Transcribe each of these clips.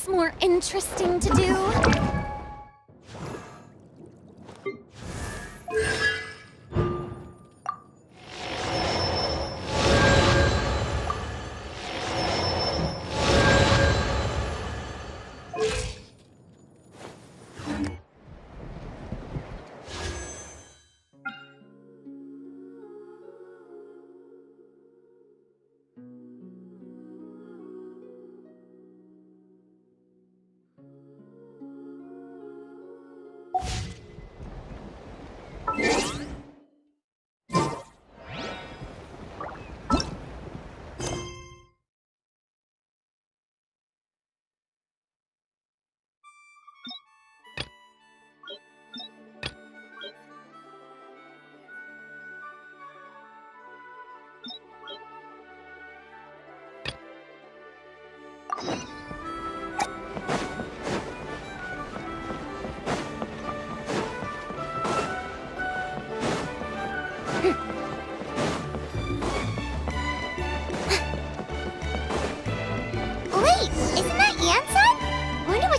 else more interesting to do?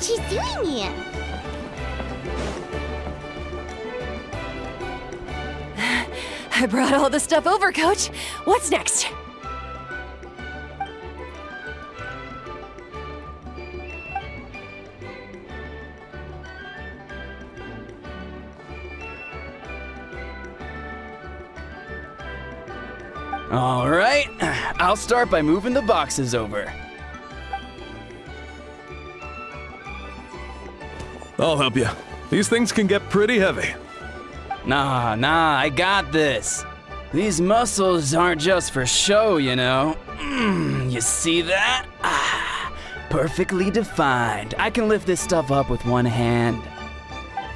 She's doing here? I brought all the stuff over, Coach. What's next? All right, I'll start by moving the boxes over. I'll help you. These things can get pretty heavy. Nah, I got this. These muscles aren't just for show, you know. You see that? Perfectly defined. I can lift this stuff up with one hand.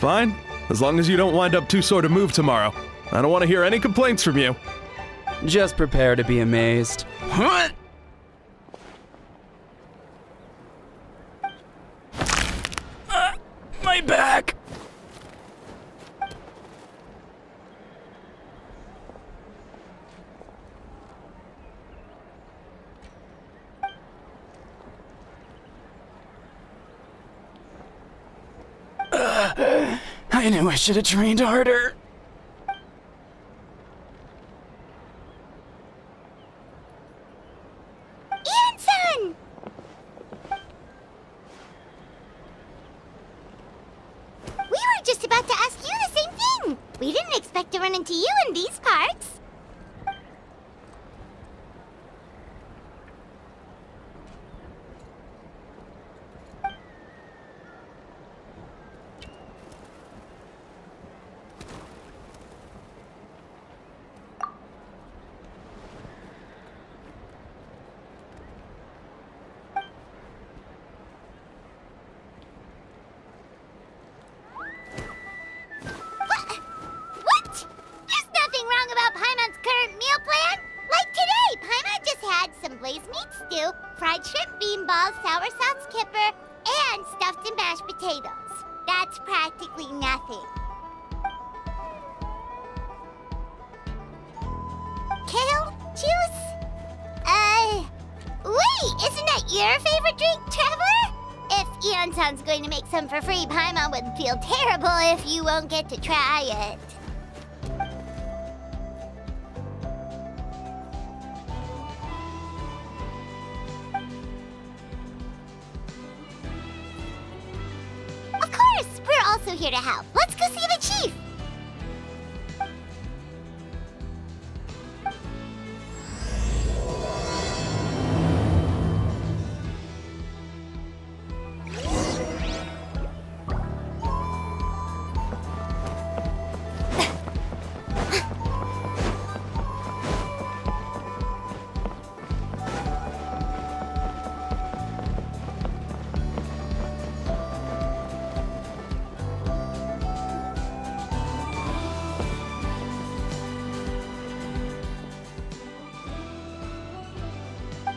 Fine, as long as you don't wind up too sore to move tomorrow. I don't want to hear any complaints from you. Just prepare to be amazed. What? My back! I knew I should have trained harder. Just about to ask you the same thing. We didn't expect to run into you in these parts. Fried shrimp, bean balls, sour sauce kipper, and stuffed and mashed potatoes. That's practically nothing. Kale juice? Wait, isn't that your favorite drink, Traveler? If Eon-san's going to make some for free, Paimon would feel terrible if you won't get to try it. Also here to help. Let's go see the chief.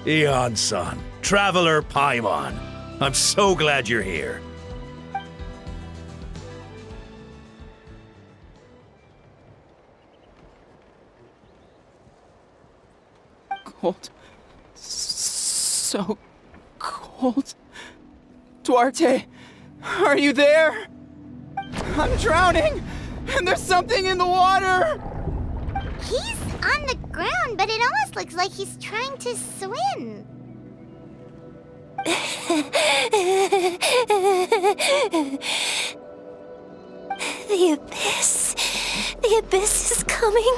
Eon-san, Traveler Paimon. I'm so glad you're here. Cold. So cold. Duarte, are you there? I'm drowning, and there's something in the water! He's on the ground, but it almost looks like he's trying to swim. The abyss. The abyss is coming.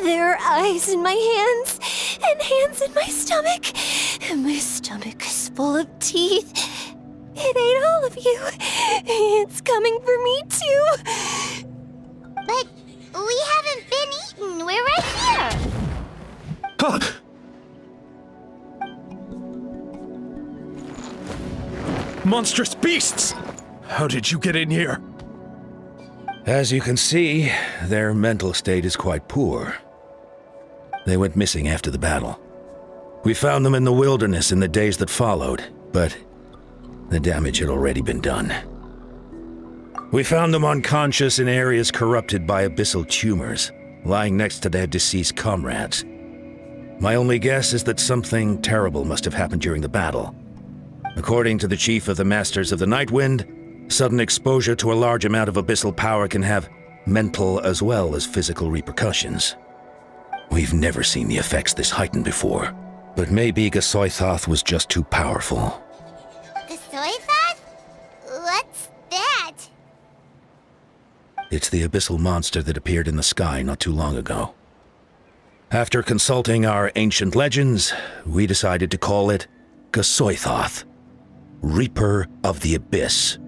There are eyes in my hands, and hands in my stomach. And my stomach is full of teeth. It ate all of you. It's coming for me too. But we haven't been eaten. We're right here. Huh. Monstrous beasts! How did you get in here? As you can see, their mental state is quite poor. They went missing after the battle. We found them in the wilderness in the days that followed, but the damage had already been done. We found them unconscious in areas corrupted by abyssal tumors, lying next to their deceased comrades. My only guess is that something terrible must have happened during the battle. According to the chief of the Masters of the Nightwind, sudden exposure to a large amount of abyssal power can have mental as well as physical repercussions. We've never seen the effects this heightened before, but maybe Gasoithoth was just too powerful. The soy thought? What's that? It's the abyssal monster that appeared in the sky not too long ago. After consulting our ancient legends, we decided to call it Gasoithoth, Reaper of the Abyss.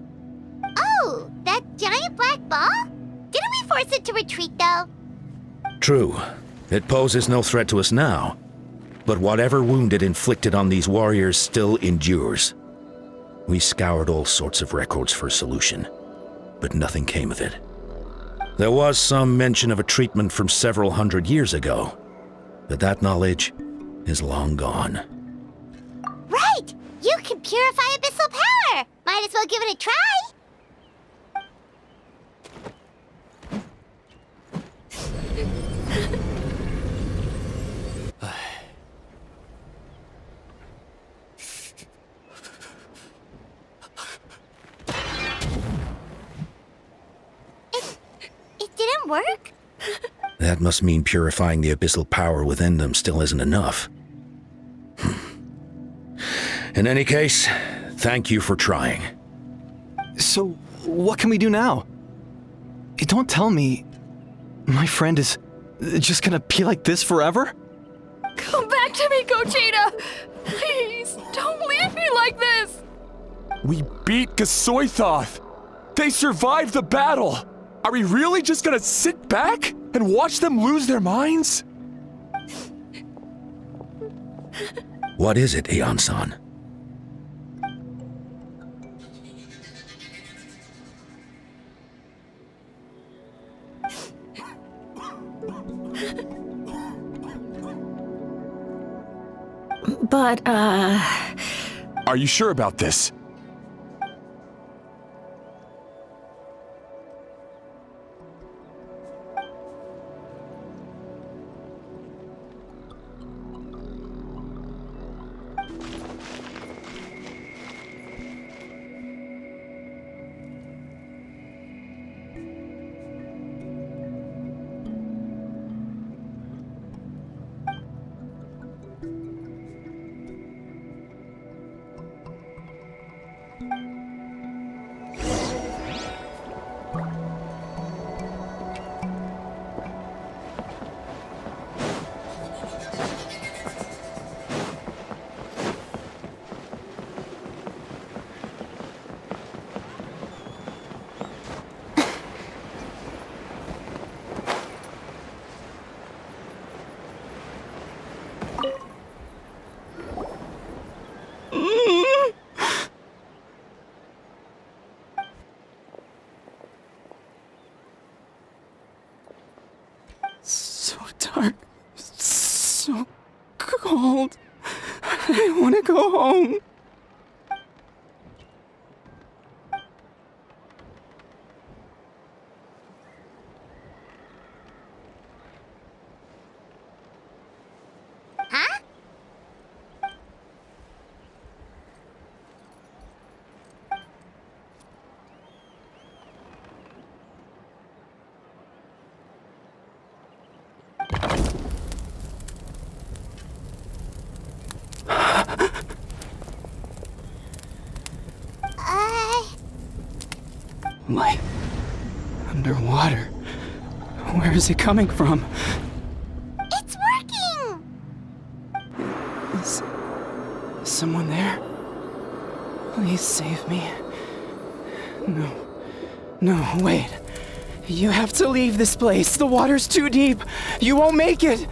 Oh, that giant black ball? Didn't we force it to retreat, though? True, it poses no threat to us now, but whatever wound it inflicted on these warriors still endures. We scoured all sorts of records for a solution, but nothing came of it. There was some mention of a treatment from several hundred years ago, but that knowledge is long gone. Right! You can purify abyssal power! Might as well give it a try! It didn't work? That must mean purifying the abyssal power within them still isn't enough. In any case, thank you for trying. So, what can we do now? Don't tell me my friend is just gonna be like this forever? Come back to me, Gogeta! Please, don't leave me like this! We beat Gasoithoth! They survived the battle! Are we really just gonna sit back and watch them lose their minds? What is it, Aeon-san? But, Are you sure about this? So dark, so cold. I want to go home. Huh? Light. Underwater. Where is it coming from? It's working! Is someone there? Please save me. No, wait. You have to leave this place. The water's too deep. You won't make it.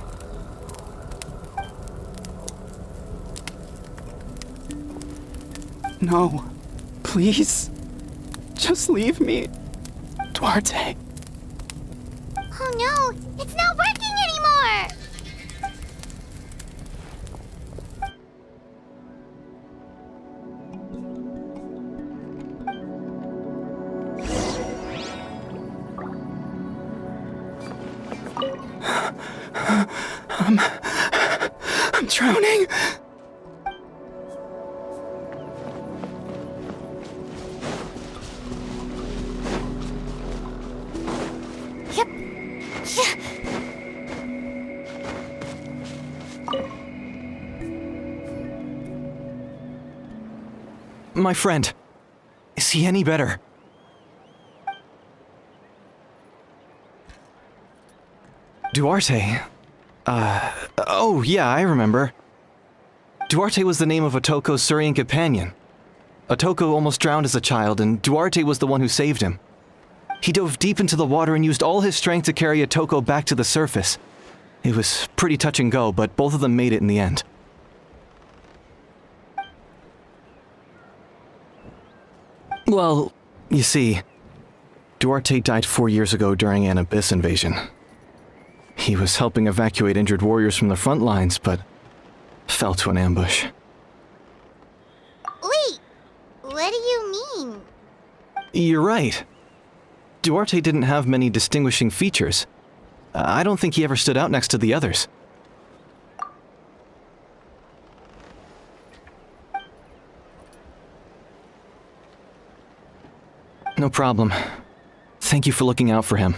No, please. Just leave me. Duarte. Oh no, it's not working anymore! I'm drowning. My friend, is he any better? Duarte? Oh yeah, I remember. Duarte was the name of Otoko's Surian companion. Otoko almost drowned as a child, and Duarte was the one who saved him. He dove deep into the water and used all his strength to carry Otoko back to the surface. It was pretty touch and go, but both of them made it in the end. Well, you see, Duarte died 4 years ago during an Abyss invasion. He was helping evacuate injured warriors from the front lines, but fell to an ambush. Wait, what do you mean? You're right. Duarte didn't have many distinguishing features. I don't think he ever stood out next to the others. No problem. Thank you for looking out for him.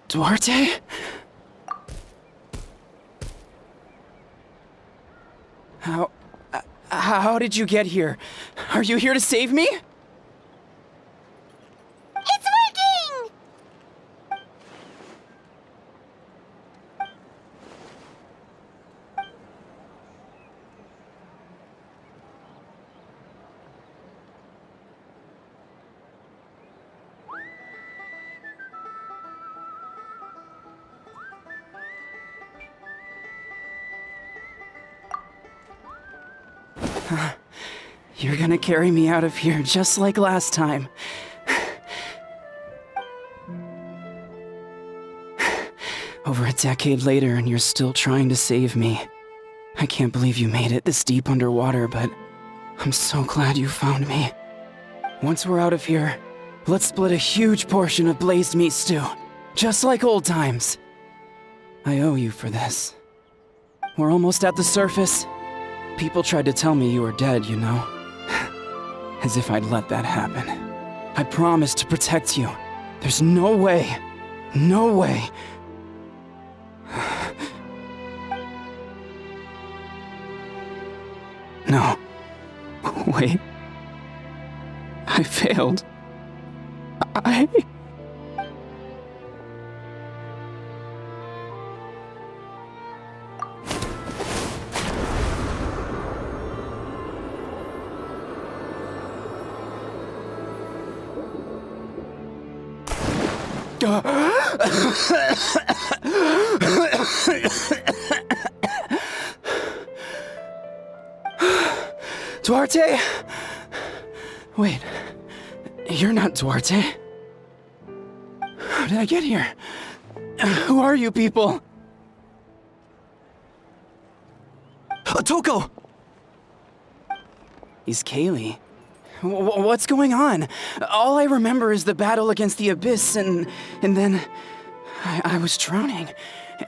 Duarte? How did you get here? Are you here to save me? It's working! You're gonna carry me out of here just like last time. Over a decade later, and you're still trying to save me. I can't believe you made it this deep underwater, but I'm so glad you found me. Once we're out of here, let's split a huge portion of blazed meat stew, just like old times. I owe you for this. We're almost at the surface. People tried to tell me you were dead, you know? As if I'd let that happen. I promised to protect you. There's no way. No way. No. Wait. I failed. I... Duarte? Wait, you're not Duarte. How did I get here? Who are you people? Toko! He's Kaylee. What's going on? All I remember is the battle against the Abyss, and then I was drowning.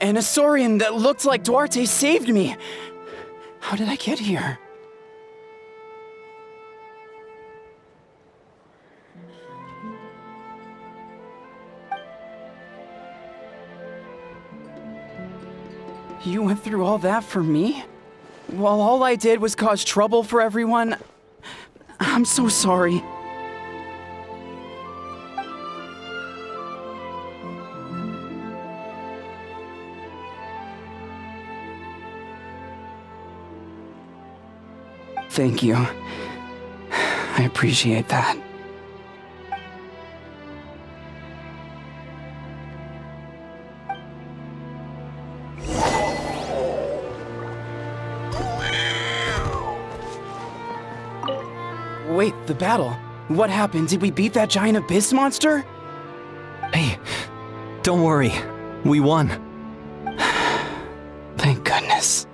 And a Saurian that looked like Duarte saved me. How did I get here? You went through all that for me? While all I did was cause trouble for everyone? I'm so sorry. Thank you. I appreciate that. Wait, the battle. What happened? Did we beat that giant abyss monster? Hey, don't worry. We won. Thank goodness.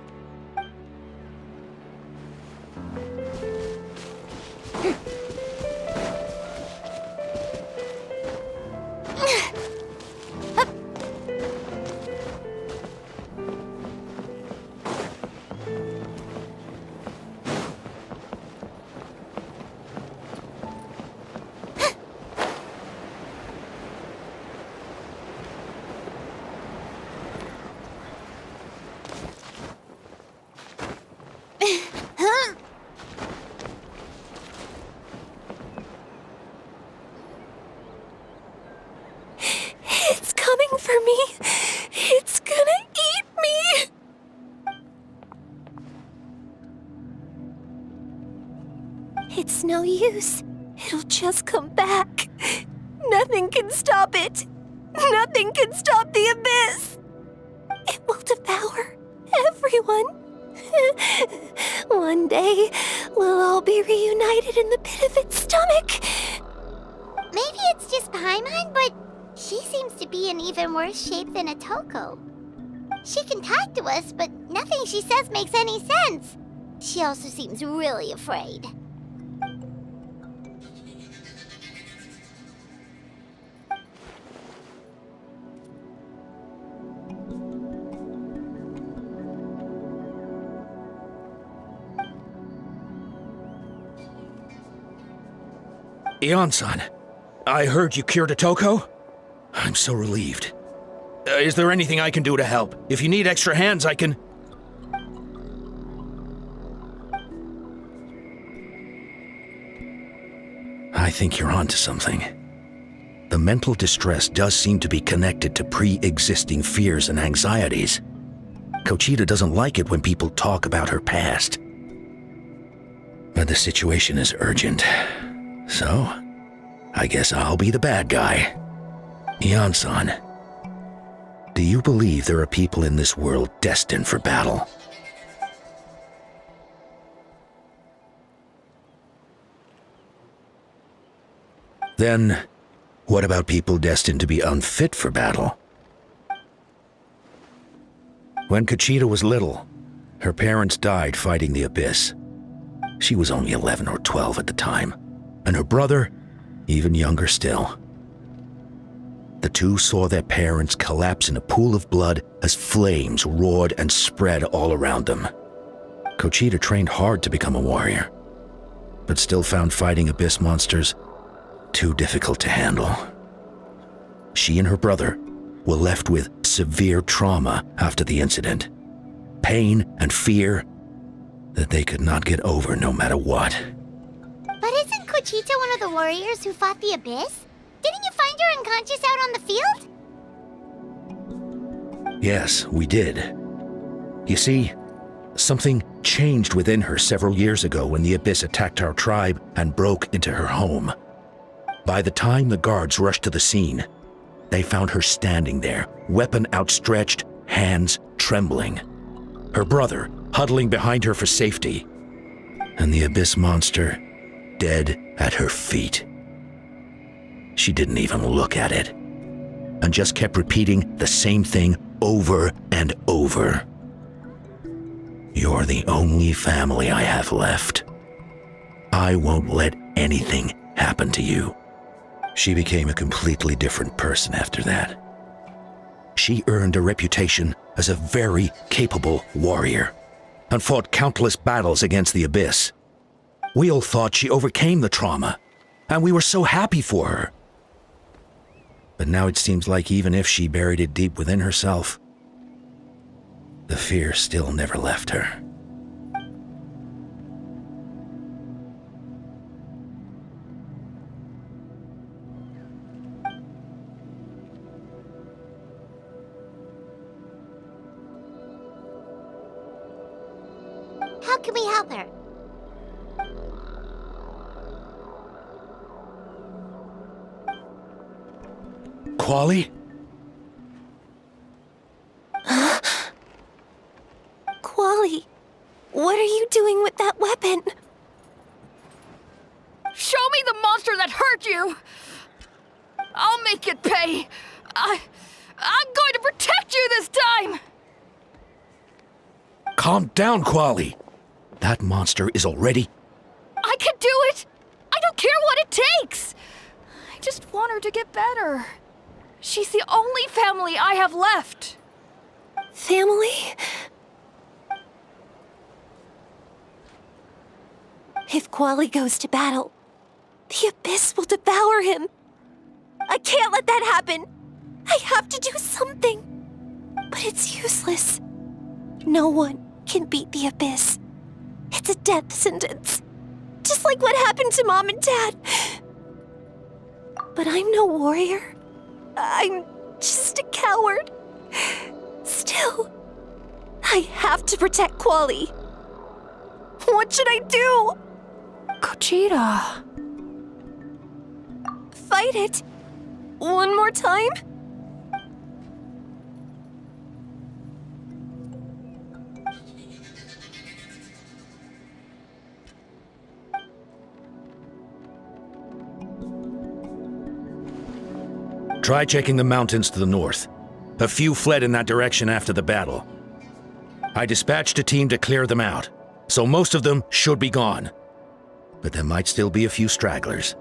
It's coming for me. It's gonna eat me. It's no use. It'll just come back. Nothing can stop it. Nothing can stop the abyss. It will devour everyone. One day, we'll all be reunited in the pit of its stomach. Maybe it's just Paimon, but she seems to be in even worse shape than Atoko. She can talk to us, but nothing she says makes any sense. She also seems really afraid. Ion-san, I heard you cured Atoko? I'm so relieved. Is there anything I can do to help? If you need extra hands, I can... I think you're onto something. The mental distress does seem to be connected to pre-existing fears and anxieties. Kochita doesn't like it when people talk about her past. But the situation is urgent. So, I guess I'll be the bad guy. Ion-san, do you believe there are people in this world destined for battle? Then, what about people destined to be unfit for battle? When Kochita was little, her parents died fighting the Abyss. She was only 11 or 12 at the time, and her brother, even younger still. The two saw their parents collapse in a pool of blood as flames roared and spread all around them. Kochita trained hard to become a warrior, but still found fighting Abyss monsters too difficult to handle. She and her brother were left with severe trauma after the incident. Pain and fear, that they could not get over no matter what. But isn't Cochita one of the warriors who fought the Abyss? Didn't you find her unconscious out on the field? Yes, we did. You see, something changed within her several years ago when the Abyss attacked our tribe and broke into her home. By the time the guards rushed to the scene, they found her standing there, weapon outstretched, hands trembling. Her brother huddling behind her for safety, and the Abyss monster dead at her feet. She didn't even look at it, and just kept repeating the same thing over and over. You're the only family I have left. I won't let anything happen to you. She became a completely different person after that. She earned a reputation as a very capable warrior and fought countless battles against the Abyss. We all thought she overcame the trauma, and we were so happy for her. But now it seems like even if she buried it deep within herself, the fear still never left her. How can we help her? Quali? Quali, what are you doing with that weapon? Show me the monster that hurt you! I'll make it pay! I'm going to protect you this time! Calm down, Quali. That monster is already... I can do it! I don't care what it takes! I just want her to get better. She's the only family I have left. Family? If Quali goes to battle, the Abyss will devour him. I can't let that happen. I have to do something. But it's useless. No one can beat the Abyss. It's a death sentence. Just like what happened to Mom and Dad. But I'm no warrior. I'm just a coward. Still, I have to protect Quali. What should I do? Cochita. Fight it. One more time? Try checking the mountains to the north. A few fled in that direction after the battle. I dispatched a team to clear them out, so most of them should be gone. But there might still be a few stragglers.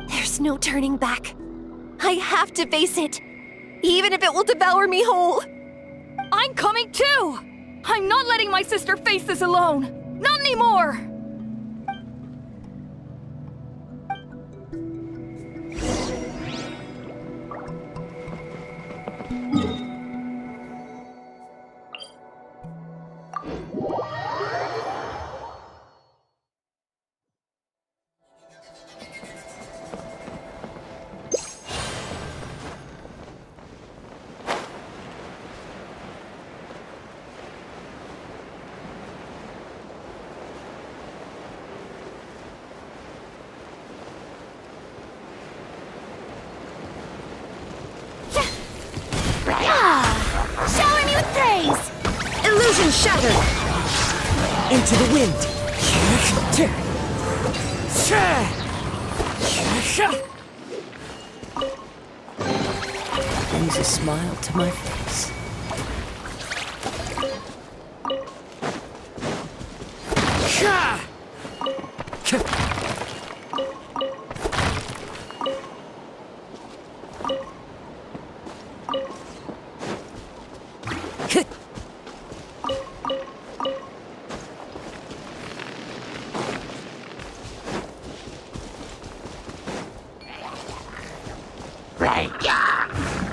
There's no turning back. I have to face it, even if it will devour me whole. I'm coming too! I'm not letting my sister face this alone! Not anymore! Shower me with praise! Illusion shattered! Into the wind! Brings a smile to my face.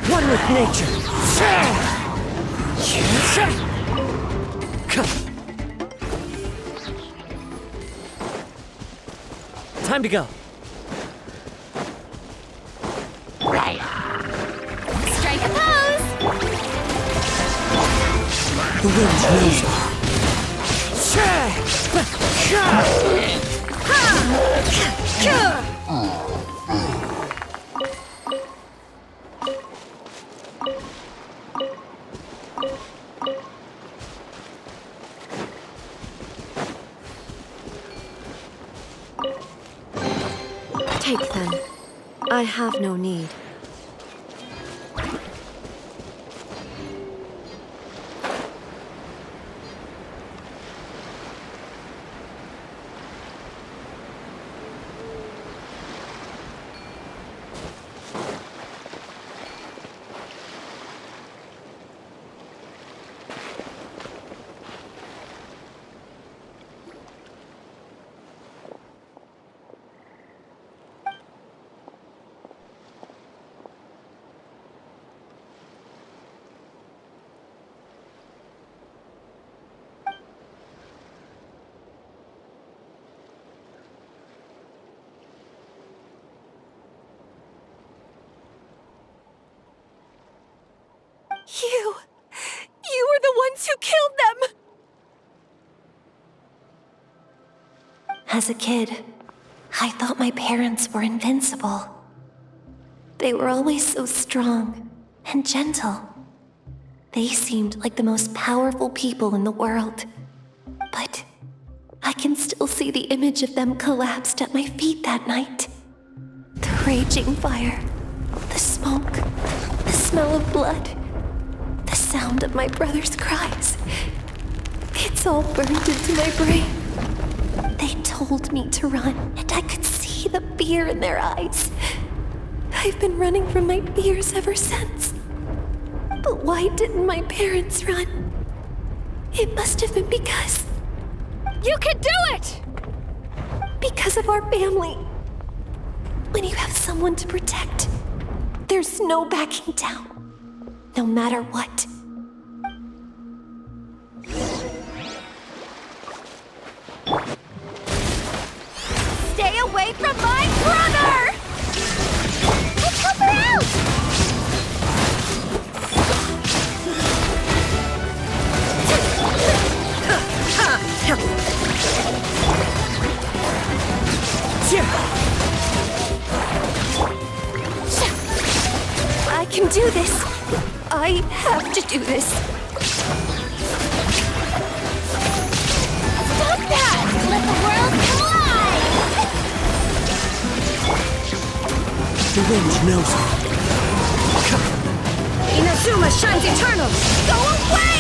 One with nature. Time to go. Strike a pose! The wind knows me. Take them. I have no need. You were the ones who killed them! As a kid, I thought my parents were invincible. They were always so strong and gentle. They seemed like the most powerful people in the world. But I can still see the image of them collapsed at my feet that night. The raging fire, the smoke, the smell of blood, the sound of my brother's cries. It's all burned into my brain. They told me to run, and I could see the fear in their eyes. I've been running from my fears ever since. But why didn't my parents run? It must have been because... You can do it! Because of our family. When you have someone to protect, there's no backing down. No matter what. Stay away from my brother! Let's help her out! I can do this. I have to do this. Stop that! Let the world collide! The wind knows me. Inazuma shines eternal! Go away!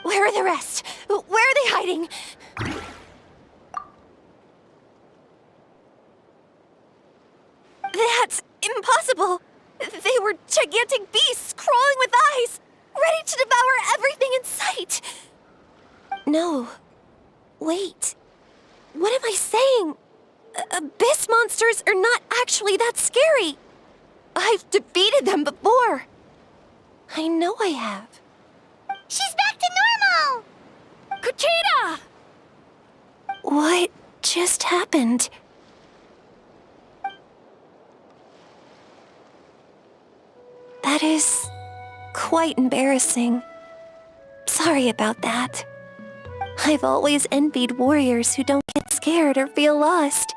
Where are the rest? Where are they hiding? That's impossible! They were gigantic beasts crawling with eyes, ready to devour everything in sight! No. Wait. What am I saying? Abyss monsters are not actually that scary. I've defeated them before. I know I have. She's back to normal! Kuchita! What just happened? That is quite embarrassing. Sorry about that. I've always envied warriors who don't get scared or feel lost.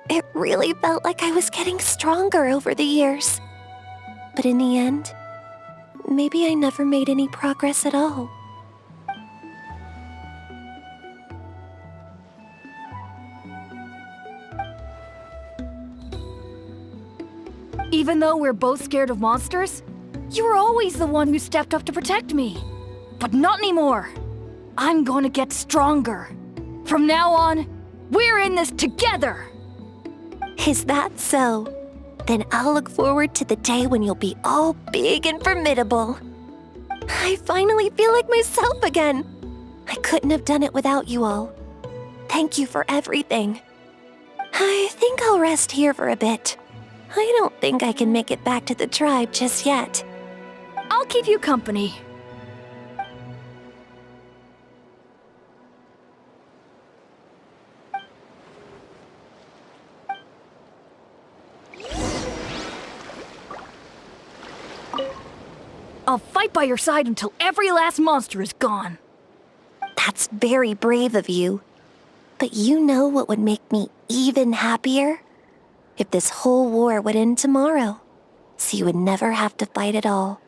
It really felt like I was getting stronger over the years. But in the end, maybe I never made any progress at all. Even though we're both scared of monsters, you were always the one who stepped up to protect me. But not anymore. I'm gonna get stronger. From now on, we're in this together! Is that so? Then I'll look forward to the day when you'll be all big and formidable. I finally feel like myself again. I couldn't have done it without you all. Thank you for everything. I think I'll rest here for a bit. I don't think I can make it back to the tribe just yet. I'll keep you company. I'll fight by your side until every last monster is gone. That's very brave of you. But you know what would make me even happier? If this whole war would end tomorrow, so you would never have to fight at all.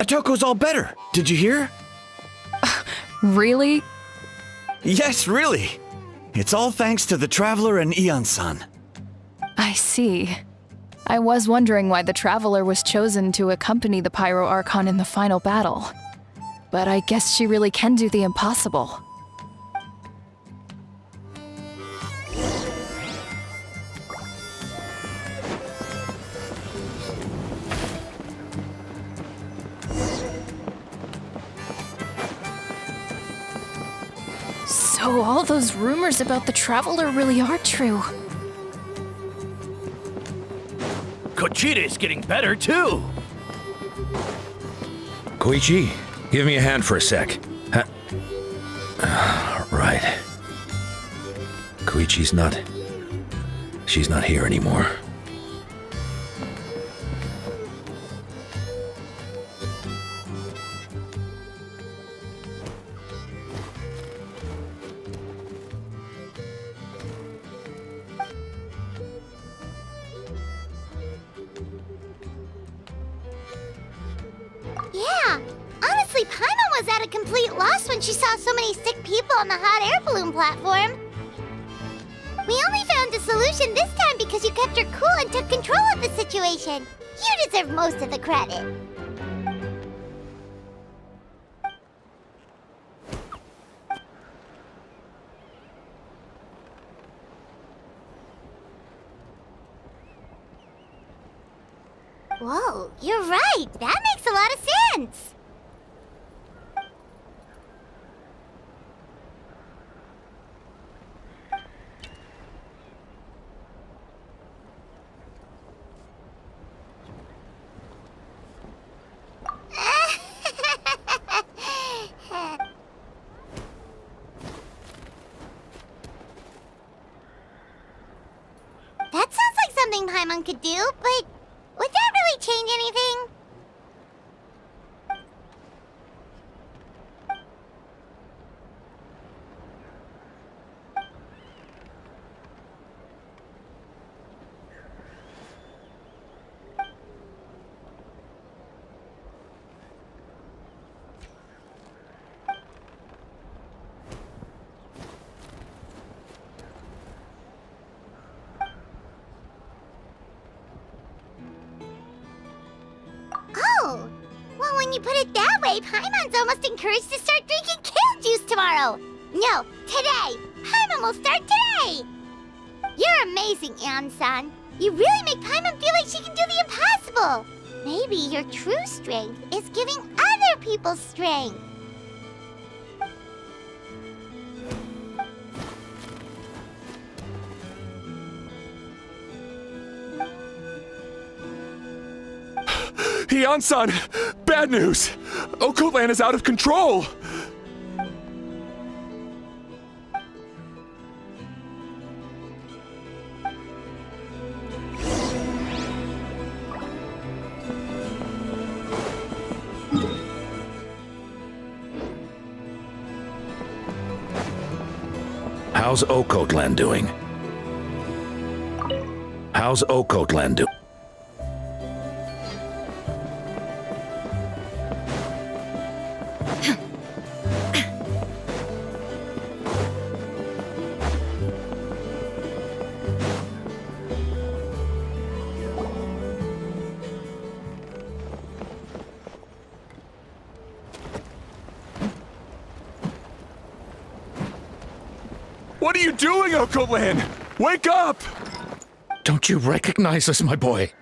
Atoko's all better. Did you hear? Really? Yes, really. It's all thanks to the Traveler and Eon-san. I see. I was wondering why the Traveler was chosen to accompany the Pyro Archon in the final battle. But I guess she really can do the impossible. So all those rumors about the Traveler really are true. Kochida's getting better, too. Koichi, give me a hand for a sec. Right. Koichi's not... She's not here anymore. Yeah, honestly, Paimon was at a complete loss when she saw so many sick people on the hot air balloon platform. We only found a solution this time because you kept her cool and took control of the situation. You deserve most of the credit. Whoa, you're right. That makes a lot of sense. That sounds like something Paimon could do, but would that really change anything? Oh, well, when you put it that way, Paimon's almost encouraged to start drinking kale juice tomorrow. No, today. Paimon will start today. You're amazing, Eon-san. You really make Paimon feel like she can do the impossible. Maybe your true strength is giving other people strength. Eon-san! Bad news! Okoland is out of control! How's Okotland doing? How's Okotland doing? What are you doing, Okolan? Wake up! Don't you recognize us, my boy?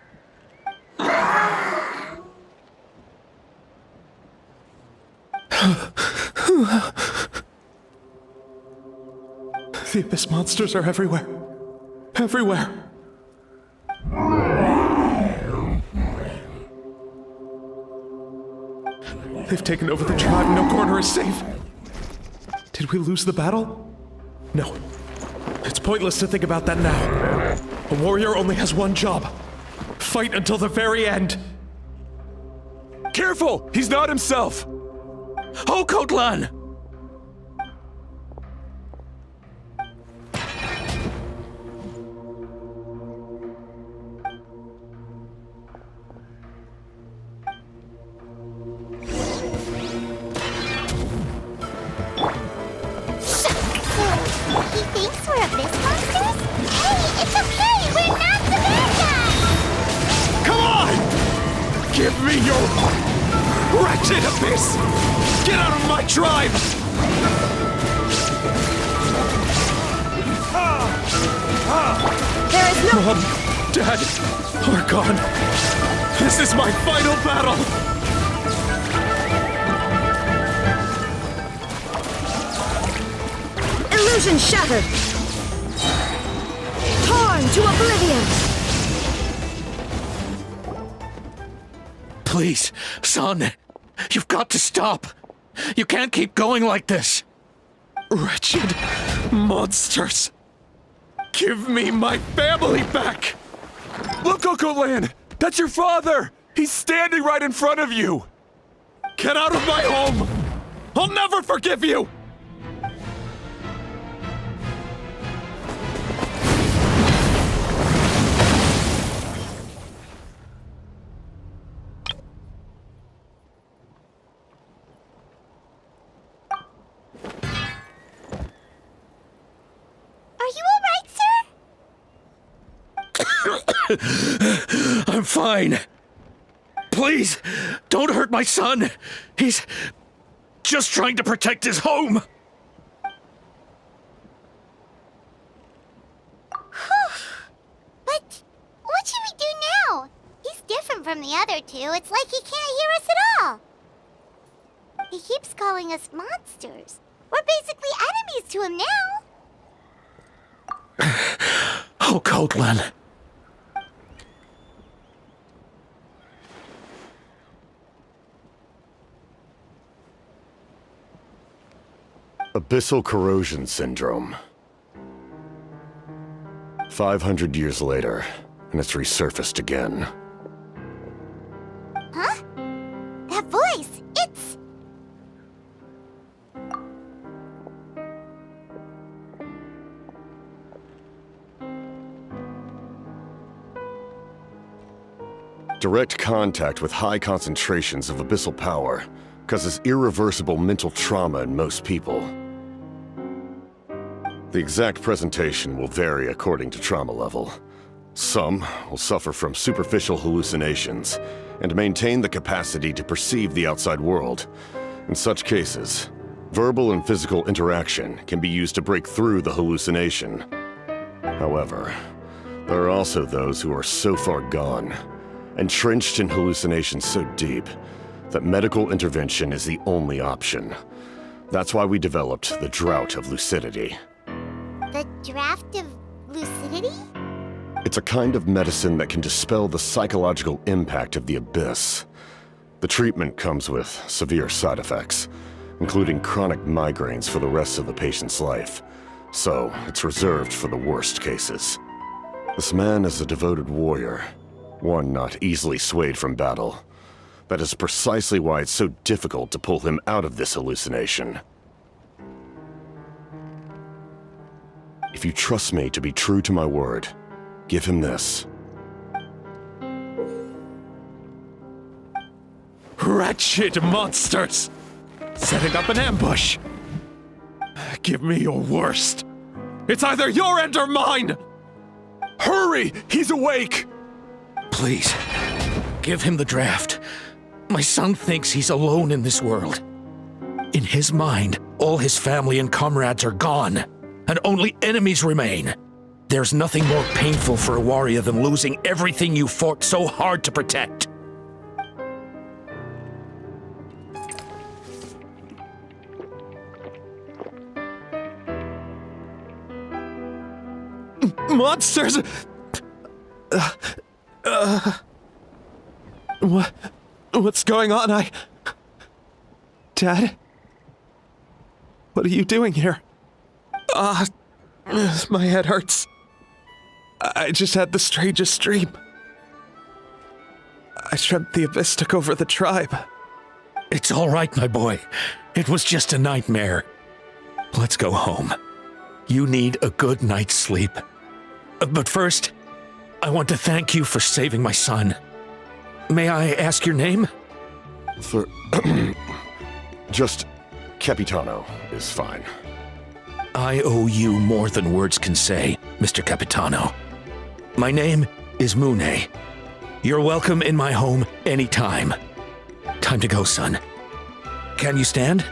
The Abyss monsters are everywhere. Everywhere. They've taken over the tribe. No corner is safe. Did we lose the battle? No. It's pointless to think about that now. A warrior only has one job. Fight until the very end. Careful! He's not himself! Oh, Kotlan! He thinks we're Abyss monsters? Hey, it's okay! We're not the bad guys! Come on! Give me your wretched Abyss! Get out of my tribe! There is no... Mom, Dad, Archon. This is my final battle. Illusion shattered! Torn to oblivion! Please, son. You've got to stop. You can't keep going like this. Wretched monsters. Give me my family back. Look, Okolan! That's your father! He's standing right in front of you! Get out of my home. I'll never forgive you. Are you alright, sir? I'm fine. Please, don't hurt my son. He's just trying to protect his home. But what should we do now? He's different from the other two. It's like he can't hear us at all. He keeps calling us monsters. We're basically enemies to him now. Oh, Kotlan. Abyssal corrosion syndrome. 500 years later, and it's resurfaced again. Huh? That voice, it's... Direct contact with high concentrations of abyssal power causes irreversible mental trauma in most people. The exact presentation will vary according to trauma level. Some will suffer from superficial hallucinations and maintain the capacity to perceive the outside world. In such cases, verbal and physical interaction can be used to break through the hallucination. However, there are also those who are so far gone, entrenched in hallucinations so deep, that medical intervention is the only option. That's why we developed the Drought of Lucidity. The draft of lucidity? It's a kind of medicine that can dispel the psychological impact of the Abyss. The treatment comes with severe side effects, including chronic migraines for the rest of the patient's life, so it's reserved for the worst cases. This man is a devoted warrior, one not easily swayed from battle. That is precisely why it's so difficult to pull him out of this hallucination. If you trust me to be true to my word, give him this. Wretched monsters! Setting up an ambush! Give me your worst. It's either your end or mine! Hurry! He's awake! Please, give him the draft. My son thinks he's alone in this world. In his mind, all his family and comrades are gone. and only enemies remain. There's nothing more painful for a warrior than losing everything you fought so hard to protect. Monsters! What's going on? Dad? What are you doing here? My head hurts. I just had the strangest dream. I dreamt the Abyss took over the tribe. It's all right, my boy. It was just a nightmare. Let's go home. You need a good night's sleep. But first, I want to thank you for saving my son. May I ask your name? Just Capitano is fine. I owe you more than words can say, Mr. Capitano. My name is Mune. You're welcome in my home anytime. Time to go, son. Can you stand?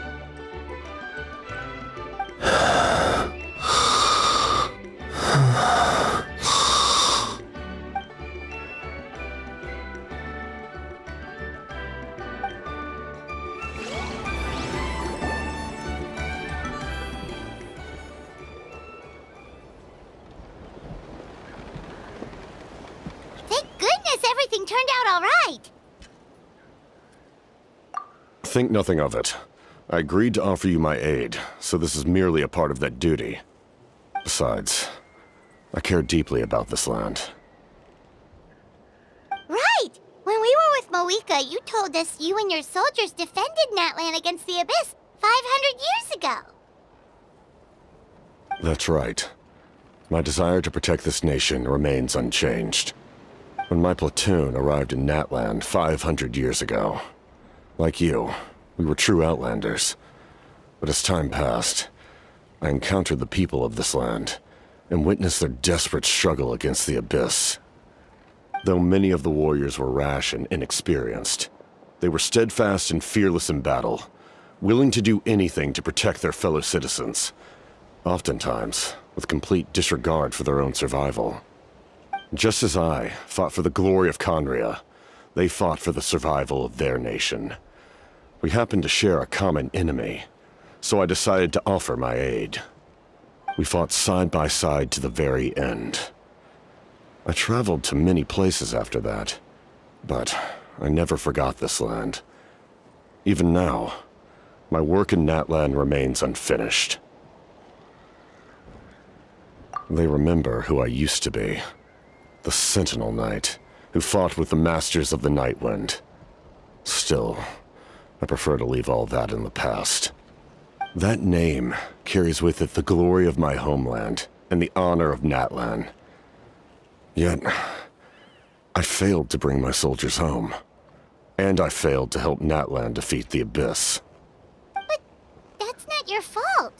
Everything turned out all right. Think nothing of it. I agreed to offer you my aid, so this is merely a part of that duty. Besides, I care deeply about this land. Right! When we were with Moika, you told us you and your soldiers defended Natlan against the Abyss 500 years ago. That's right. My desire to protect this nation remains unchanged. When my platoon arrived in Natlan 500 years ago, like you, we were true outlanders. But as time passed, I encountered the people of this land and witnessed their desperate struggle against the Abyss. Though many of the warriors were rash and inexperienced, they were steadfast and fearless in battle, willing to do anything to protect their fellow citizens, oftentimes with complete disregard for their own survival. Just as I fought for the glory of Conria, they fought for the survival of their nation. We happened to share a common enemy, so I decided to offer my aid. We fought side by side to the very end. I traveled to many places after that, but I never forgot this land. Even now, my work in Natlan remains unfinished. They remember who I used to be. The Sentinel Knight, who fought with the Masters of the Nightwind. Still, I prefer to leave all that in the past. That name carries with it the glory of my homeland and the honor of Natlan. Yet, I failed to bring my soldiers home. And I failed to help Natlan defeat the Abyss. But that's not your fault.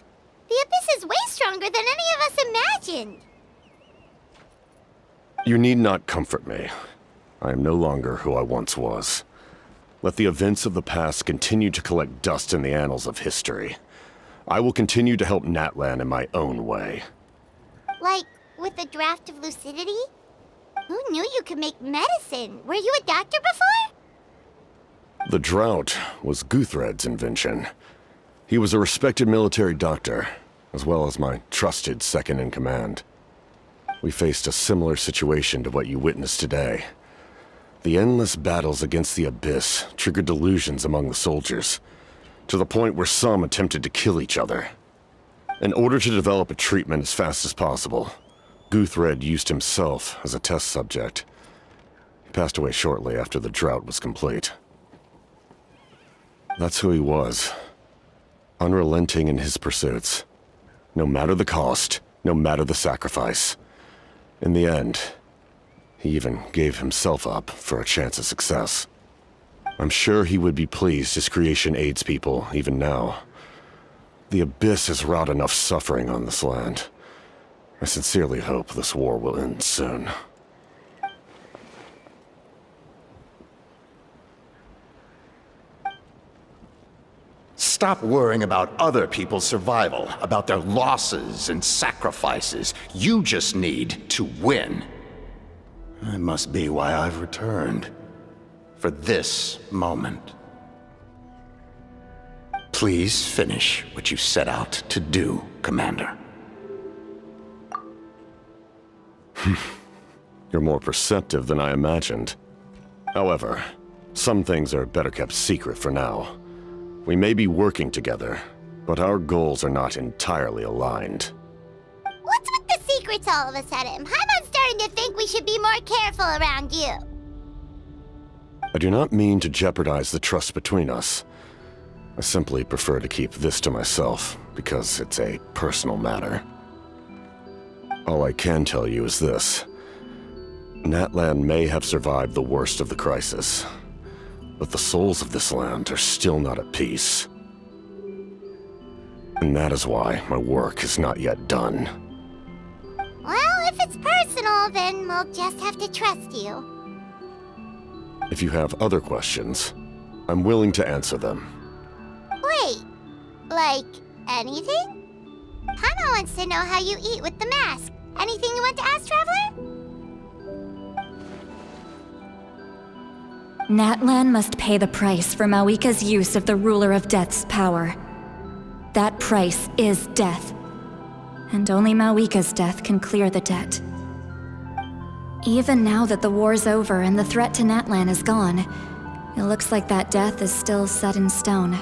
The Abyss is way stronger than any of us imagined. You need not comfort me. I am no longer who I once was. Let the events of the past continue to collect dust in the annals of history. I will continue to help Natlan in my own way. Like, with the draft of lucidity? Who knew you could make medicine? Were you a doctor before? The drought was Guthred's invention. He was a respected military doctor, as well as my trusted second-in-command. We faced a similar situation to what you witnessed today. The endless battles against the Abyss triggered delusions among the soldiers, to the point where some attempted to kill each other. In order to develop a treatment as fast as possible, Guthred used himself as a test subject. He passed away shortly after the drought was complete. That's who he was. Unrelenting in his pursuits. No matter the cost, no matter the sacrifice. In the end, he even gave himself up for a chance of success. I'm sure he would be pleased his creation aids people even now. The Abyss has wrought enough suffering on this land. I sincerely hope this war will end soon. Stop worrying about other people's survival, about their losses and sacrifices. You just need to win. That must be why I've returned. For this moment. Please finish what you set out to do, Commander. You're more perceptive than I imagined. However, some things are better kept secret for now. We may be working together, but our goals are not entirely aligned. What's with the secrets all of a sudden? Paimon's starting to think we should be more careful around you. I do not mean to jeopardize the trust between us. I simply prefer to keep this to myself, because it's a personal matter. All I can tell you is this. Natlan may have survived the worst of the crisis, but the souls of this land are still not at peace. And that is why my work is not yet done. Well, if it's personal, then we'll just have to trust you. If you have other questions, I'm willing to answer them. Wait, like anything? Paimon wants to know how you eat with the mask. Anything you want to ask, Traveler? Natlan must pay the price for Mawika's use of the Ruler of Death's power. That price is death. And only Mawika's death can clear the debt. Even now that the war's over and the threat to Natlan is gone, it looks like that death is still set in stone.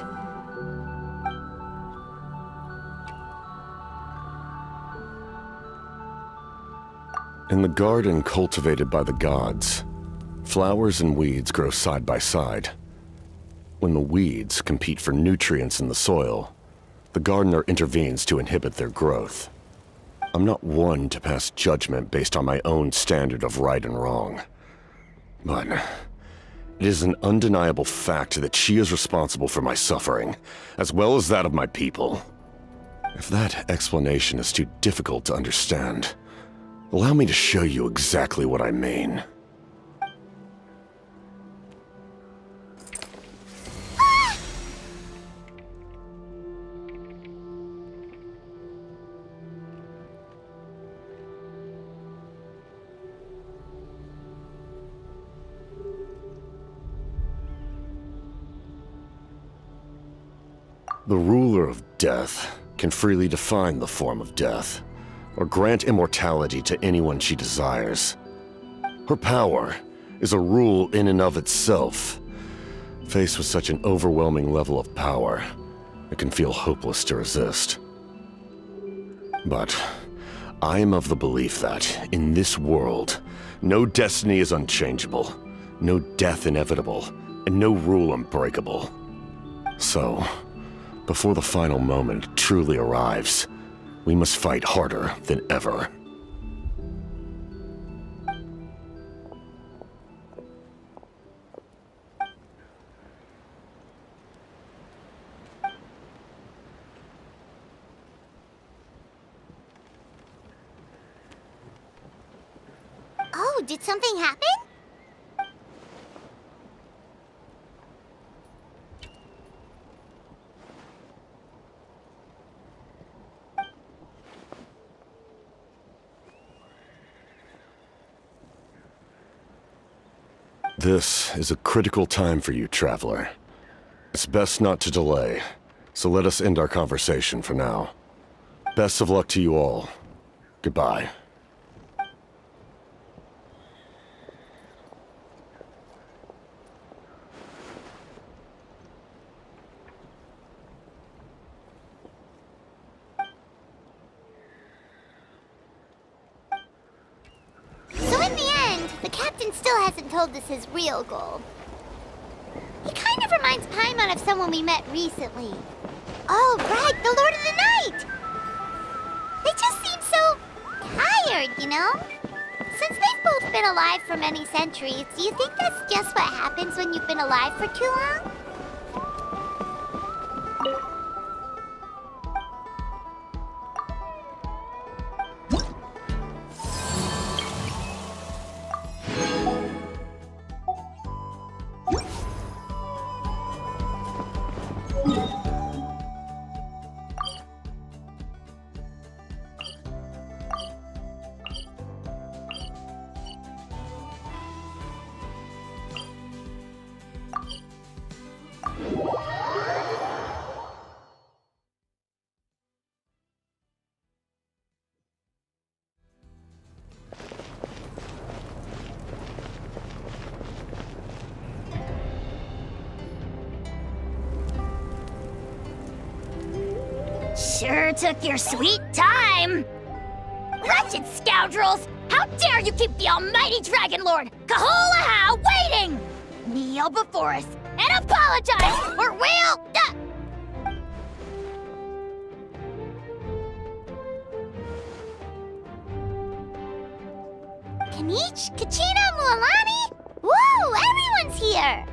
In the garden cultivated by the gods, flowers and weeds grow side by side. When the weeds compete for nutrients in the soil, the gardener intervenes to inhibit their growth. I'm not one to pass judgment based on my own standard of right and wrong. But it is an undeniable fact that she is responsible for my suffering, as well as that of my people. If that explanation is too difficult to understand, allow me to show you exactly what I mean. The ruler of death can freely define the form of death, or grant immortality to anyone she desires. Her power is a rule in and of itself. Faced with such an overwhelming level of power, it can feel hopeless to resist. But I am of the belief that, in this world, no destiny is unchangeable, no death inevitable, and no rule unbreakable. So, before the final moment truly arrives, we must fight harder than ever. Oh, did something happen? This is a critical time for you, Traveler. It's best not to delay, so let us end our conversation for now. Best of luck to you all. Goodbye. So in the end, the captain still hasn't told us his real goal. He kind of reminds Paimon of someone we met recently. Oh, right, the Lord of the Night! They just seem so tired, you know? Since they've both been alive for many centuries, do you think that's just what happens when you've been alive for too long? Sure took your sweet time. Wretched scoundrels! How dare you keep the almighty Dragon Lord, Kahulaha, waiting! Kneel before us and apologize, or we'll... Kanich, Kachina, Mualani? Woo! Everyone's here!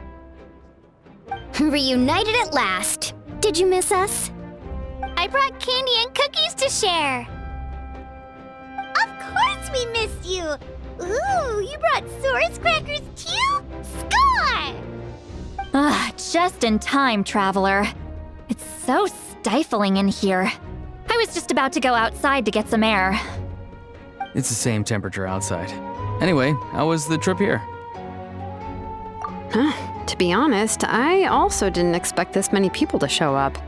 Reunited at last. Did you miss us? I brought candy and cookies to share. Of course we missed you! Ooh, you brought Source crackers too? Score! Just in time, Traveler. It's so stifling in here. I was just about to go outside to get some air. It's the same temperature outside. Anyway, how was the trip here? To be honest, I also didn't expect this many people to show up.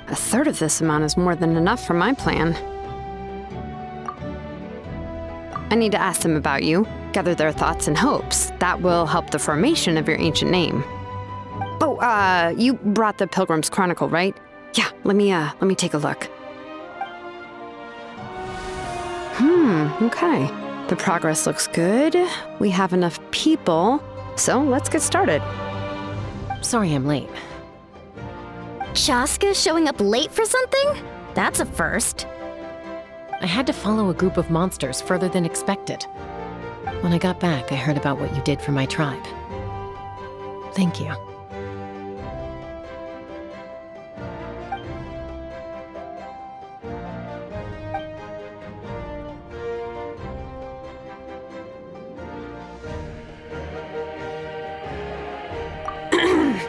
A third of this amount is more than enough for my plan. I need to ask them about you, gather their thoughts and hopes. That will help the formation of your ancient name. Oh, you brought the Pilgrim's Chronicle, right? Yeah, let me take a look. Okay. The progress looks good. We have enough people, so let's get started. Sorry I'm late. Shaska showing up late for something? That's a first. I had to follow a group of monsters further than expected. When I got back, I heard about what you did for my tribe. Thank you.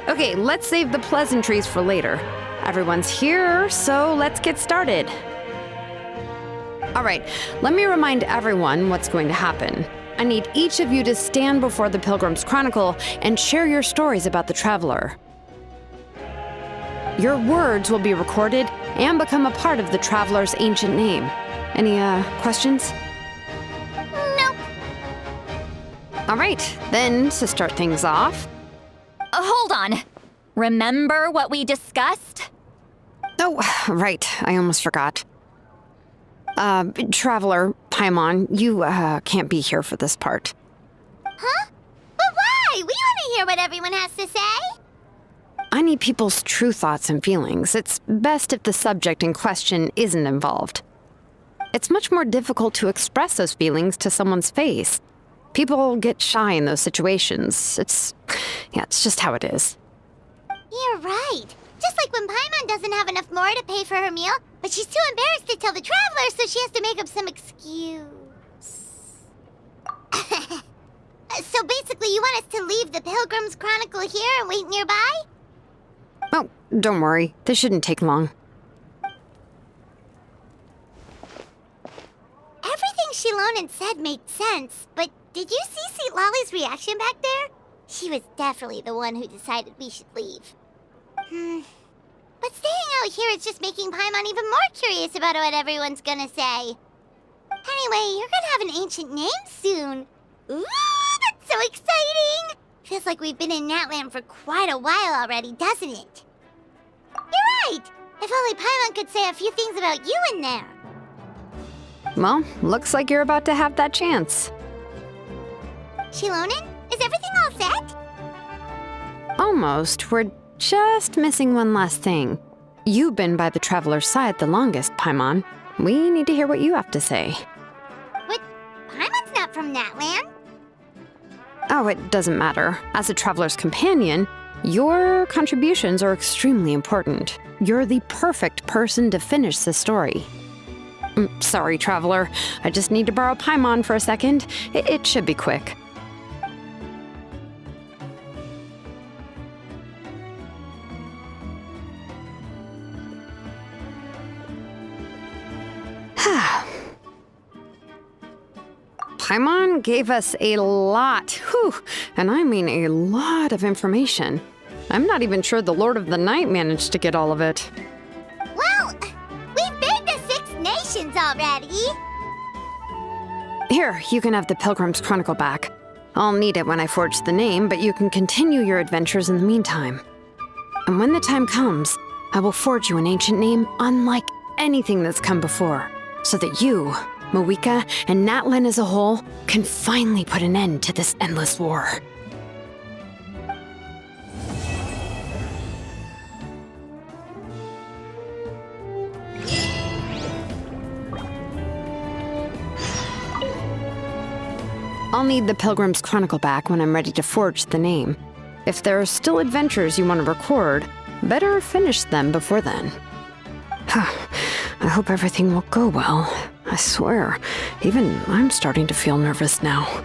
Okay, let's save the pleasantries for later. Everyone's here, so let's get started. All right, let me remind everyone what's going to happen. I need each of you to stand before the Pilgrim's Chronicle and share your stories about the Traveler. Your words will be recorded and become a part of the Traveler's ancient name. Any, questions? Nope. All right, then to start things off... Hold on. Remember what we discussed? Oh, right. I almost forgot. Traveler, Paimon, you, can't be here for this part. Huh? But why? We want to hear what everyone has to say. I need people's true thoughts and feelings. It's best if the subject in question isn't involved. It's much more difficult to express those feelings to someone's face. People get shy in those situations. It's just how it is. You're right. Just like when Paimon doesn't have enough more to pay for her meal, but she's too embarrassed to tell the Traveler, so she has to make up some excuse. So basically, you want us to leave the Pilgrim's Chronicle here and wait nearby? Oh, don't worry. This shouldn't take long. Everything Shilonen said made sense, but did you see St. Lolly's reaction back there? She was definitely the one who decided we should leave. But staying out here is just making Paimon even more curious about what everyone's gonna say. Anyway, you're gonna have an ancient name soon. Ooh, that's so exciting! Feels like we've been in Natland for quite a while already, doesn't it? You're right! If only Paimon could say a few things about you in there. Well, looks like you're about to have that chance. Shilonen, is everything all set? Almost. We're just missing one last thing. You've been by the Traveler's side the longest, Paimon. We need to hear what you have to say. But Paimon's not from Natland. Oh, it doesn't matter. As a Traveler's companion, your contributions are extremely important. You're the perfect person to finish the story. Sorry, Traveler. I just need to borrow Paimon for a second. It should be quick. Paimon gave us a lot, and I mean a lot of information. I'm not even sure the Lord of the Night managed to get all of it. Well, we've been to 6 nations already. Here, you can have the Pilgrim's Chronicle back. I'll need it when I forge the name, but you can continue your adventures in the meantime. And when the time comes, I will forge you an ancient name unlike anything that's come before, so that you, Moika, and Natlan as a whole can finally put an end to this endless war. I'll need the Pilgrim's Chronicle back when I'm ready to forge the name. If there are still adventures you want to record, better finish them before then. I hope everything will go well. I swear, even I'm starting to feel nervous now.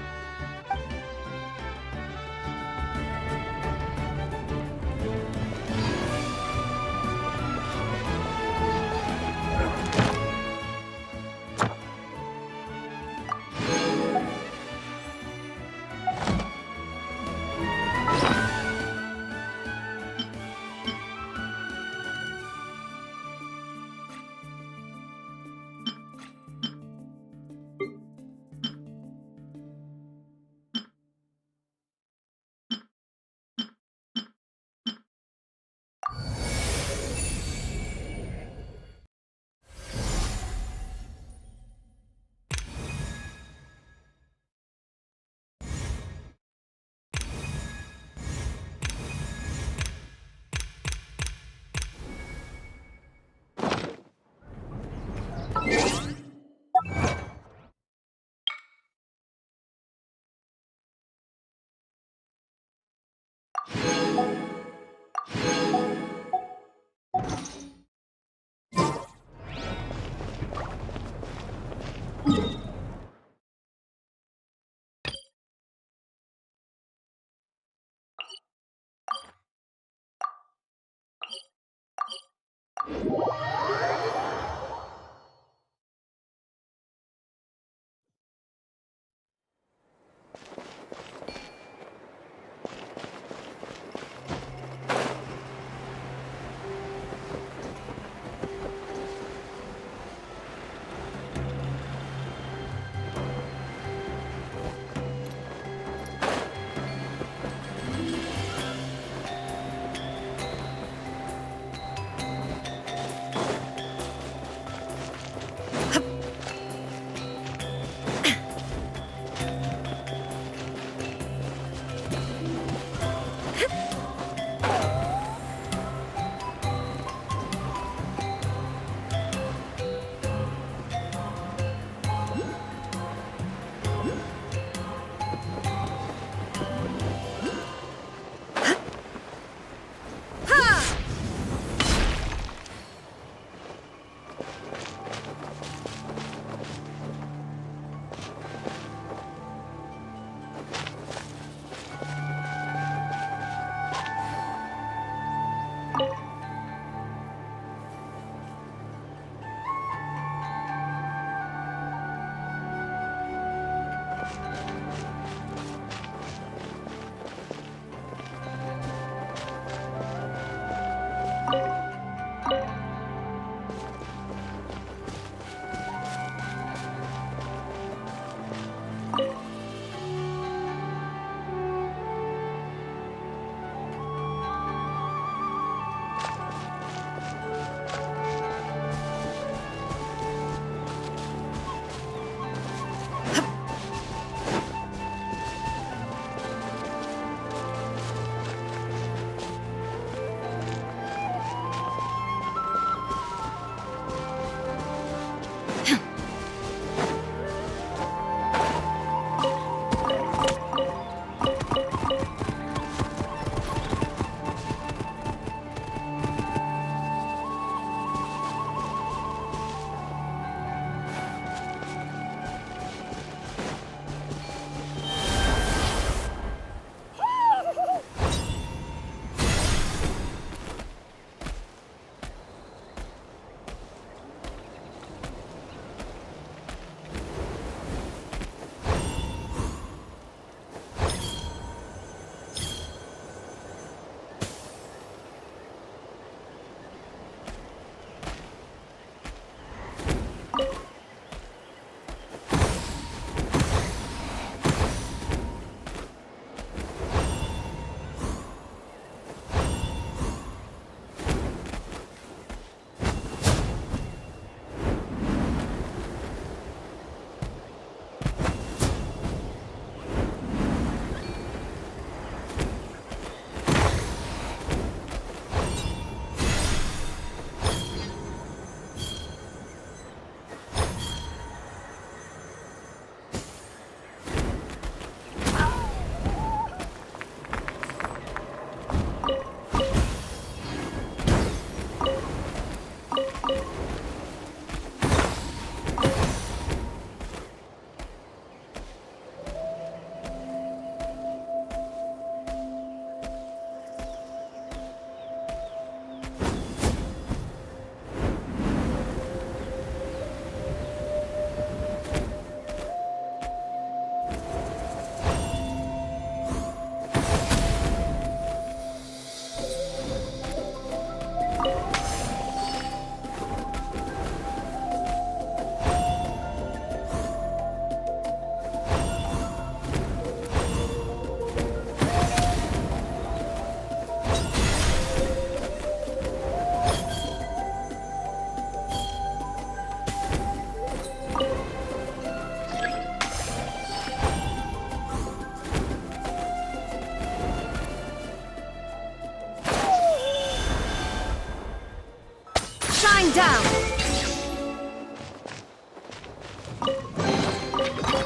Going down!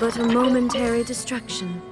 But a momentary distraction.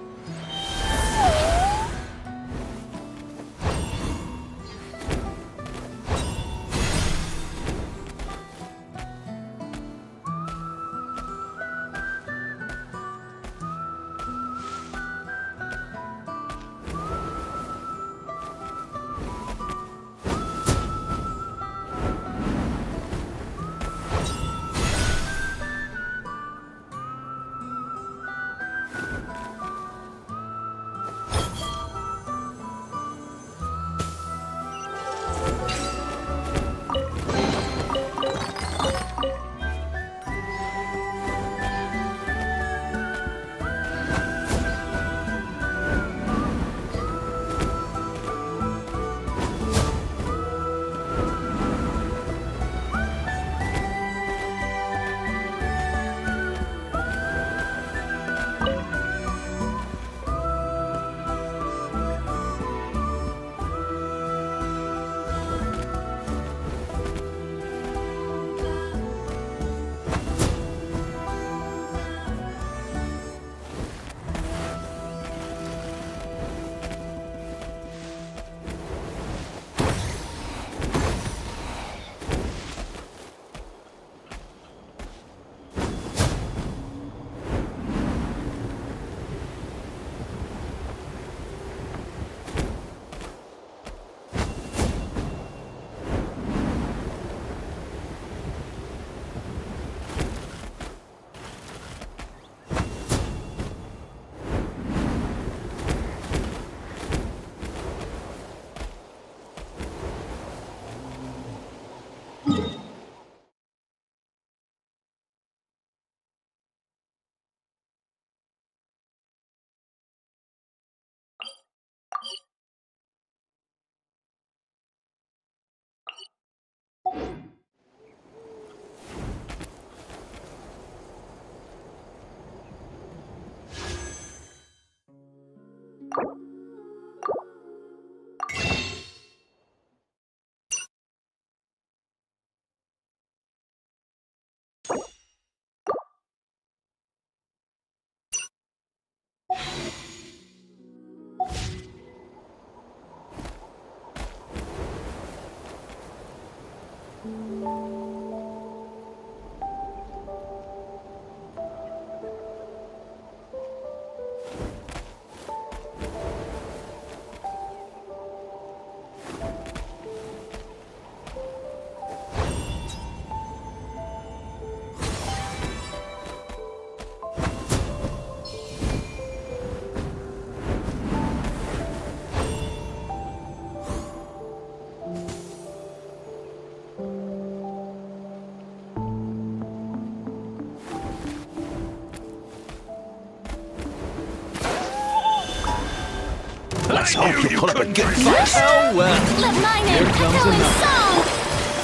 Let's hope you pull up a good fight. Oh well. Let mine Here end comes echoing another. song!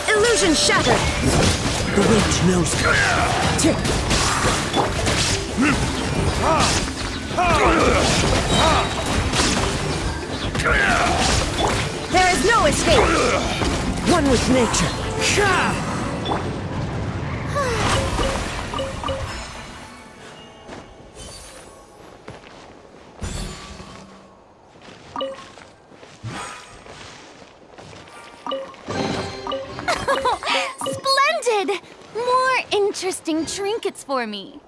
Illusion shattered! The witch knows it. There is no escape! One with nature. Splendid! More interesting trinkets for me.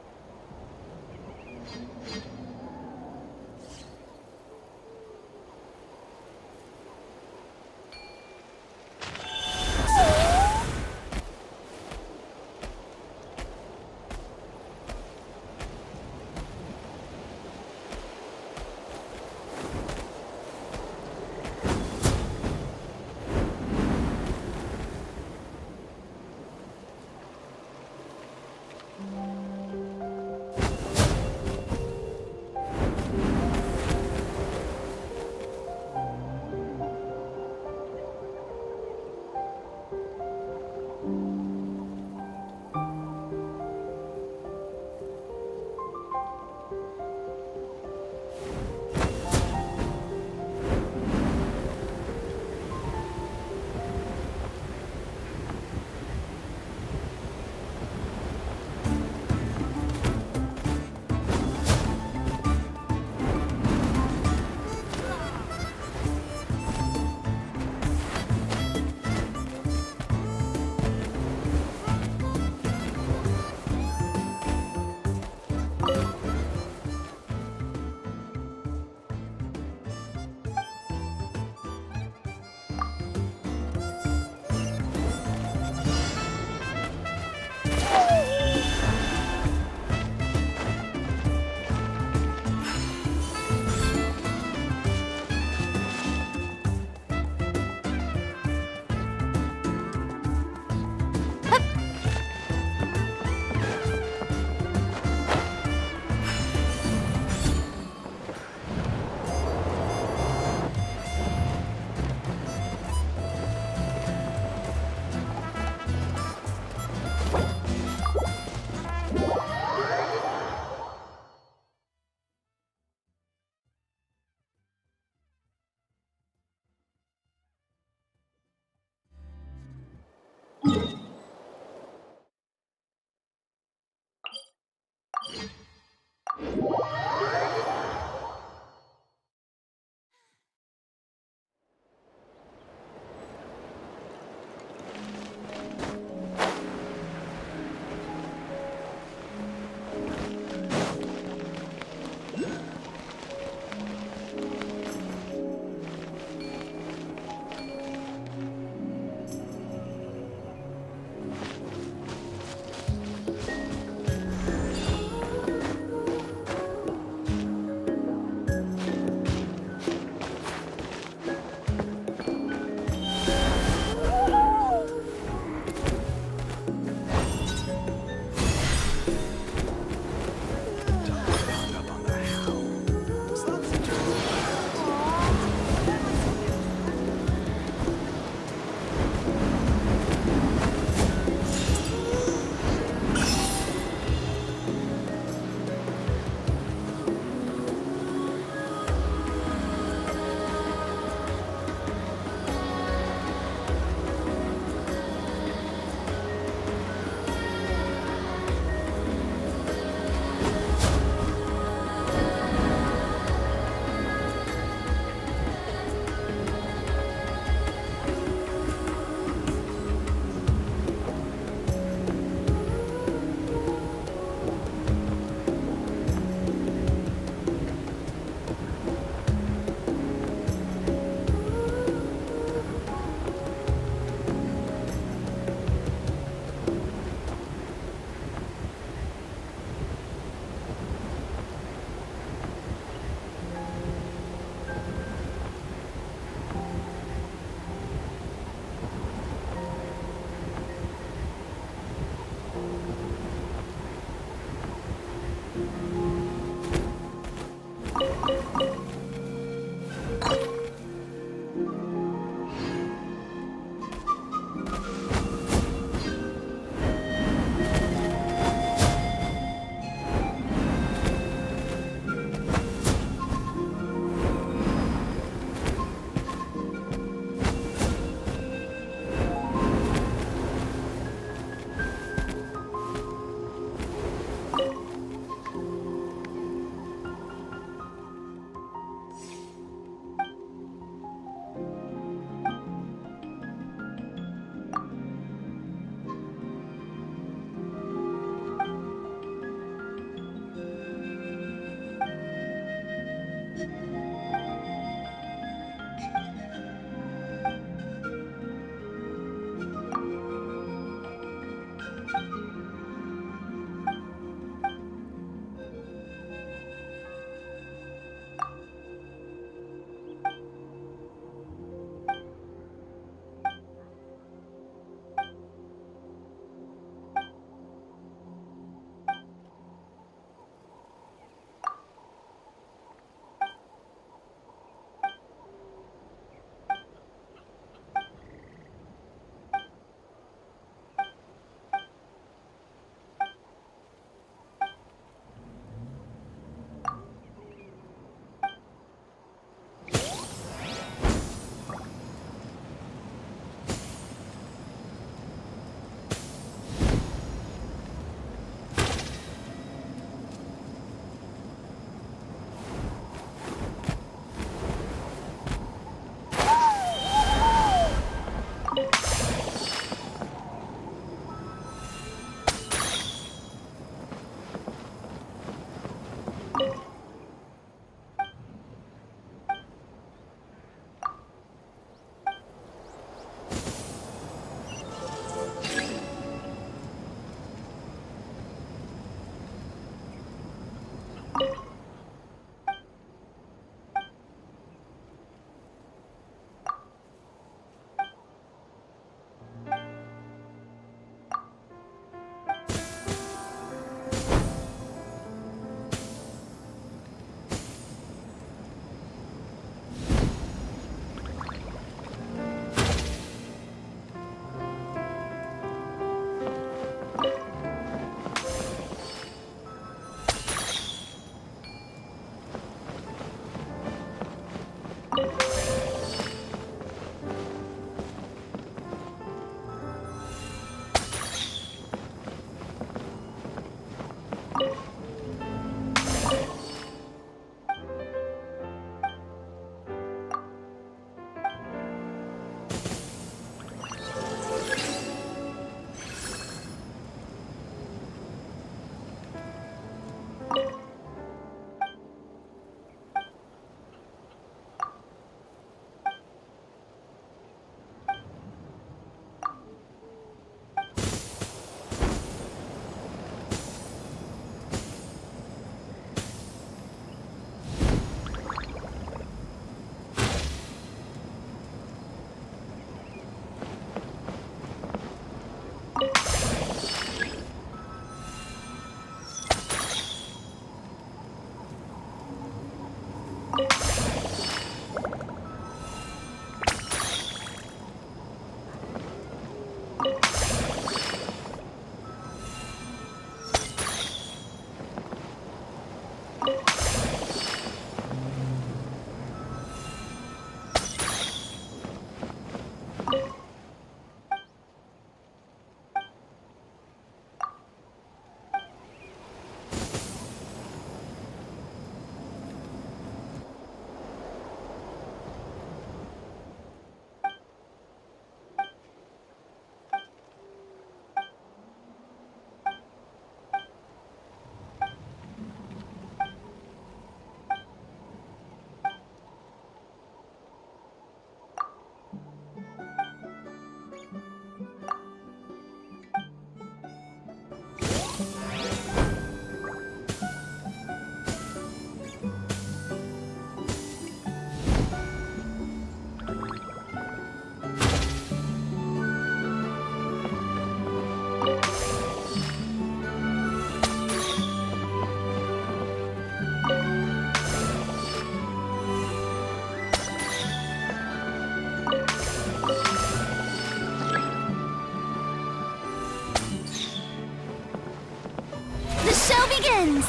shenanigans!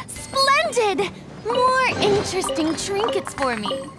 Splendid! More interesting trinkets for me.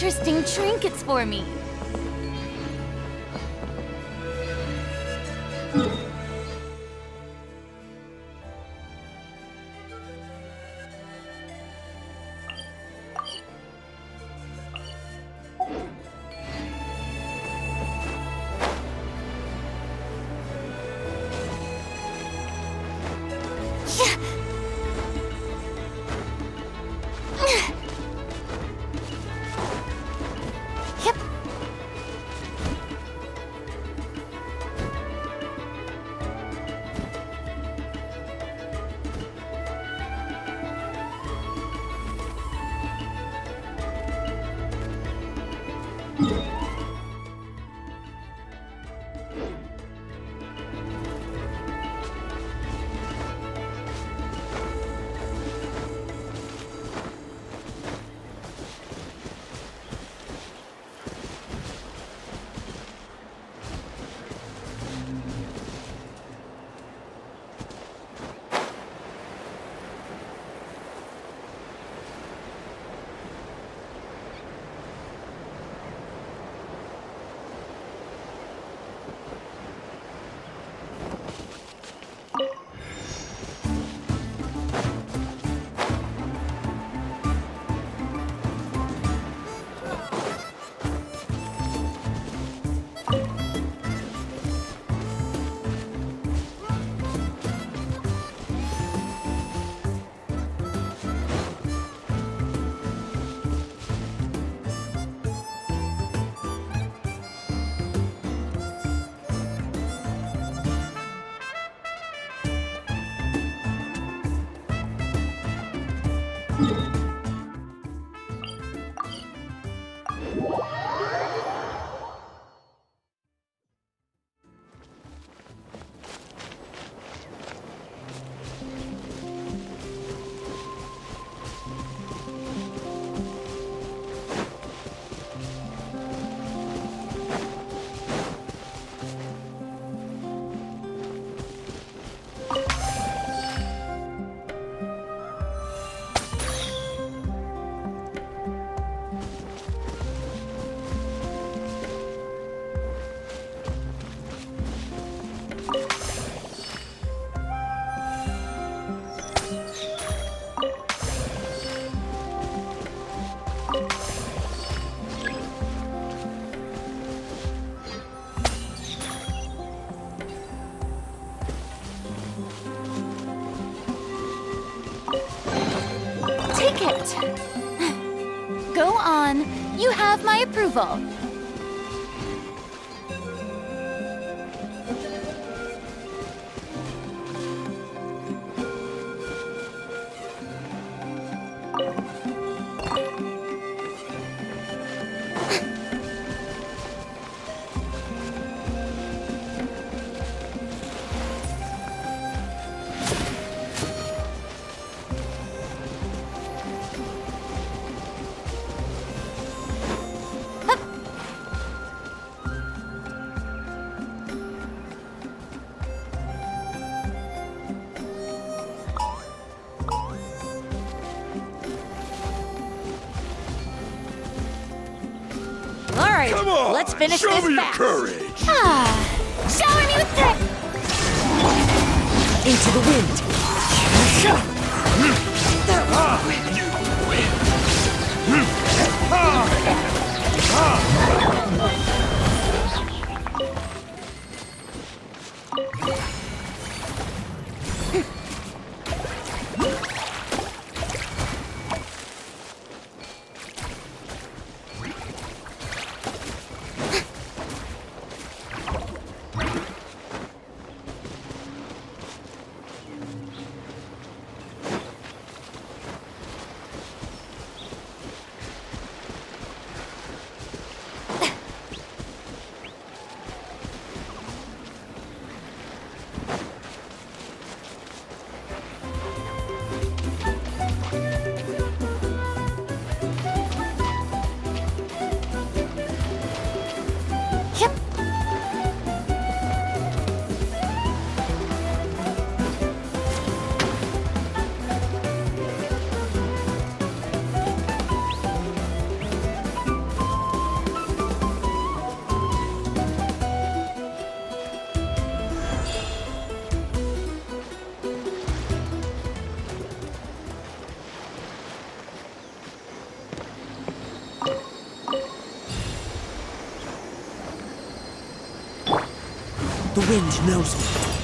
interesting trinkets for me. Yep. Take it. Go on. You have my approval. All right, Come on, let's finish show this me your fast. courage. Shower me with threat. Into the wind. The wind knows me.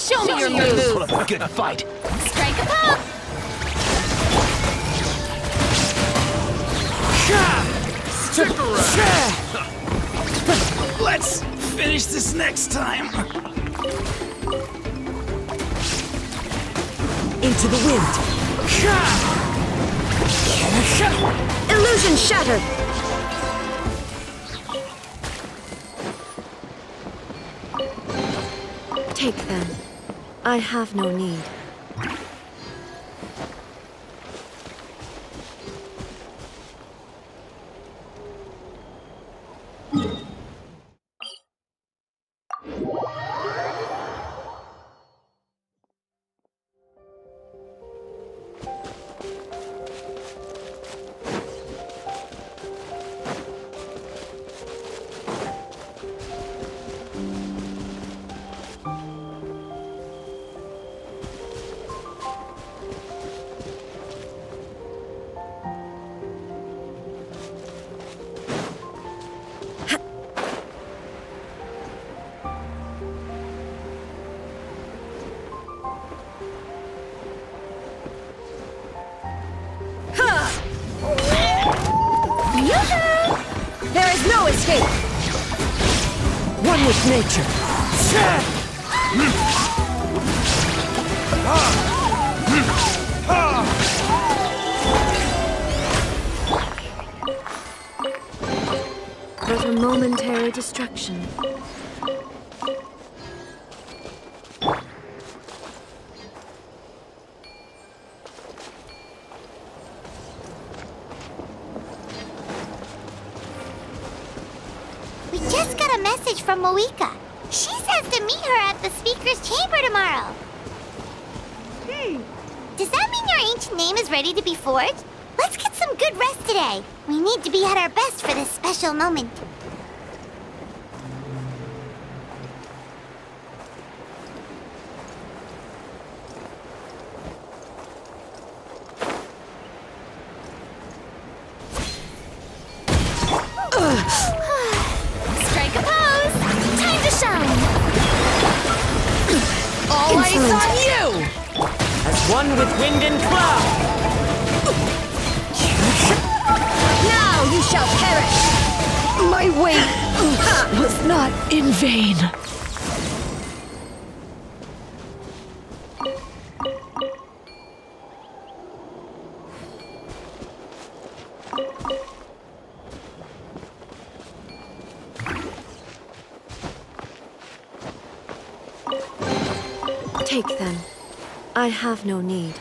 Show me your moves! Put up a good fight. Strike a pop! Stick around. Let's finish this next time. Into the wind. Illusion shattered! Take them. I have no need. There is no escape! One with nature. But a momentary distraction. We just got a message from Moika. She says to meet her at the speaker's chamber tomorrow. Does that mean your ancient name is ready to be forged? Let's get some good rest today. We need to be at our best for this special moment. Strike a pose! Time to shine! All eyes on you! As one with wind and cloud. Now you shall perish! My wait was not in vain. Take them. I have no need.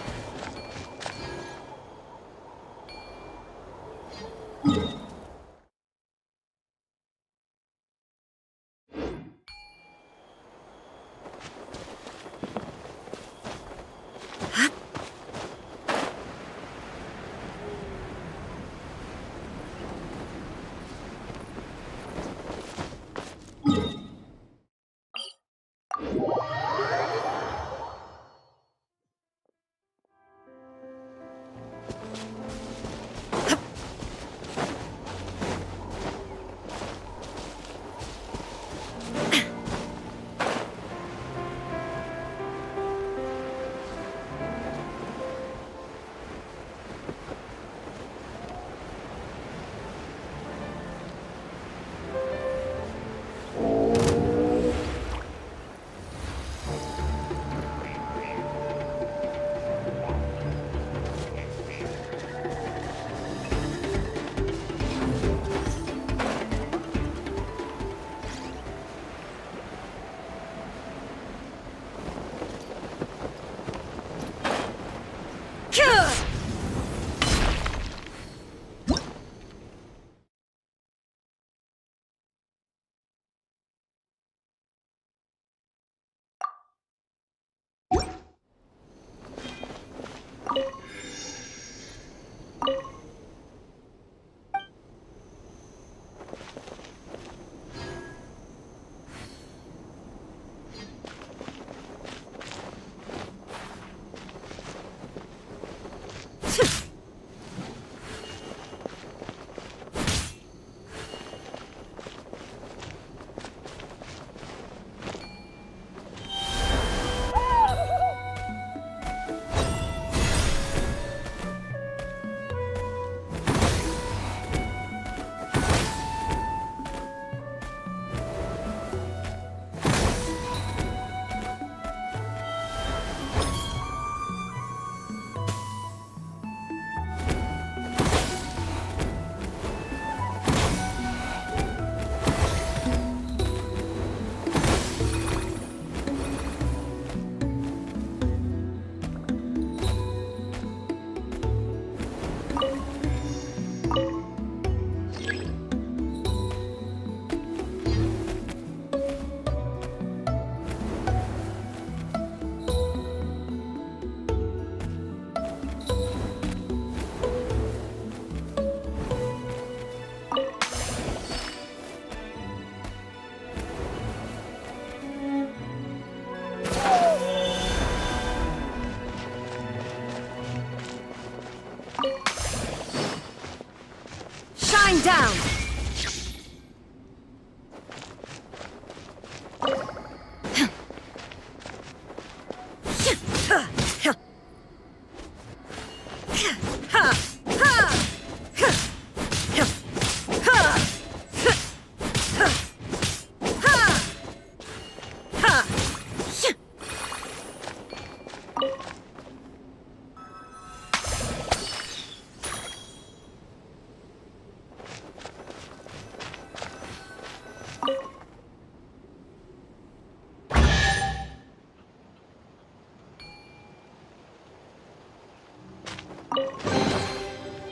Bearing down!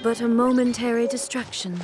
But a momentary distraction.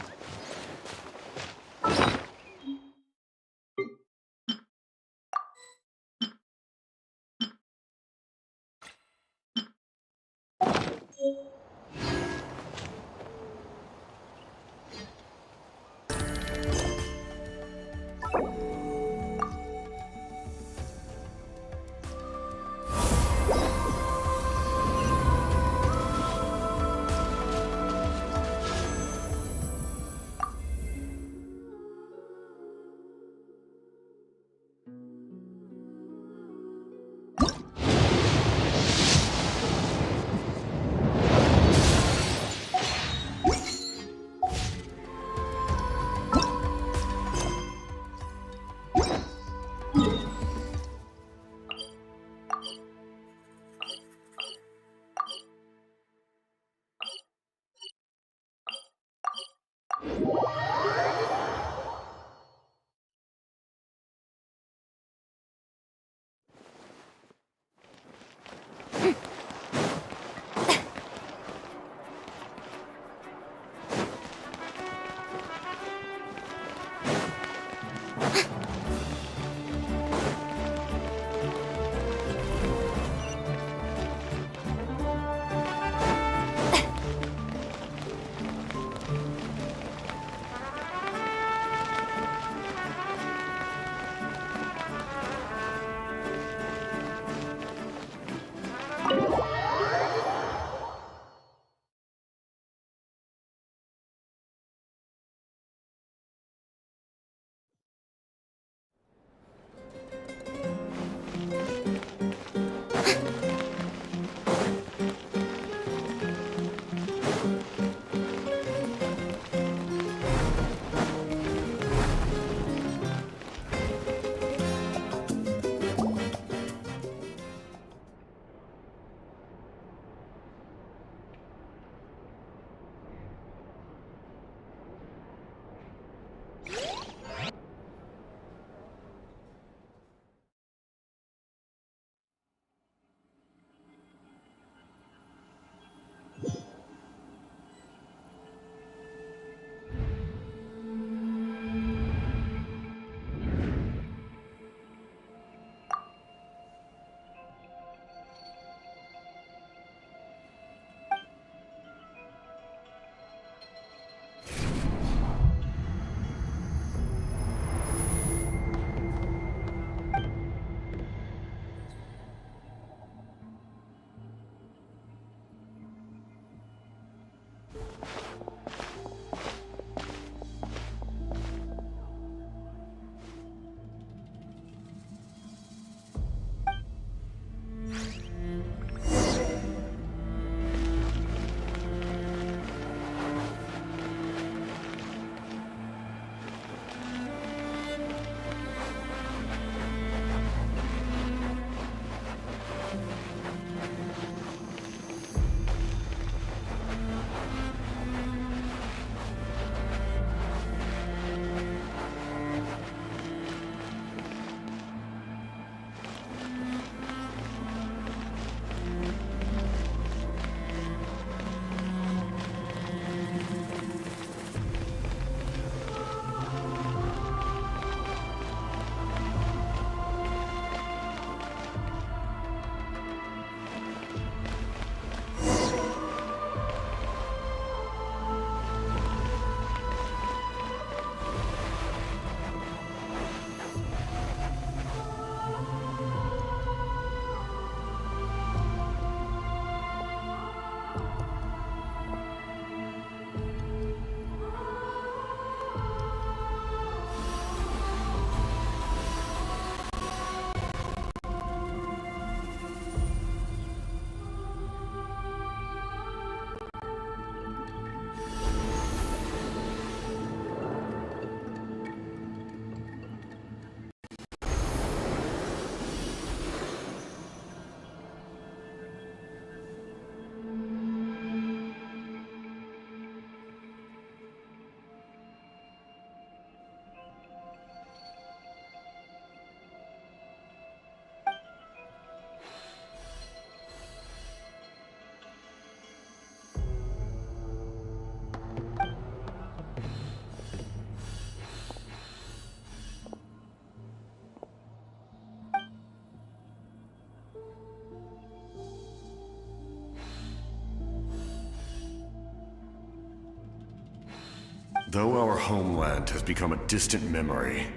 Though our homeland has become a distant memory,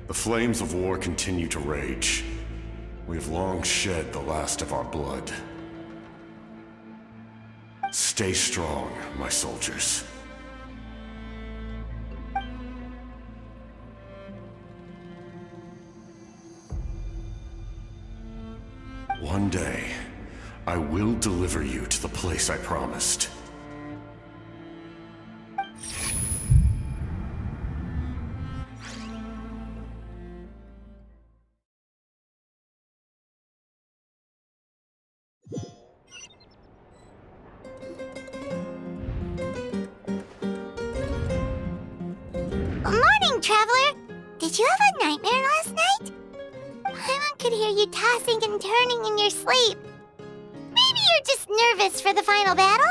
the flames of war continue to rage. We have long shed the last of our blood. Stay strong, my soldiers. One day, I will deliver you to the place I promised. Morning, Traveler! Did you have a nightmare last night? Paimon could hear you tossing and turning in your sleep. Maybe you're just nervous for the final battle?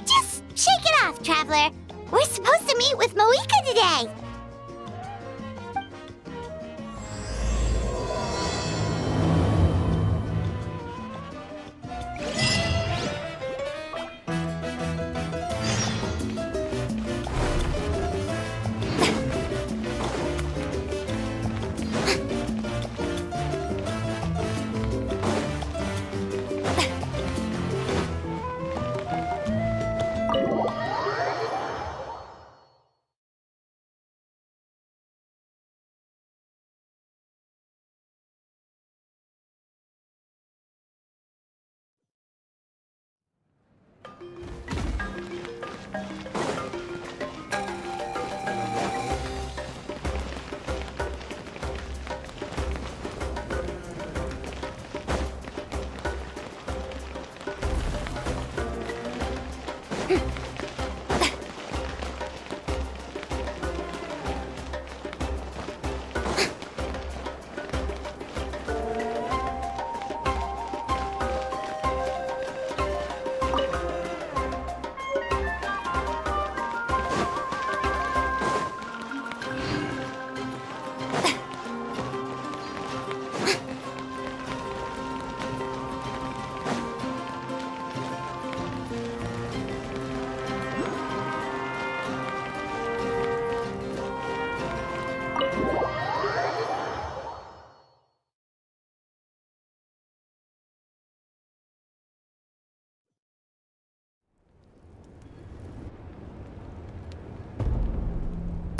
Just shake it off, Traveler. We're supposed to meet with Moika today.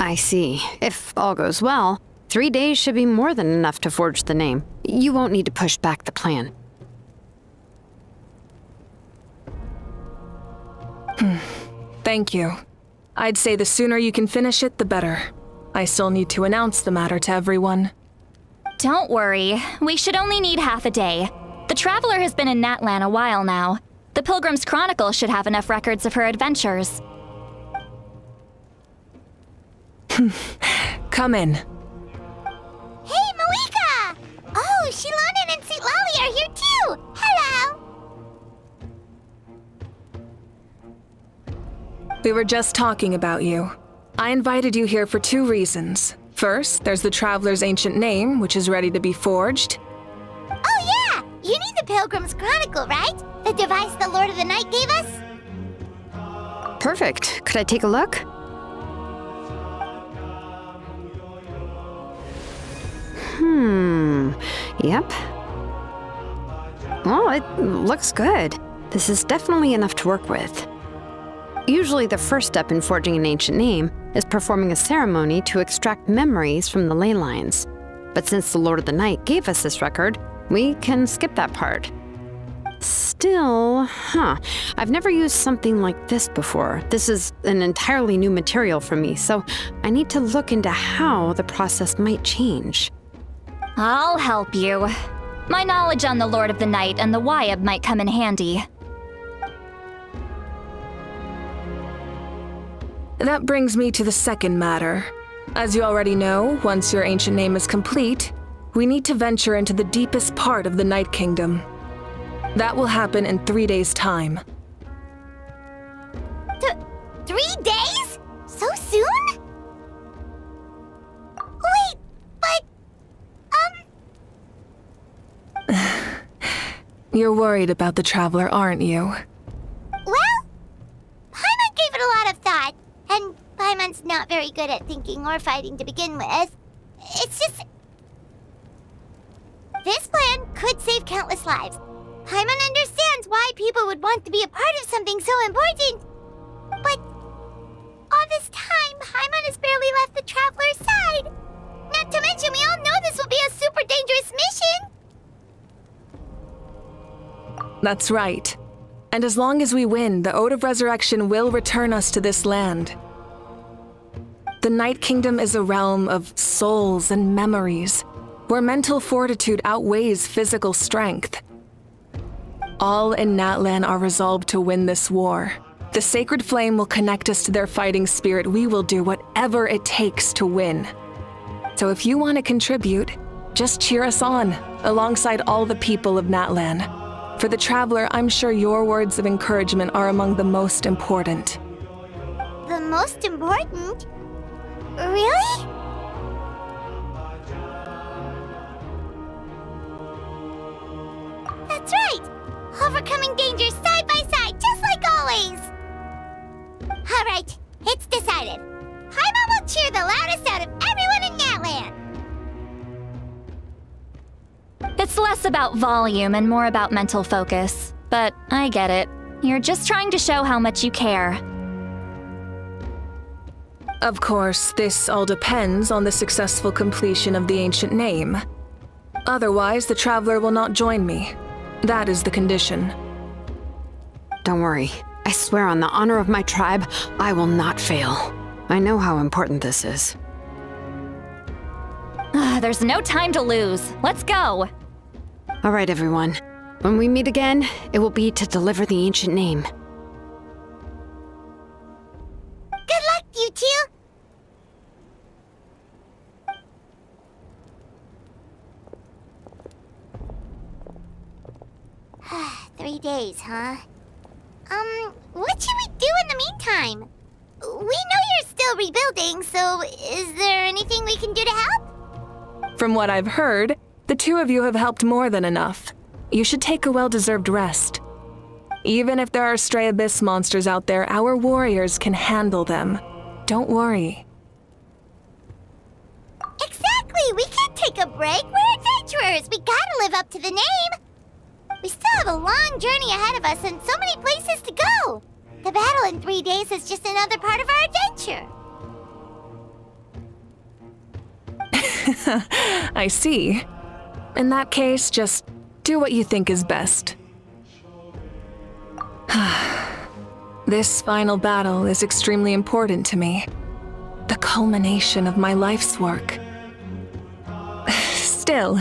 I see. If all goes well, 3 days should be more than enough to forge the name. You won't need to push back the plan. Thank you. I'd say the sooner you can finish it, the better. I still need to announce the matter to everyone. Don't worry. We should only need half a day. The Traveler has been in Natlan a while now. The Pilgrim's Chronicle should have enough records of her adventures. Come in. Hey, Moika! Oh, Shilonen and Citlali are here too! Hello! We were just talking about you. I invited you here for 2 reasons. First, there's the Traveler's ancient name, which is ready to be forged. Oh yeah! You need the Pilgrim's Chronicle, right? The device the Lord of the Night gave us? Perfect. Could I take a look? Yep. Well, it looks good. This is definitely enough to work with. Usually the first step in forging an ancient name is performing a ceremony to extract memories from the ley lines. But since the Lord of the Night gave us this record, we can skip that part. Still, I've never used something like this before. This is an entirely new material for me, so I need to look into how the process might change. I'll help you. My knowledge on the Lord of the Night and the Wyab might come in handy. That brings me to the second matter. As you already know, once your ancient name is complete, we need to venture into the deepest part of the Night Kingdom. That will happen in 3 days' time. You're worried about the Traveler, aren't you? Well, Paimon gave it a lot of thought, and Paimon's not very good at thinking or fighting to begin with. It's just... This plan could save countless lives. Paimon understands why people would want to be a part of something so important. But all this time, Paimon has barely left the Traveler's side. Not to mention, we all know this will be a super dangerous mission. That's right. And as long as we win, the Ode of Resurrection will return us to this land. The Night Kingdom is a realm of souls and memories, where mental fortitude outweighs physical strength. All in Natlan are resolved to win this war. The sacred flame will connect us to their fighting spirit. We will do whatever it takes to win. So if you want to contribute, just cheer us on, alongside all the people of Natlan. For the Traveler, I'm sure your words of encouragement are among the most important. The most important? Really? That's right! Overcoming dangers side by side, just like always! Alright, it's decided. Paimon will cheer the loudest out of everyone in Natlan! It's less about volume and more about mental focus. But I get it. You're just trying to show how much you care. Of course, this all depends on the successful completion of the ancient name. Otherwise, the Traveler will not join me. That is the condition. Don't worry. I swear on the honor of my tribe, I will not fail. I know how important this is. There's no time to lose. Let's go. All right, everyone. When we meet again, it will be to deliver the ancient name. Good luck, you two! 3 days, huh? What should we do in the meantime? We know you're still rebuilding, so is there anything we can do to help? From what I've heard, the two of you have helped more than enough. You should take a well-deserved rest. Even if there are stray abyss monsters out there, our warriors can handle them. Don't worry. Exactly! We can't take a break. We're adventurers. We gotta live up to the name. We still have a long journey ahead of us and so many places to go. The battle in 3 days is just another part of our adventure. I see. In that case, just do what you think is best. This final battle is extremely important to me. The culmination of my life's work. Still,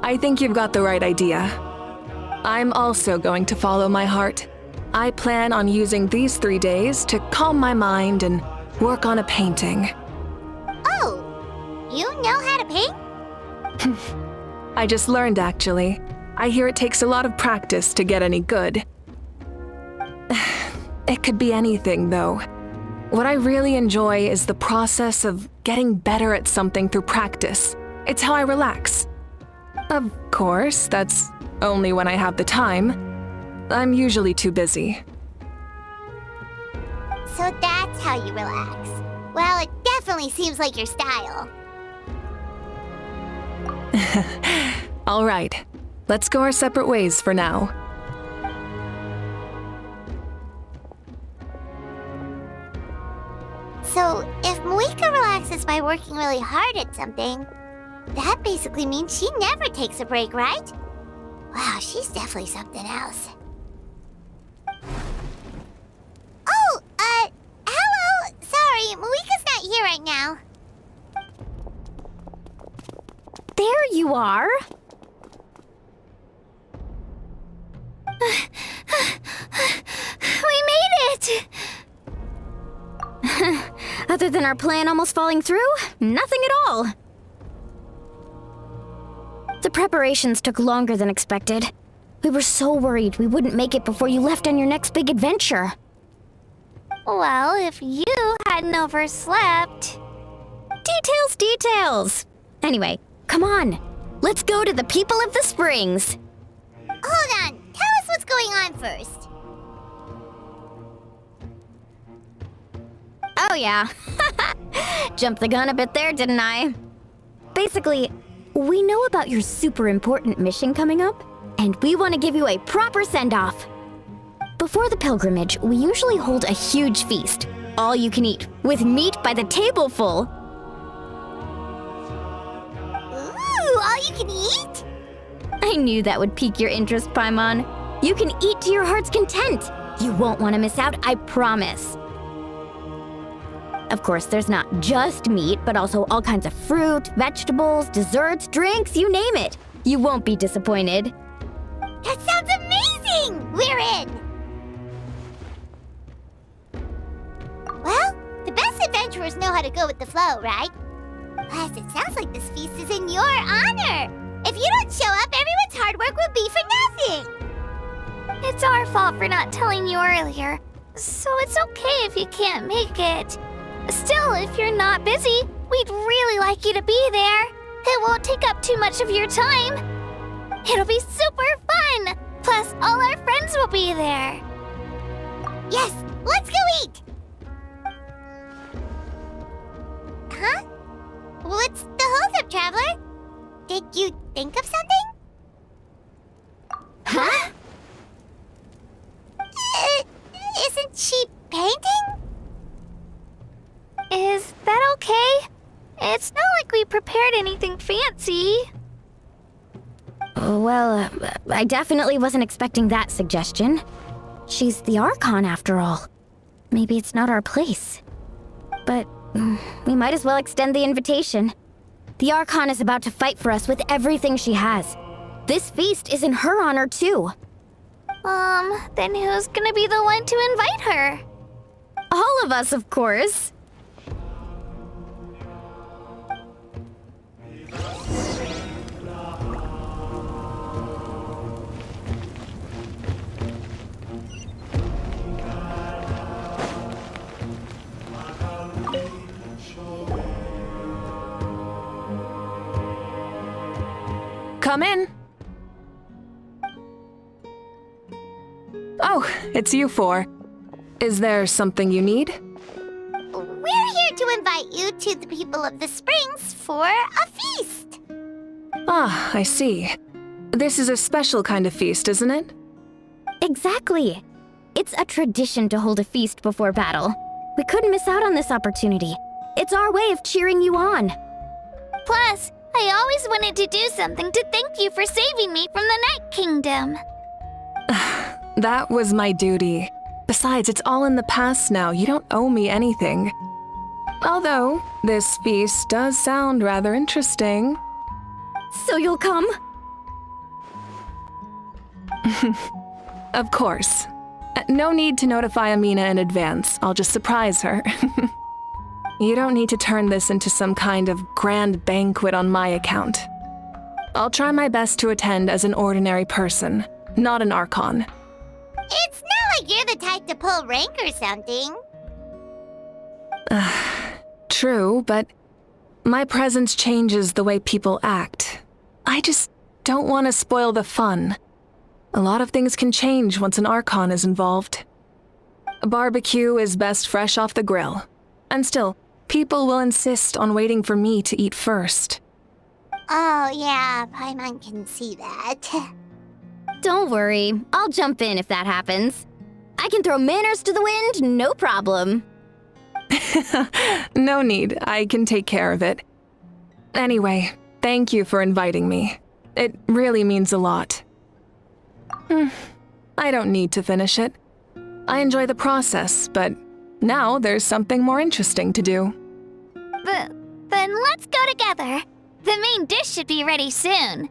I think you've got the right idea. I'm also going to follow my heart. I plan on using these 3 days to calm my mind and work on a painting. Oh, you know how to paint? I just learned, actually. I hear it takes a lot of practice to get any good. It could be anything, though. What I really enjoy is the process of getting better at something through practice. It's how I relax. Of course, that's only when I have the time. I'm usually too busy. So that's how you relax. Well, it definitely seems like your style. All right, let's go our separate ways for now. So, if Moika relaxes by working really hard at something, that basically means she never takes a break, right? Wow, she's definitely something else. Oh, hello! Sorry, Moika's not here right now. There you are. We made it! Other than our plan almost falling through, nothing at all. The preparations took longer than expected. We were so worried we wouldn't make it before you left on your next big adventure. Well, if you hadn't overslept... Details! Anyway, come on. Let's go to the People of the Springs. Hold on. going on first? Oh yeah. Jumped the gun a bit there, didn't I? Basically, we know about your super important mission coming up, and we want to give you a proper send-off. Before the pilgrimage, we usually hold a huge feast, all you can eat, with meat by the tableful. Ooh, all you can eat? I knew that would pique your interest, Paimon. You can eat to your heart's content. You won't want to miss out, I promise. Of course, there's not just meat, but also all kinds of fruit, vegetables, desserts, drinks, you name it. You won't be disappointed. That sounds amazing! We're in! Well, the best adventurers know how to go with the flow, right? Plus, it sounds like this feast is in your honor. If you don't show up, everyone's hard work will be for nothing. It's our fault for not telling you earlier, so it's okay if you can't make it. Still, if you're not busy, we'd really like you to be there. It won't take up too much of your time. It'll be super fun. Plus, all our friends will be there. Yes, let's go eat! Huh? What's the holdup, Traveler? Did you think of something? Huh? Isn't she painting? Is that okay? It's not like we prepared anything fancy. Well, I definitely wasn't expecting that suggestion. She's the Archon, after all. Maybe it's not our place. But we might as well extend the invitation. The Archon is about to fight for us with everything she has. This feast is in her honor, too. Then who's gonna be the one to invite her? All of us, of course. Come in. Oh, it's you four. Is there something you need? We're here to invite you to the people of the Springs for a feast. Ah, I see. This is a special kind of feast, isn't it? Exactly. It's a tradition to hold a feast before battle. We couldn't miss out on this opportunity. It's our way of cheering you on. Plus, I always wanted to do something to thank you for saving me from the Night Kingdom. That was my duty. Besides, it's all in the past now. You don't owe me anything. Although, this feast does sound rather interesting. So you'll come? Of course. No need to notify Amina in advance. I'll just surprise her. You don't need to turn this into some kind of grand banquet on my account. I'll try my best to attend as an ordinary person, not an Archon. It's not like you're the type to pull rank or something. True, but my presence changes the way people act. I just don't want to spoil the fun. A lot of things can change once an Archon is involved. A barbecue is best fresh off the grill. And still, people will insist on waiting for me to eat first. Oh yeah, Paimon can see that. Don't worry, I'll jump in if that happens. I can throw manners to the wind, no problem. No need, I can take care of it. Anyway, thank you for inviting me. It really means a lot. I don't need to finish it. I enjoy the process, but now there's something more interesting to do. Then let's go together. The main dish should be ready soon.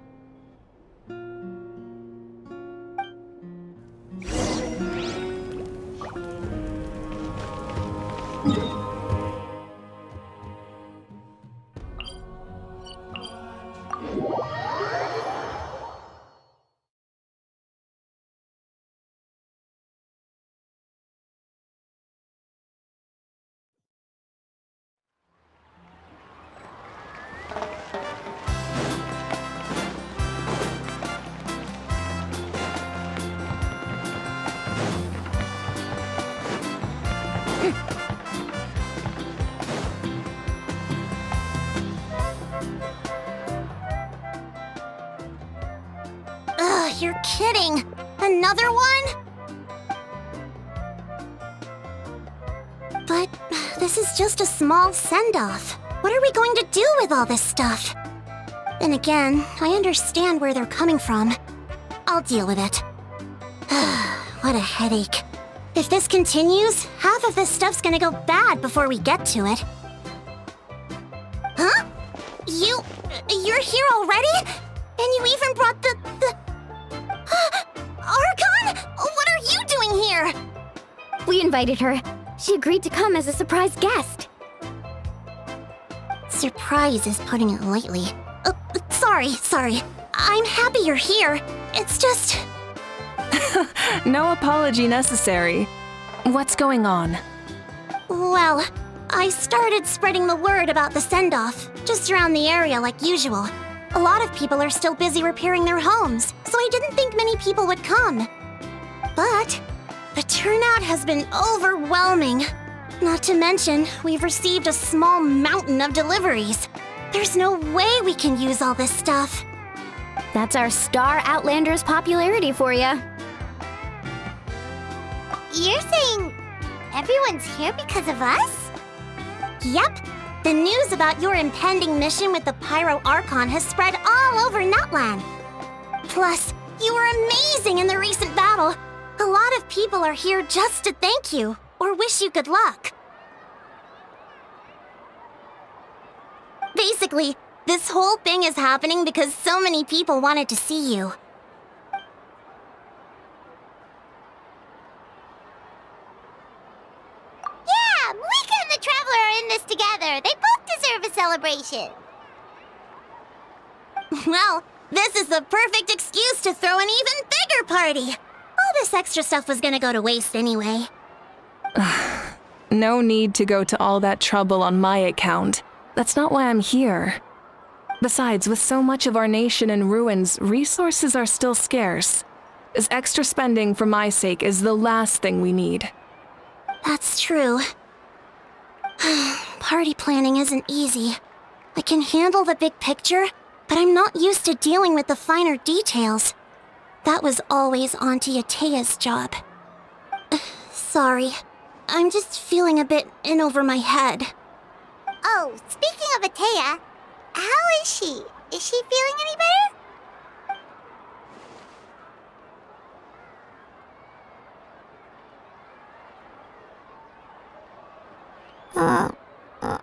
You're kidding. Another one? But this is just a small send-off. What are we going to do with all this stuff? Then again, I understand where they're coming from. I'll deal with it. What a headache. If this continues, half of this stuff's gonna go bad before we get to it. Huh? You're here already? And you even brought the... Archon? What are you doing here? We invited her. She agreed to come as a surprise guest. Surprise is putting it lightly. Sorry. I'm happy you're here. It's just... No apology necessary. What's going on? Well, I started spreading the word about the send-off, just around the area like usual. A lot of people are still busy repairing their homes, so I didn't think many people would come. But the turnout has been overwhelming. Not to mention, we've received a small mountain of deliveries. There's no way we can use all this stuff. That's our Star Outlander's popularity for ya. You're saying everyone's here because of us? Yep. The news about your impending mission with the Pyro Archon has spread all over Nutland. Plus, you were amazing in the recent battle. A lot of people are here just to thank you, or wish you good luck. Basically, this whole thing is happening because so many people wanted to see you. Yeah, Malika and the Traveler are in this together. They both deserve a celebration. Well, this is the perfect excuse to throw an even bigger party. All this extra stuff was gonna go to waste anyway. No need to go to all that trouble on my account. That's not why I'm here. Besides, with so much of our nation in ruins, resources are still scarce. This extra spending for my sake is the last thing we need. That's true. Party planning isn't easy. I can handle the big picture, but I'm not used to dealing with the finer details. That was always Auntie Atea's job. Sorry. I'm just feeling a bit in over my head. Oh, speaking of Atea, how is she? Is she feeling any better?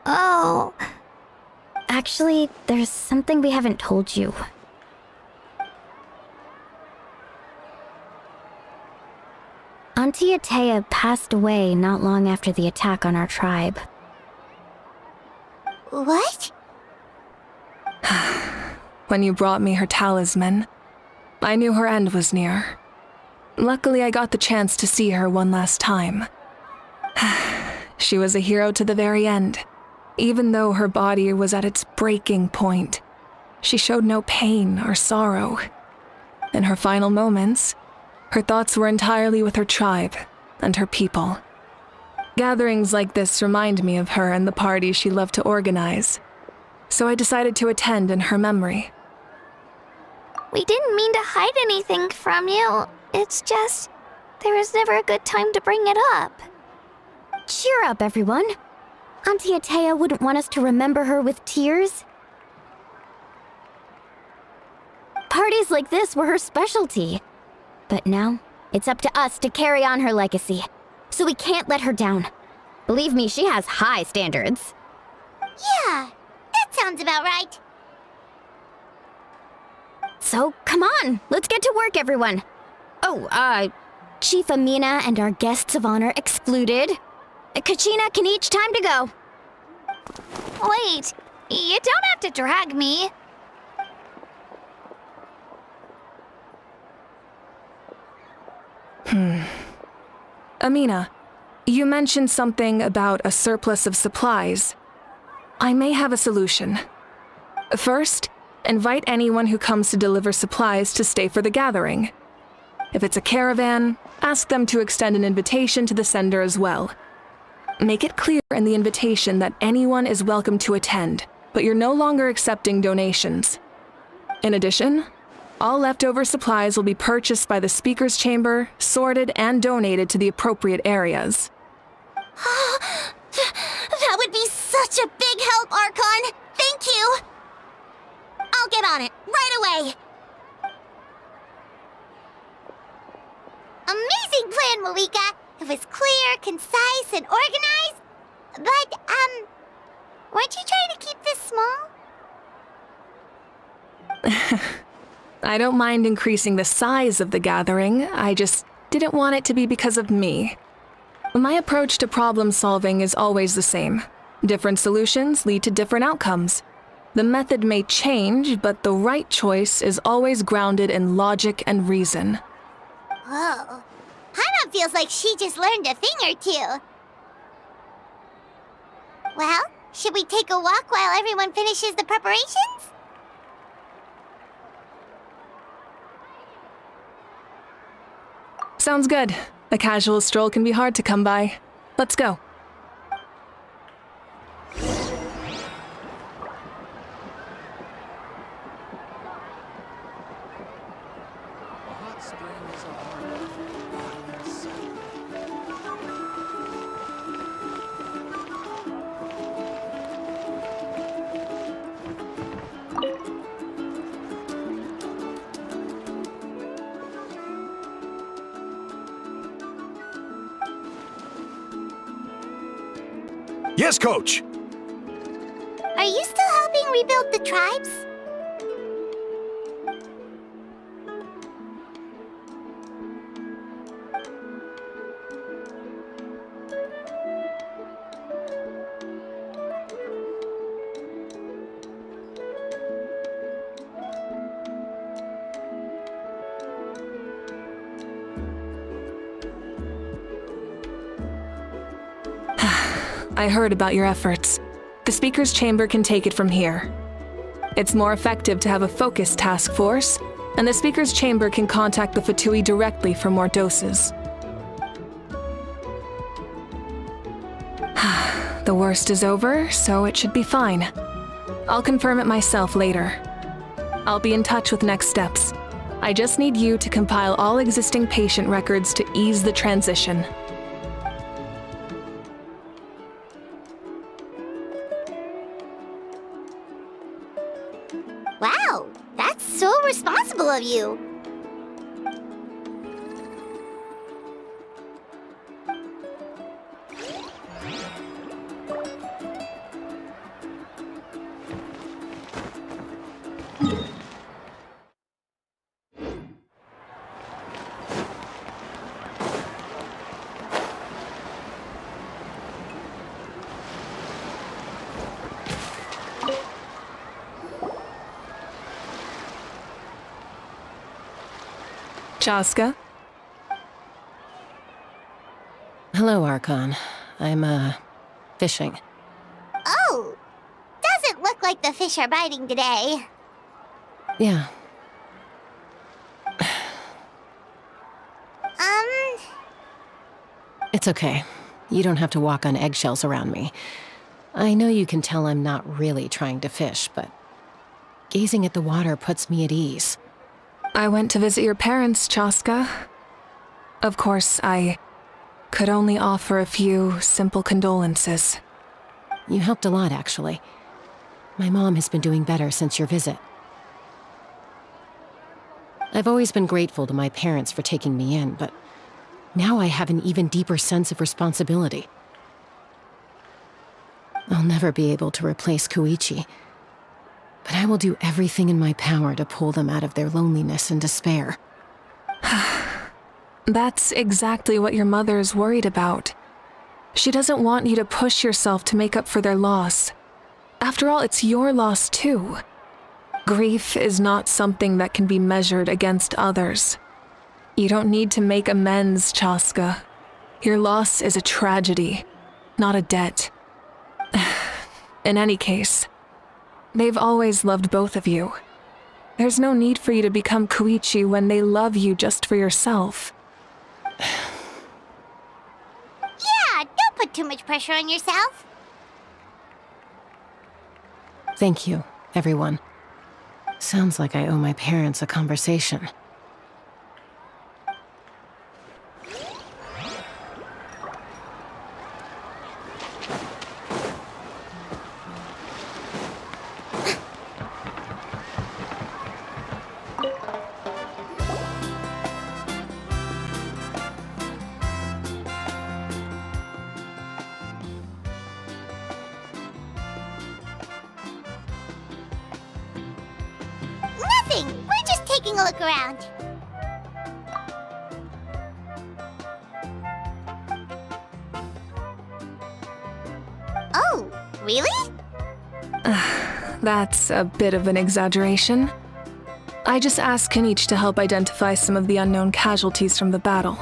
Oh. Actually, there's something we haven't told you. Auntie Atea passed away not long after the attack on our tribe. What? When you brought me her talisman, I knew her end was near. Luckily, I got the chance to see her one last time. She was a hero to the very end. Even though her body was at its breaking point, she showed no pain or sorrow. In her final moments, her thoughts were entirely with her tribe and her people. Gatherings like this remind me of her and the parties she loved to organize, so I decided to attend in her memory. We didn't mean to hide anything from you. It's just, there was never a good time to bring it up. Cheer up, everyone. Auntie Atea wouldn't want us to remember her with tears. Parties like this were her specialty. But now, it's up to us to carry on her legacy. So we can't let her down. Believe me, she has high standards. Yeah, that sounds about right. So, come on, let's get to work, everyone. Oh, Chief Amina and our guests of honor excluded. Kachina can each time to go. Wait, you don't have to drag me. Amina, you mentioned something about a surplus of supplies. I may have a solution. First, invite anyone who comes to deliver supplies to stay for the gathering. If it's a caravan, ask them to extend an invitation to the sender as well. Make it clear in the invitation that anyone is welcome to attend, but you're no longer accepting donations. In addition, All leftover supplies will be purchased by the Speaker's Chamber, sorted, and donated to the appropriate areas. That would be such a big help, Archon! Thank you! I'll get on it, right away! Amazing plan, Malika! It was clear, concise, and organized. But, weren't you trying to keep this small? I don't mind increasing the size of the gathering, I just didn't want it to be because of me. My approach to problem solving is always the same. Different solutions lead to different outcomes. The method may change, but the right choice is always grounded in logic and reason. Whoa. Paimon feels like she just learned a thing or two. Well, should we take a walk while everyone finishes the preparations? Sounds good. A casual stroll can be hard to come by. Let's go. Yes, Coach! Are you still helping rebuild the tribes? I heard about your efforts. The Speaker's Chamber can take it from here. It's more effective to have a focused task force, and the Speaker's Chamber can contact the Fatui directly for more doses. The worst is over, so it should be fine. I'll confirm it myself later. I'll be in touch with next steps. I just need you to compile all existing patient records to ease the transition. Wow, that's so responsible of you. Chaska? Hello, Archon. I'm, fishing. Oh, doesn't look like the fish are biting today. Yeah. It's okay. You don't have to walk on eggshells around me. I know you can tell I'm not really trying to fish, but gazing at the water puts me at ease. I went to visit your parents, Chaska. Of course, I could only offer a few simple condolences. You helped a lot, actually. My mom has been doing better since your visit. I've always been grateful to my parents for taking me in, but now I have an even deeper sense of responsibility. I'll never be able to replace Koichi, but I will do everything in my power to pull them out of their loneliness and despair. That's exactly what your mother is worried about. She doesn't want you to push yourself to make up for their loss. After all, it's your loss too. Grief is not something that can be measured against others. You don't need to make amends, Chaska. Your loss is a tragedy, not a debt. In any case, they've always loved both of you. There's no need for you to become Koichi when they love you just for yourself. Yeah, don't put too much pressure on yourself. Thank you, everyone. Sounds like I owe my parents a conversation. Nothing! We're just taking a look around. Oh, really? That's a bit of an exaggeration. I just asked Kenichi to help identify some of the unknown casualties from the battle.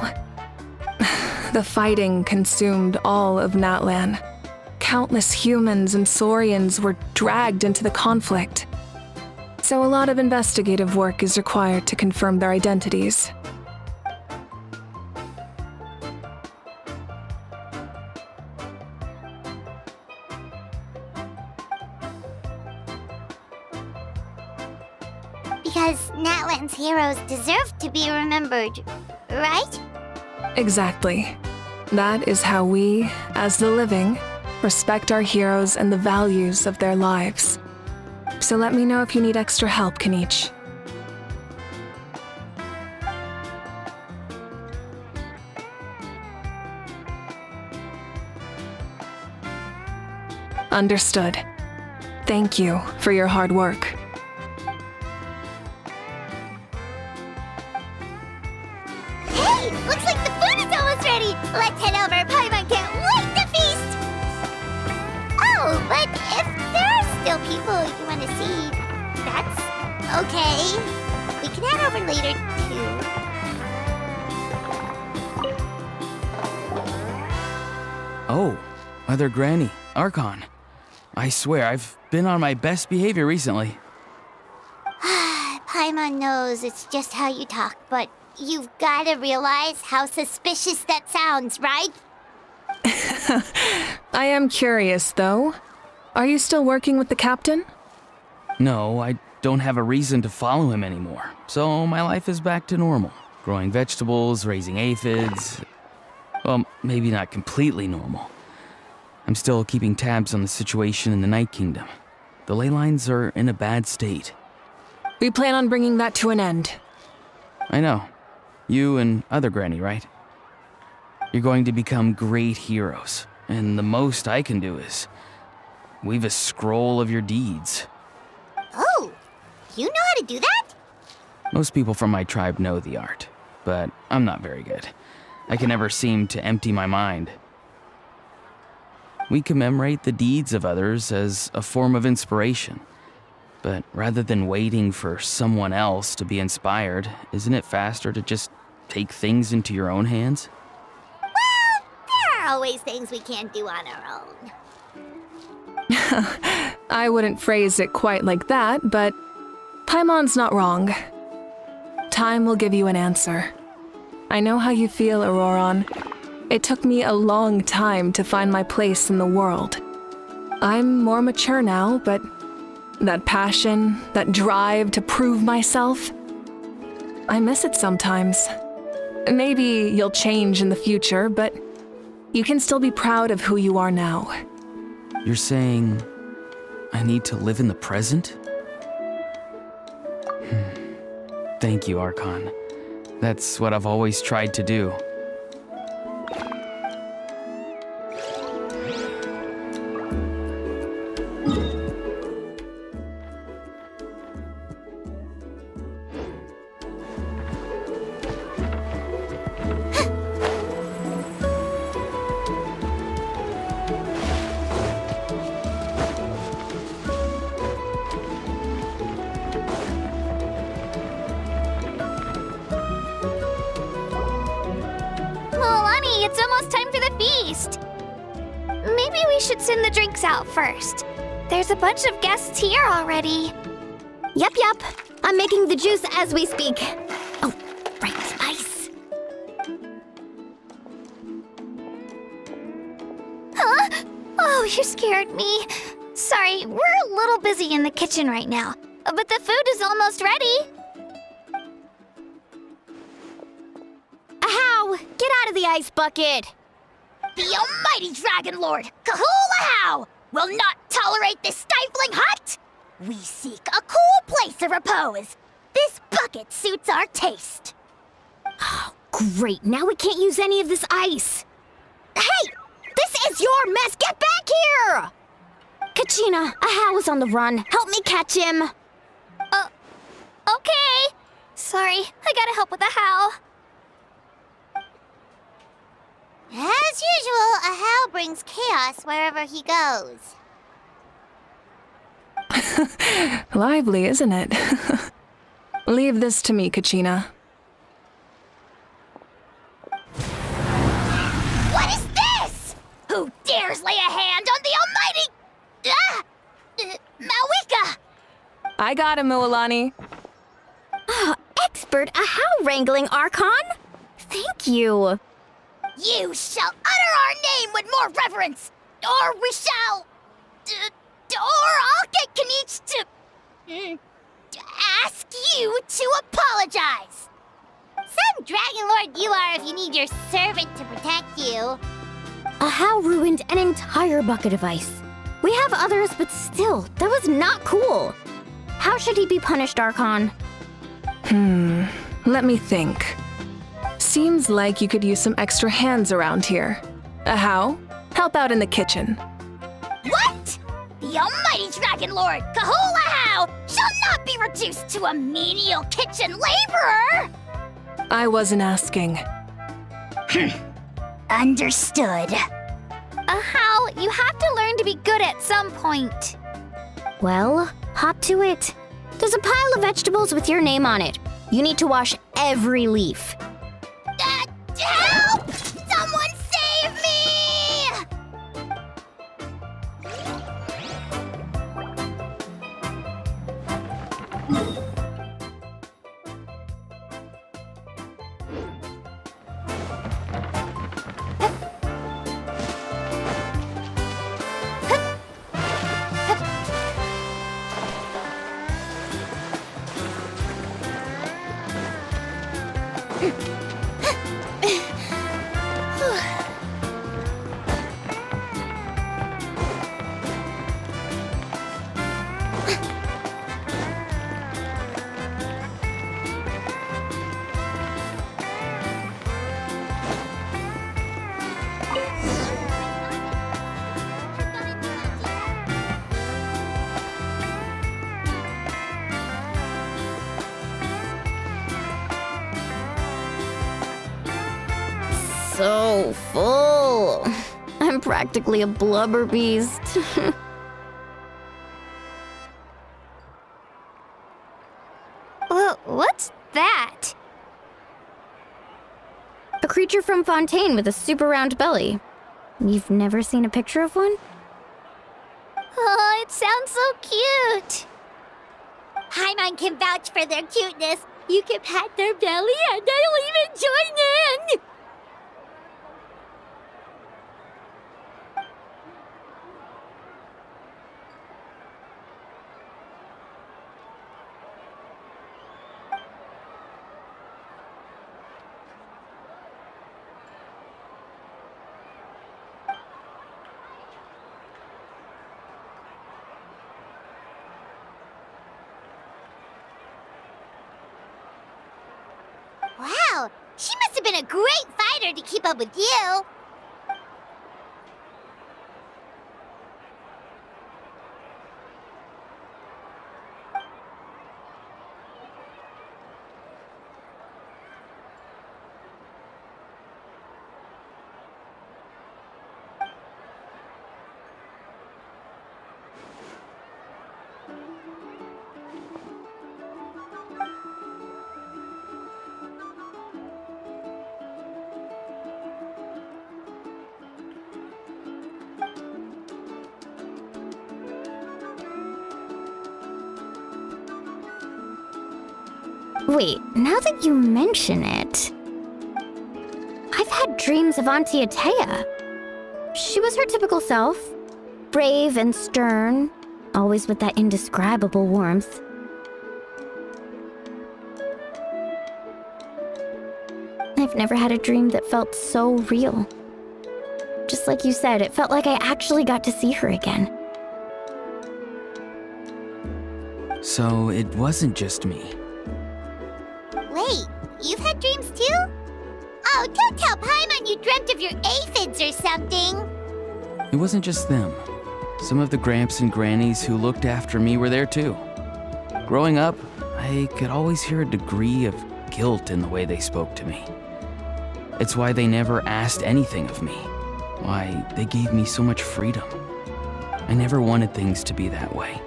The fighting consumed all of Natlan. Countless humans and Saurians were dragged into the conflict. So a lot of investigative work is required to confirm their identities. Because Natlan's heroes deserve to be remembered, right? Exactly. That is how we, as the living, respect our heroes and the values of their lives. So let me know if you need extra help, Kenichi. Understood. Thank you for your hard work. Hey, looks like the food is almost ready. Let's head over. Paimon can't wait to feast. Oh, but if there are still people you want to see, that's okay. We can head over later too. Oh, Mother Granny, Archon. I swear, I've been on my best behavior recently. Paimon knows it's just how you talk, but you've got to realize how suspicious that sounds, right? I am curious, though. Are you still working with the captain? No, I don't have a reason to follow him anymore, so my life is back to normal. Growing vegetables, raising aphids. Well, maybe not completely normal. I'm still keeping tabs on the situation in the Night Kingdom. The ley lines are in a bad state. We plan on bringing that to an end. I know. You and other Granny, right? You're going to become great heroes, and the most I can do is weave a scroll of your deeds. Oh, you know how to do that? Most people from my tribe know the art, but I'm not very good. I can never seem to empty my mind. We commemorate the deeds of others as a form of inspiration. But rather than waiting for someone else to be inspired, isn't it faster to just take things into your own hands? Well, there are always things we can't do on our own. I wouldn't phrase it quite like that, but Paimon's not wrong. Time will give you an answer. I know how you feel, Auroron. It took me a long time to find my place in the world. I'm more mature now, but that passion, that drive to prove myself, I miss it sometimes. Maybe you'll change in the future, but you can still be proud of who you are now. You're saying I need to live in the present? Thank you, Archon. That's what I've always tried to do. It's almost time for the feast. Maybe we should send the drinks out first. There's a bunch of guests here already. Yep. I'm making the juice as we speak. Oh, right spice. Huh? Oh, you scared me. Sorry, we're a little busy in the kitchen right now. But the food is almost ready. How? Get out of the ice bucket! The almighty Dragon Lord, Kahula will not tolerate this stifling hut! We seek a cool place of repose. This bucket suits our taste. Oh, great, now we can't use any of this ice. Hey! This is your mess! Get back here! Kachina, Ahau is on the run. Help me catch him. Okay. Sorry, I gotta help with the how. As usual, Ahau brings chaos wherever he goes. Lively, isn't it? Leave this to me, Kachina. What is this? Who dares lay a hand on the almighty... Mawika? I got him, Mualani. Expert Ahau wrangling, Archon? Thank you. You shall utter our name with more reverence, or we shall... or I'll get Kanich to ask you to apologize. Some Dragon Lord you are if you need your servant to protect you. Ahau ruined an entire bucket of ice. We have others, but still, that was not cool. How should he be punished, Archon? Let me think. Seems like you could use some extra hands around here. Ahau, help out in the kitchen. What? The almighty Dragon Lord, Kahula shall not be reduced to a menial kitchen laborer! I wasn't asking. Understood. Ahau, you have to learn to be good at some point. Well, hop to it. There's a pile of vegetables with your name on it. You need to wash every leaf. Help! Someone save me! So full. I'm practically a blubber beast. Well, what's that? A creature from Fontaine with a super round belly. You've never seen a picture of one? Oh, it sounds so cute. Paimon can vouch for their cuteness. You can pat their belly and I'll even join in. Wow, she must have been a great fighter to keep up with you. Wait, now that you mention it, I've had dreams of Auntie Atea. She was her typical self, brave and stern, always with that indescribable warmth. I've never had a dream that felt so real. Just like you said, it felt like I actually got to see her again. So it wasn't just me. Wait, you've had dreams too? Oh, don't tell Paimon you dreamt of your aphids or something. It wasn't just them. Some of the gramps and grannies who looked after me were there too. Growing up, I could always hear a degree of guilt in the way they spoke to me. It's why they never asked anything of me. Why they gave me so much freedom. I never wanted things to be that way.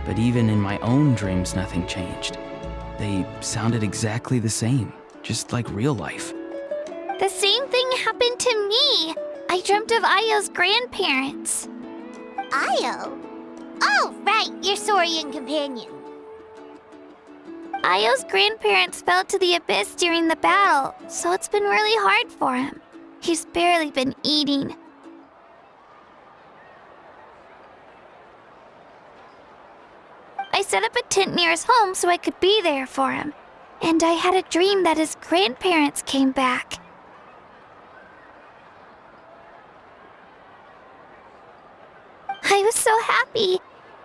But even in my own dreams, nothing changed. They sounded exactly the same, just like real life. The same thing happened to me. I dreamt of Io's grandparents. Io? Oh, right, your Saurian companion. Io's grandparents fell to the abyss during the battle, so it's been really hard for him. He's barely been eating. I set up a tent near his home so I could be there for him. And I had a dream that his grandparents came back. I was so happy.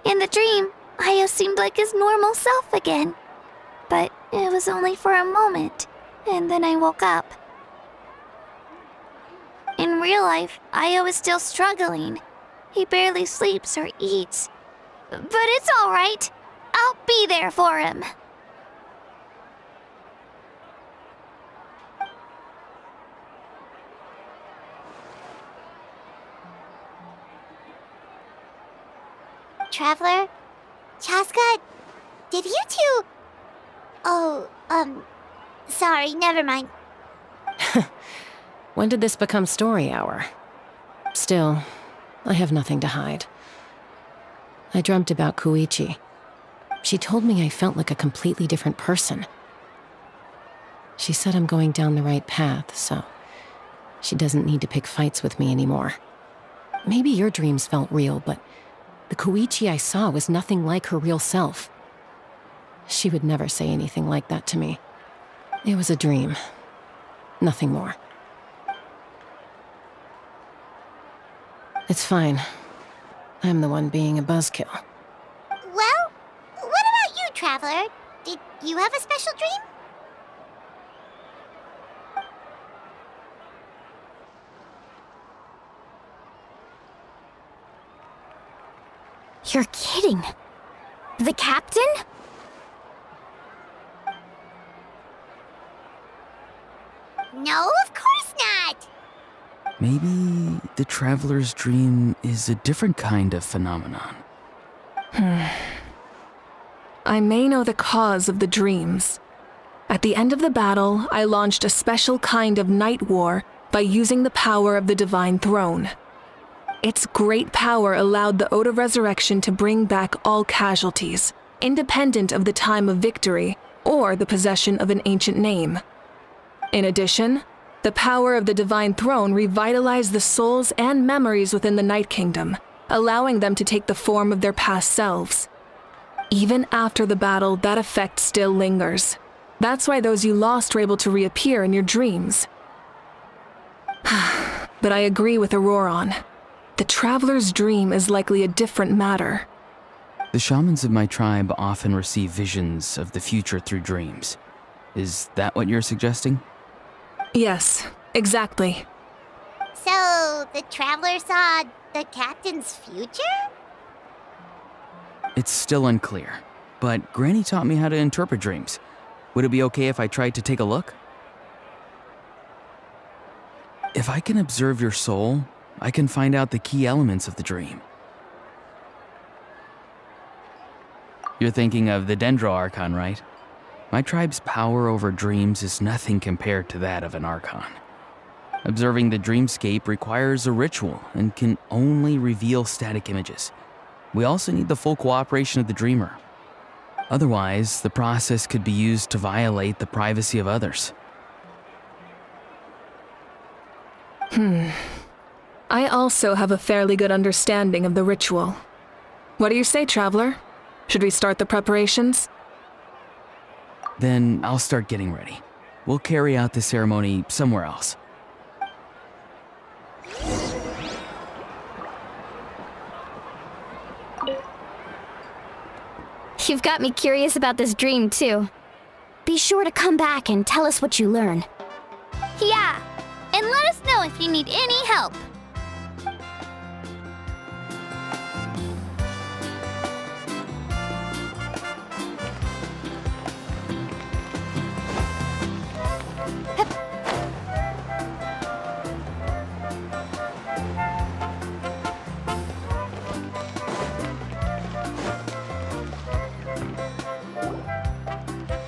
In the dream, Io seemed like his normal self again. But it was only for a moment, and then I woke up. In real life, Io is still struggling. He barely sleeps or eats. But it's all right. I'll be there for him. Traveler? Chaska? Did you two... Oh, sorry, never mind. When did this become story hour? Still, I have nothing to hide. I dreamt about Koichi. She told me I felt like a completely different person. She said I'm going down the right path, so she doesn't need to pick fights with me anymore. Maybe your dreams felt real, but the Koichi I saw was nothing like her real self. She would never say anything like that to me. It was a dream. Nothing more. It's fine. I'm the one being a buzzkill. Well, what about you, Traveler? Did you have a special dream? You're kidding. The captain? No, of course not! Maybe the traveler's dream is a different kind of phenomenon. I may know the cause of the dreams. At the end of the battle, I launched a special kind of night war by using the power of the Divine Throne. Its great power allowed the Ode of Resurrection to bring back all casualties, independent of the time of victory or the possession of an ancient name. In addition, the power of the Divine Throne revitalized the souls and memories within the Night Kingdom, allowing them to take the form of their past selves. Even after the battle, that effect still lingers. That's why those you lost were able to reappear in your dreams. But I agree with Auroron. The Traveler's dream is likely a different matter. The shamans of my tribe often receive visions of the future through dreams. Is that what you're suggesting? Yes, exactly. So, the Traveler saw the captain's future? It's still unclear, but Granny taught me how to interpret dreams. Would it be okay if I tried to take a look? If I can observe your soul, I can find out the key elements of the dream. You're thinking of the Dendro Archon, right? My tribe's power over dreams is nothing compared to that of an Archon. Observing the dreamscape requires a ritual and can only reveal static images. We also need the full cooperation of the dreamer. Otherwise, the process could be used to violate the privacy of others. I also have a fairly good understanding of the ritual. What do you say, Traveler? Should we start the preparations? Then I'll start getting ready. We'll carry out the ceremony somewhere else. You've got me curious about this dream, too. Be sure to come back and tell us what you learn. Yeah, and let us know if you need any help.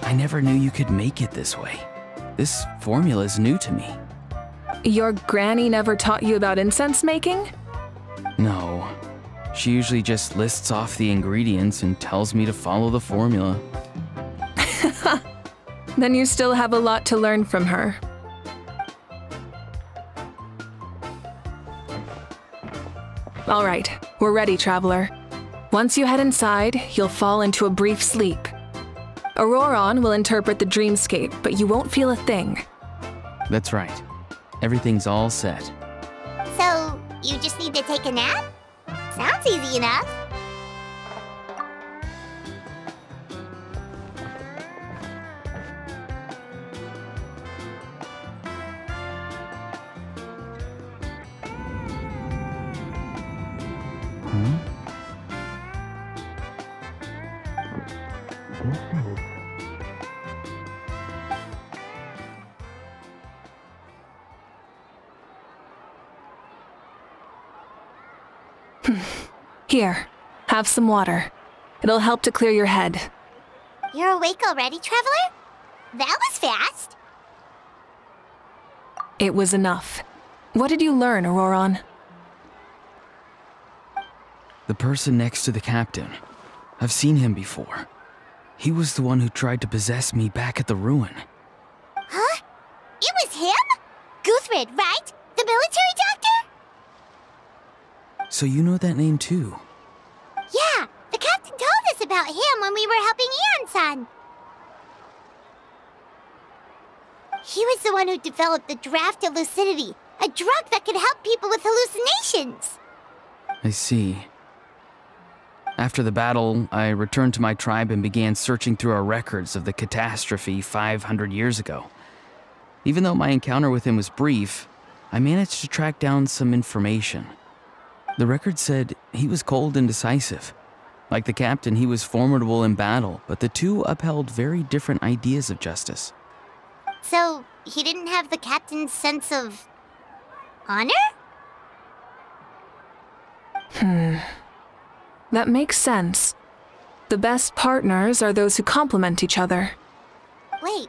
I never knew you could make it this way. This formula is new to me. Your granny never taught you about incense making? No. She usually just lists off the ingredients and tells me to follow the formula. Then you still have a lot to learn from her. All right, we're ready, Traveler. Once you head inside, you'll fall into a brief sleep. Auroron will interpret the dreamscape, but you won't feel a thing. That's right. Everything's all set. So, you just need to take a nap? Sounds easy enough. Here, have some water. It'll help to clear your head. You're awake already, Traveler? That was fast. It was enough. What did you learn, Auroron? The person next to the captain. I've seen him before. He was the one who tried to possess me back at the ruin. Huh? It was him? Guthred, right? The military doctor? So you know that name too? Yeah, the captain told us about him when we were helping Eon-san. He was the one who developed the draft of lucidity, a drug that could help people with hallucinations. I see. After the battle, I returned to my tribe and began searching through our records of the catastrophe 500 years ago. Even though my encounter with him was brief, I managed to track down some information. The record said he was cold and decisive. Like the captain, he was formidable in battle, but the two upheld very different ideas of justice. So, he didn't have the captain's sense of honor? That makes sense. The best partners are those who complement each other. Wait,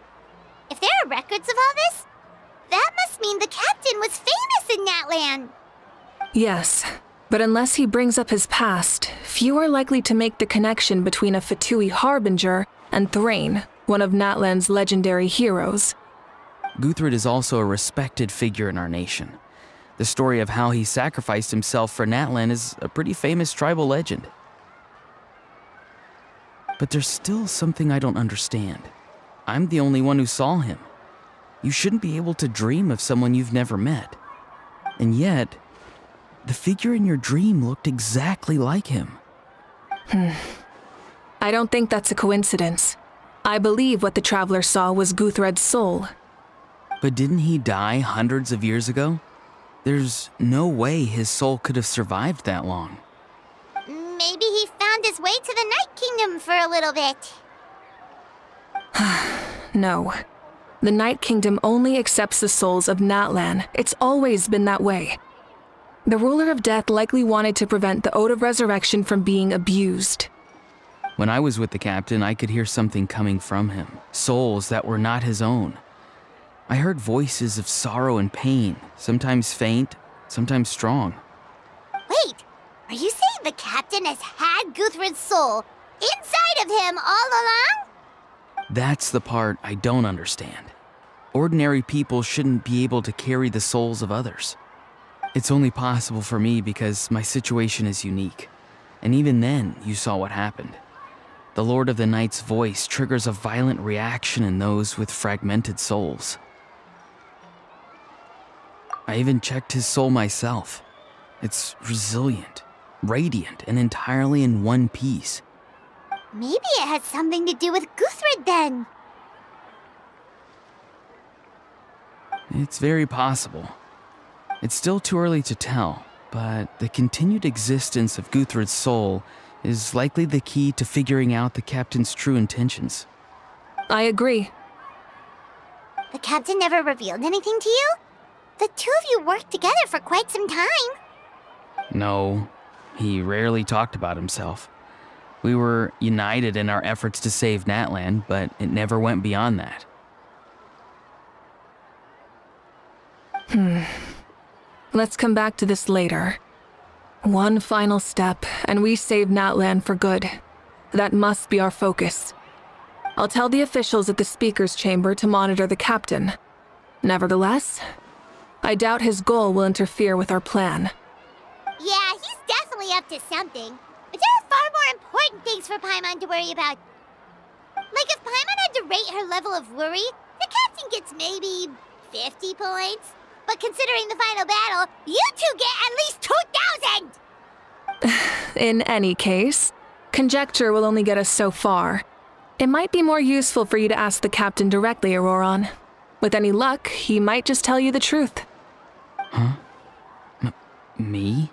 if there are records of all this, that must mean the captain was famous in that land. Yes, but unless he brings up his past, few are likely to make the connection between a Fatui harbinger and Thrain, one of Natlan's legendary heroes. Guthred is also a respected figure in our nation. The story of how he sacrificed himself for Natlan is a pretty famous tribal legend. But there's still something I don't understand. I'm the only one who saw him. You shouldn't be able to dream of someone you've never met. And yet, the figure in your dream looked exactly like him. I don't think that's a coincidence. I believe what the Traveler saw was Guthred's soul. But didn't he die hundreds of years ago? There's no way his soul could have survived that long. Maybe he found his way to the Night Kingdom for a little bit. No. The Night Kingdom only accepts the souls of Natlan. It's always been that way. The Ruler of Death likely wanted to prevent the Ode of Resurrection from being abused. When I was with the captain, I could hear something coming from him. Souls that were not his own. I heard voices of sorrow and pain, sometimes faint, sometimes strong. Wait, are you saying the captain has had Guthred's soul inside of him all along? That's the part I don't understand. Ordinary people shouldn't be able to carry the souls of others. It's only possible for me because my situation is unique. And even then, you saw what happened. The Lord of the Night's voice triggers a violent reaction in those with fragmented souls. I even checked his soul myself. It's resilient, radiant, and entirely in one piece. Maybe it has something to do with Guthred then. It's very possible. It's still too early to tell, but the continued existence of Guthred's soul is likely the key to figuring out the captain's true intentions. I agree. The captain never revealed anything to you? The two of you worked together for quite some time. No, he rarely talked about himself. We were united in our efforts to save Natlan, but it never went beyond that. Let's come back to this later. One final step, and we save Natlan for good. That must be our focus. I'll tell the officials at the speaker's chamber to monitor the captain. Nevertheless, I doubt his goal will interfere with our plan. Yeah, he's definitely up to something. But there are far more important things for Paimon to worry about. Like if Paimon had to rate her level of worry, the captain gets maybe 50 points. But considering the final battle, you two get at least 2,000! In any case, conjecture will only get us so far. It might be more useful for you to ask the captain directly, Auroron. With any luck, he might just tell you the truth. Huh? Me?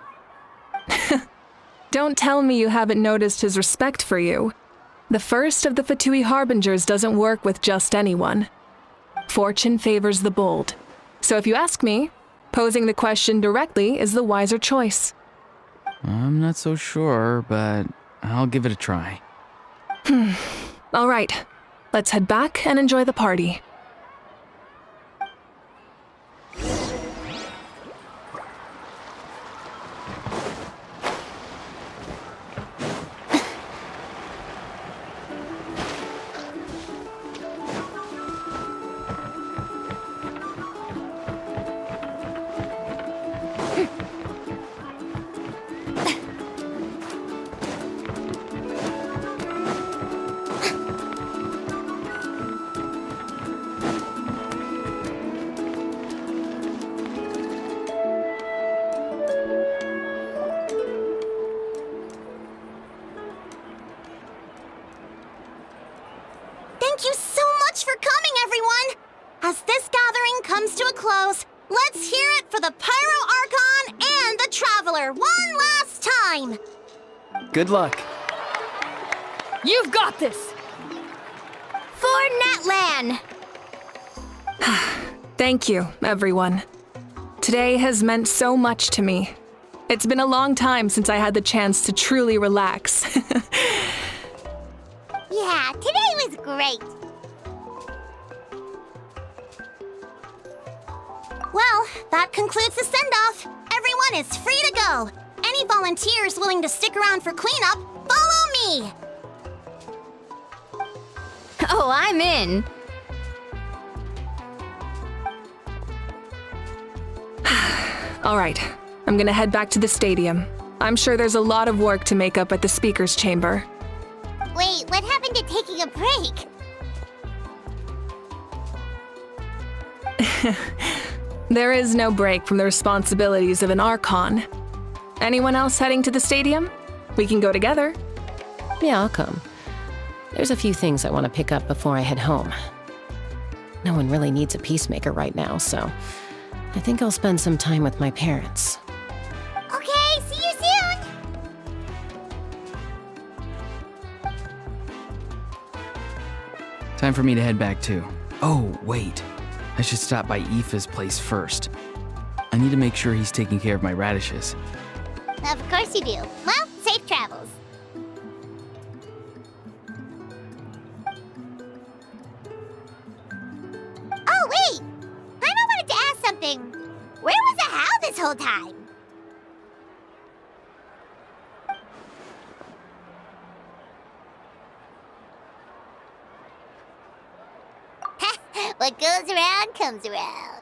Don't tell me you haven't noticed his respect for you. The first of the Fatui Harbingers doesn't work with just anyone. Fortune favors the bold. So if you ask me, posing the question directly is the wiser choice. I'm not so sure, but I'll give it a try. All right, let's head back and enjoy the party. Thank you so much for coming, everyone! As this gathering comes to a close, let's hear it for the Pyro Archon and the Traveler one last time! Good luck. You've got this! For Natlan! Thank you, everyone. Today has meant so much to me. It's been a long time since I had the chance to truly relax. Yeah, today was great. Well, that concludes the send-off. Everyone is free to go. Any volunteers willing to stick around for cleanup, follow me! Oh, I'm in. All right, I'm gonna head back to the stadium. I'm sure there's a lot of work to make up at the speaker's chamber. Wait, what happened to taking a break? There is no break from the responsibilities of an archon. Anyone else heading to the stadium? We can go together. Yeah, I'll come. There's a few things I want to pick up before I head home. No one really needs a peacemaker right now, so I think I'll spend some time with my parents. Okay, see you soon! Time for me to head back too. Oh, wait. I should stop by Aoife's place first. I need to make sure he's taking care of my radishes. Of course you do. Well, safe travels. Oh, wait! Paimon wanted to ask something. Where was the Hal this whole time? What goes around comes around.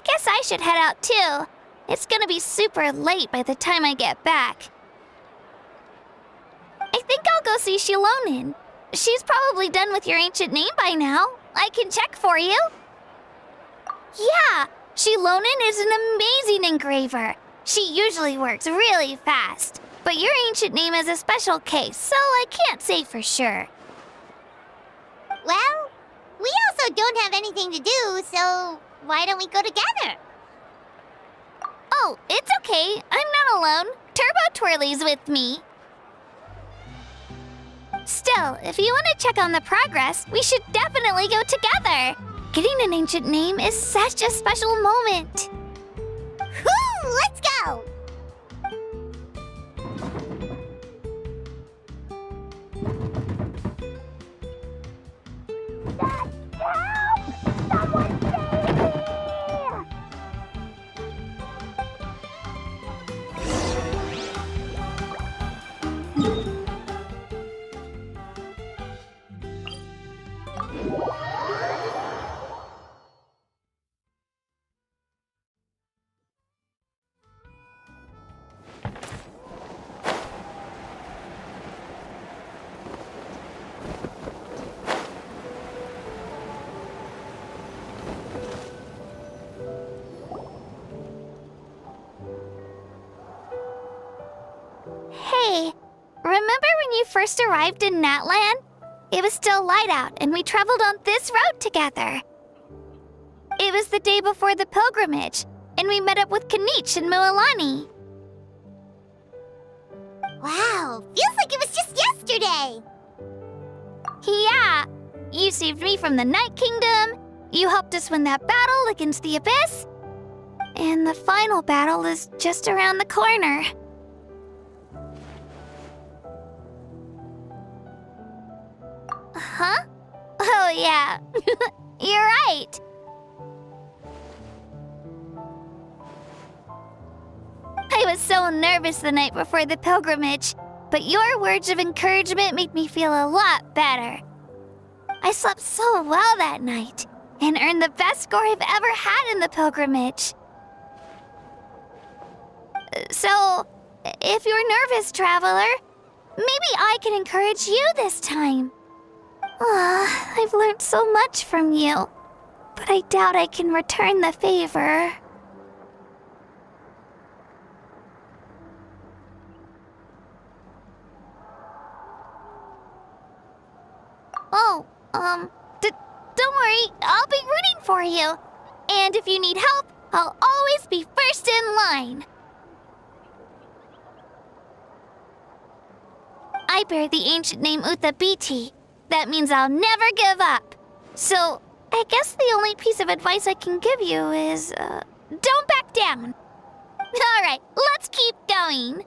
guess I should head out too. It's gonna be super late by the time I get back. I think I'll go see Shilonin. She's probably done with your ancient name by now. I can check for you. Yeah, Shilonin is an amazing engraver. She usually works really fast. But your ancient name is a special case, so I can't say for sure. Well, we also don't have anything to do, so why don't we go together? Oh, it's okay. I'm not alone. Turbo Twirly's with me. Still, if you want to check on the progress, we should definitely go together. Getting an ancient name is such a special moment. Woo! Let's go! Hey, remember when you first arrived in Natlan? It was still light out, and we traveled on this road together. It was the day before the pilgrimage, and we met up with Kanich and Mualani. Wow, feels like it was just yesterday! Yeah, you saved me from the Night Kingdom, you helped us win that battle against the Abyss, and the final battle is just around the corner. Huh? Oh, yeah. You're right. I was so nervous the night before the pilgrimage, but your words of encouragement made me feel a lot better. I slept so well that night and earned the best score I've ever had in the pilgrimage. So, if you're nervous, traveler, maybe I can encourage you this time. I've learned so much from you, but I doubt I can return the favor. Oh, don't worry, I'll be rooting for you. And if you need help, I'll always be first in line. I bear the ancient name Uthabiti. That means I'll never give up. So, I guess the only piece of advice I can give you is, don't back down. All right, let's keep going.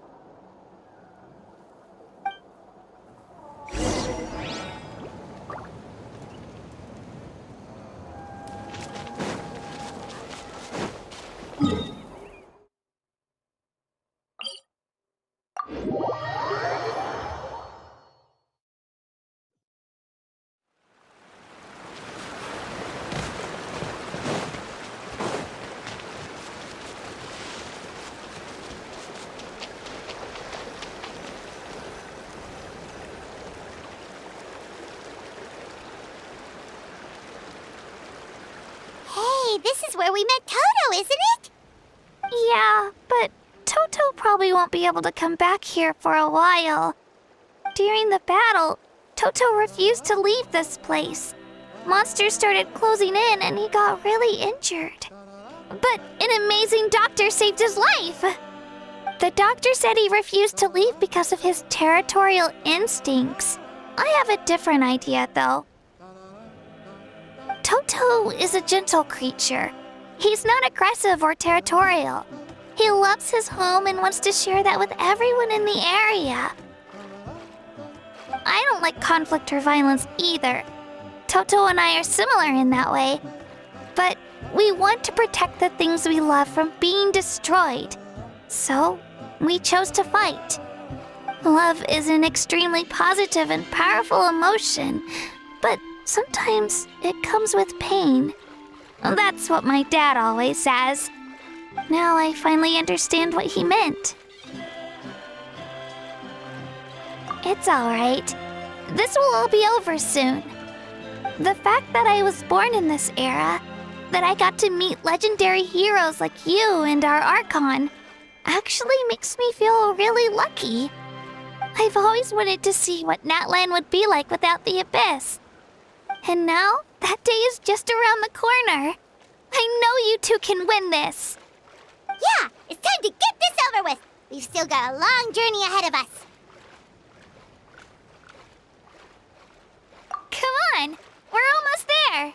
This is where we met Toto, isn't it? Yeah, but Toto probably won't be able to come back here for a while. During the battle, Toto refused to leave this place. Monsters started closing in and he got really injured. But an amazing doctor saved his life. The doctor said he refused to leave because of his territorial instincts. I have a different idea, though. Toto is a gentle creature. He's not aggressive or territorial. He loves his home and wants to share that with everyone in the area. I don't like conflict or violence either. Toto and I are similar in that way. But we want to protect the things we love from being destroyed. So, we chose to fight. Love is an extremely positive and powerful emotion, but sometimes it comes with pain. That's what my dad always says. Now I finally understand what he meant. It's alright. This will all be over soon. The fact that I was born in this era, that I got to meet legendary heroes like you and our Archon, actually makes me feel really lucky. I've always wanted to see what Natlan would be like without the Abyss. And now, that day is just around the corner. I know you two can win this. Yeah, it's time to get this over with. We've still got a long journey ahead of us. Come on, we're almost there.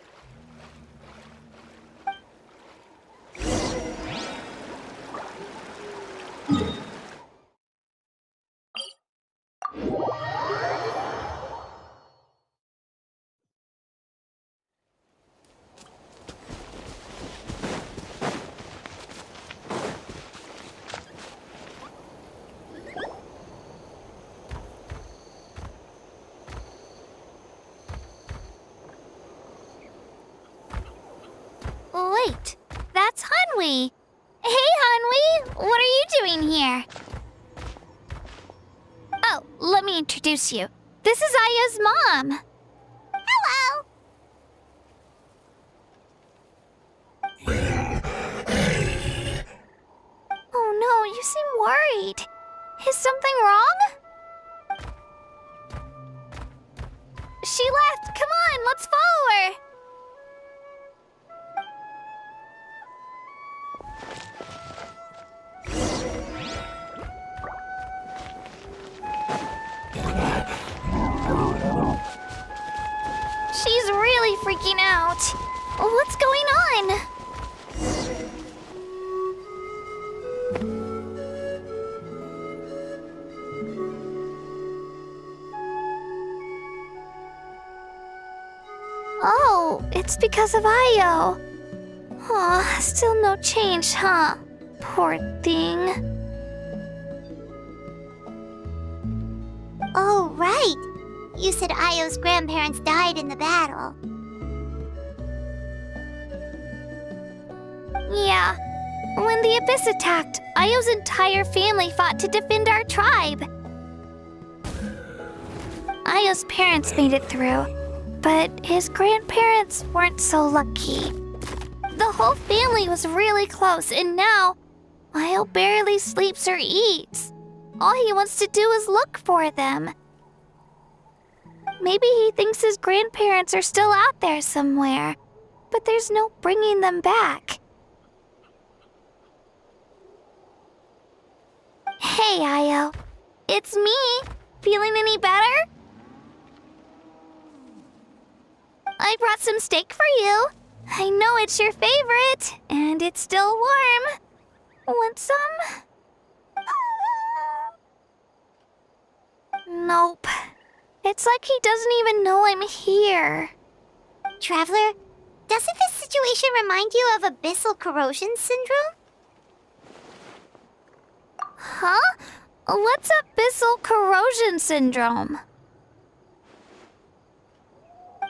Wait, that's Hanwi. Hey, Hanwi, what are you doing here? Oh, let me introduce you. This is Aya's mom. Hello. Oh no, you seem worried. Is something wrong? She left. Come on, let's follow her. She's really freaking out. What's going on? Oh, it's because of Io. Oh, still no change, huh? Poor thing. Oh, right. You said Io's grandparents died in the battle. Yeah. When the Abyss attacked, Io's entire family fought to defend our tribe. Io's parents made it through, but his grandparents weren't so lucky. The whole family was really close, and now Io barely sleeps or eats. All he wants to do is look for them. Maybe he thinks his grandparents are still out there somewhere, but there's no bringing them back. Hey, Io. It's me. Feeling any better? I brought some steak for you. I know it's your favorite, and it's still warm. Want some? Nope. It's like he doesn't even know I'm here. Traveler, doesn't this situation remind you of abyssal corrosion syndrome? Huh? What's abyssal corrosion syndrome?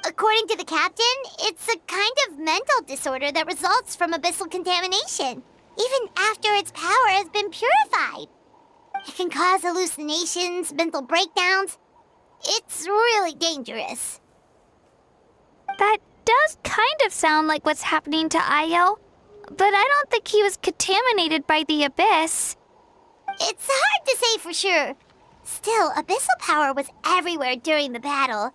According to the captain, it's a kind of mental disorder that results from abyssal contamination, even after its power has been purified. It can cause hallucinations, mental breakdowns. It's really dangerous. That does kind of sound like what's happening to Io, but I don't think he was contaminated by the Abyss. It's hard to say for sure. Still, abyssal power was everywhere during the battle.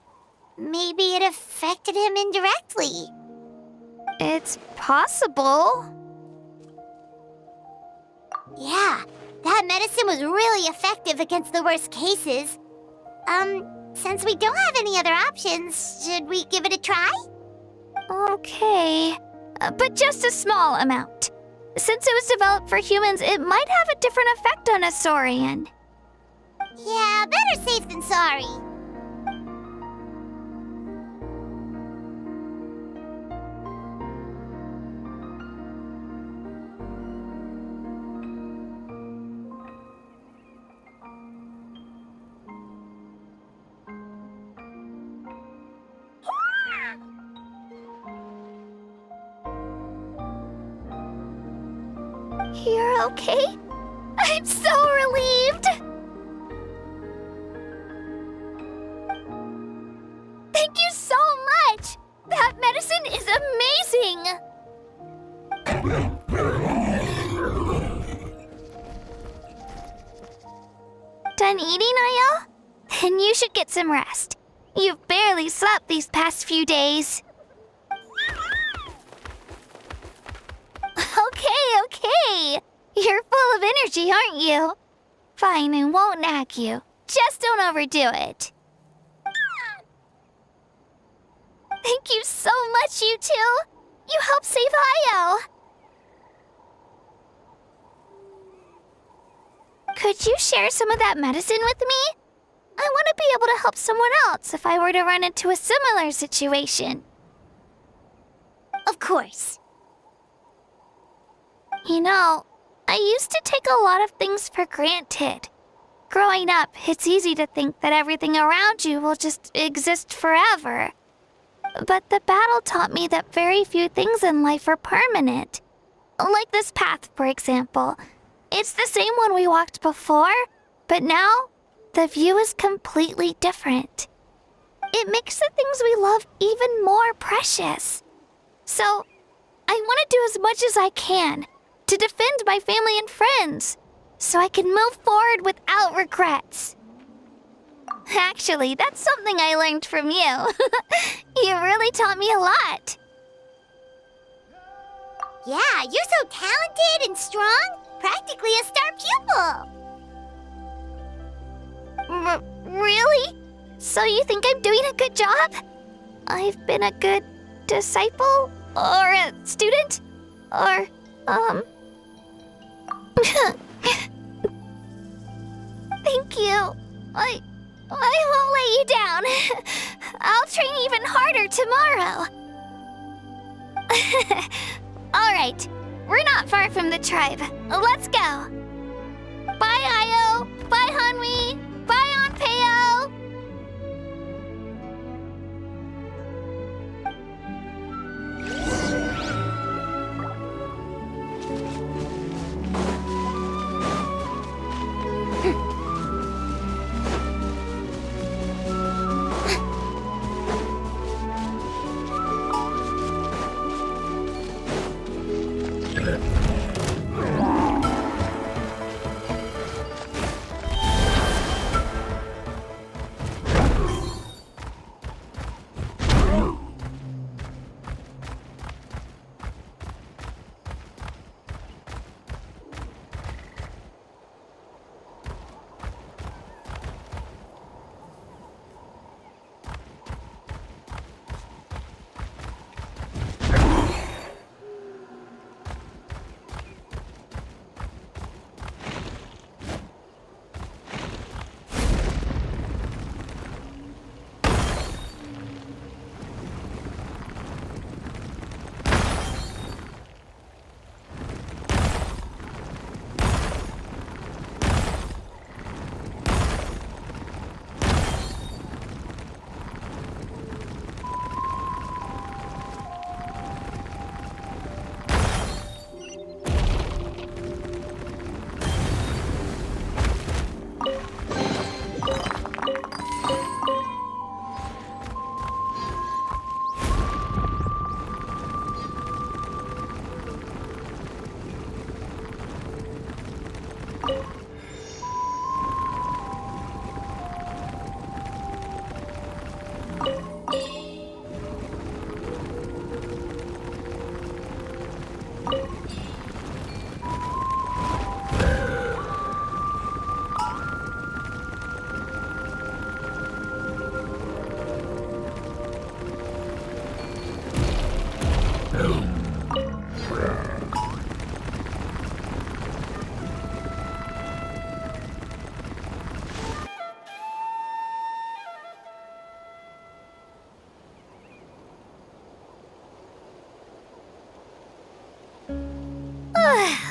Maybe it affected him indirectly. It's possible. Yeah, that medicine was really effective against the worst cases. Since we don't have any other options, should we give it a try? Okay, but just a small amount. Since it was developed for humans, it might have a different effect on a Saurian. Yeah, better safe than sorry. You're okay? I'm so relieved! Thank you so much! That medicine is amazing! Done eating, are y'all? Then you should get some rest. You've barely slept these past few days. Okay. You're full of energy, aren't you? Fine, I won't nag you. Just don't overdo it. Thank you so much, you two. You helped save Io. Could you share some of that medicine with me? I want to be able to help someone else if I were to run into a similar situation. Of course. You know, I used to take a lot of things for granted. Growing up, it's easy to think that everything around you will just exist forever. But the battle taught me that very few things in life are permanent. Like this path, for example. It's the same one we walked before, but now the view is completely different. It makes the things we love even more precious. So, I want to do as much as I can to defend my family and friends, so I can move forward without regrets. Actually, that's something I learned from you. You really taught me a lot. Yeah, you're so talented and strong. Practically a star pupil. Really? So you think I'm doing a good job? I've been a good disciple? Or a student? Or, Thank you. I won't let you down. I'll train even harder tomorrow. All right, we're not far from the tribe. Let's go. Bye, Io. Bye, Hanwi. Bye, Anpeo.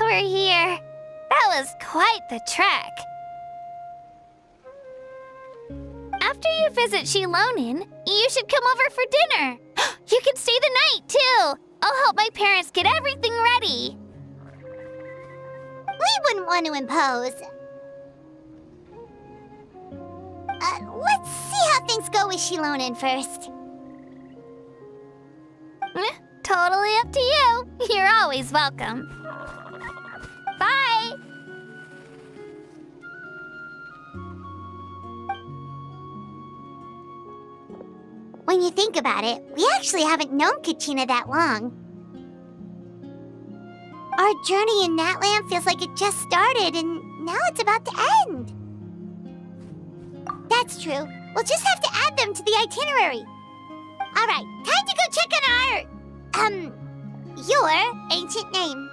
We're here. That was quite the trek. After you visit Shilonin, you should come over for dinner. You can stay the night, too. I'll help my parents get everything ready. we wouldn't want to impose. Let's see how things go with Shilonen first. Totally up to you. You're always welcome. Bye! When you think about it, we actually haven't known Kachina that long. Our journey in Natland feels like it just started, and now it's about to end. That's true. We'll just have to add them to the itinerary. All right, time to go check on your ancient name.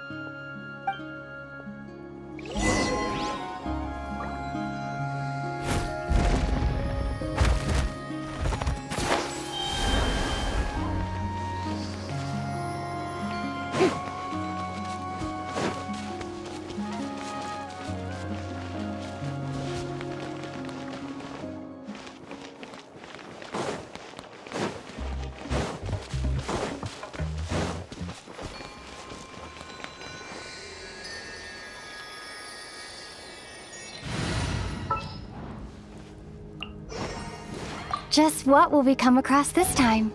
Just what will we come across this time?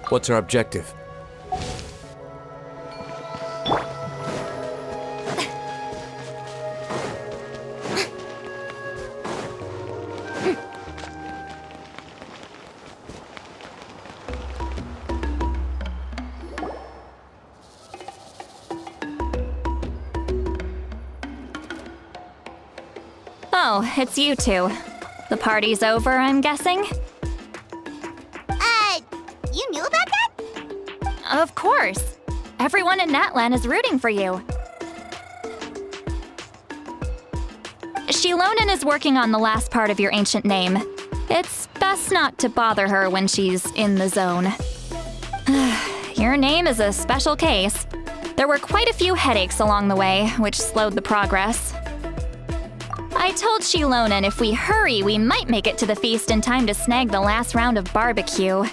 What's our objective? Oh, it's you two. The party's over, I'm guessing? You knew about that? Of course. Everyone in Natlan is rooting for you. Shilonen is working on the last part of your ancient name. It's best not to bother her when she's in the zone. Your name is a special case. There were quite a few headaches along the way, which slowed the progress. I told Shilonen if we hurry, we might make it to the feast in time to snag the last round of barbecue.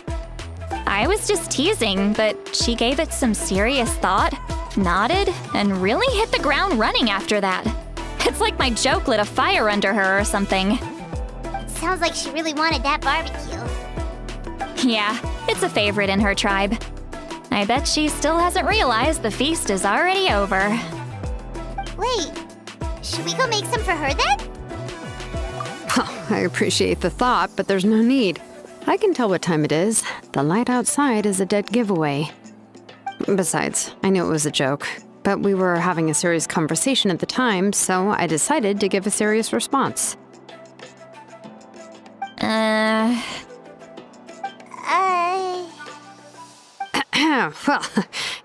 I was just teasing, but she gave it some serious thought, nodded, and really hit the ground running after that. It's like my joke lit a fire under her or something. Sounds like she really wanted that barbecue. Yeah, it's a favorite in her tribe. I bet she still hasn't realized the feast is already over. Wait, should we go make some for her then? I appreciate the thought, but there's no need. I can tell what time it is. The light outside is a dead giveaway. Besides, I knew it was a joke, but we were having a serious conversation at the time, so I decided to give a serious response. Well,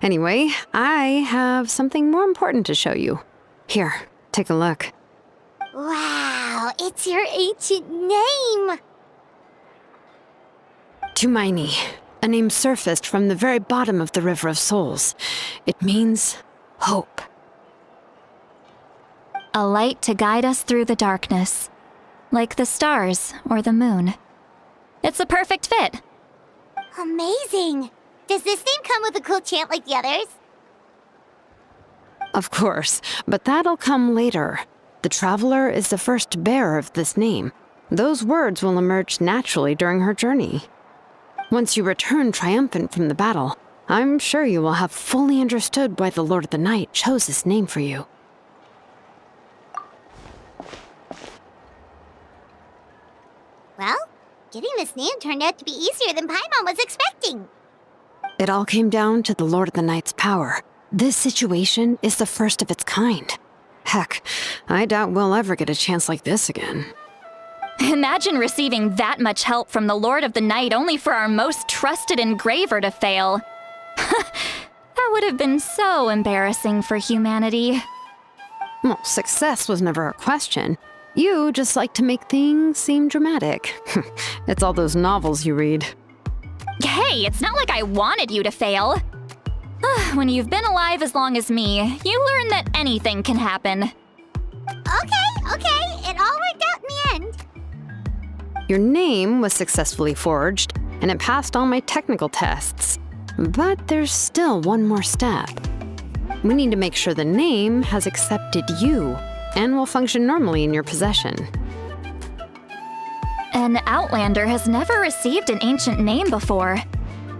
anyway, I have something more important to show you. Here, take a look. Wow, it's your ancient name! Tumaini, a name surfaced from the very bottom of the River of Souls. It means hope. A light to guide us through the darkness, like the stars or the moon. It's a perfect fit. Amazing! Does this name come with a cool chant like the others? Of course, but that'll come later. The Traveler is the first bearer of this name. Those words will emerge naturally during her journey. Once you return triumphant from the battle, I'm sure you will have fully understood why the Lord of the Night chose this name for you. Well, getting this name turned out to be easier than Paimon was expecting. It all came down to the Lord of the Night's power. This situation is the first of its kind. Heck, I doubt we'll ever get a chance like this again. Imagine receiving that much help from the Lord of the Night only for our most trusted engraver to fail. That would have been so embarrassing for humanity. Well, success was never a question. You just like to make things seem dramatic. It's all those novels you read. Hey, it's not like I wanted you to fail. When you've been alive as long as me, you learn that anything can happen. Okay, it all worked out in the end. Your name was successfully forged, and it passed all my technical tests. But there's still one more step. We need to make sure the name has accepted you and will function normally in your possession. An Outlander has never received an ancient name before.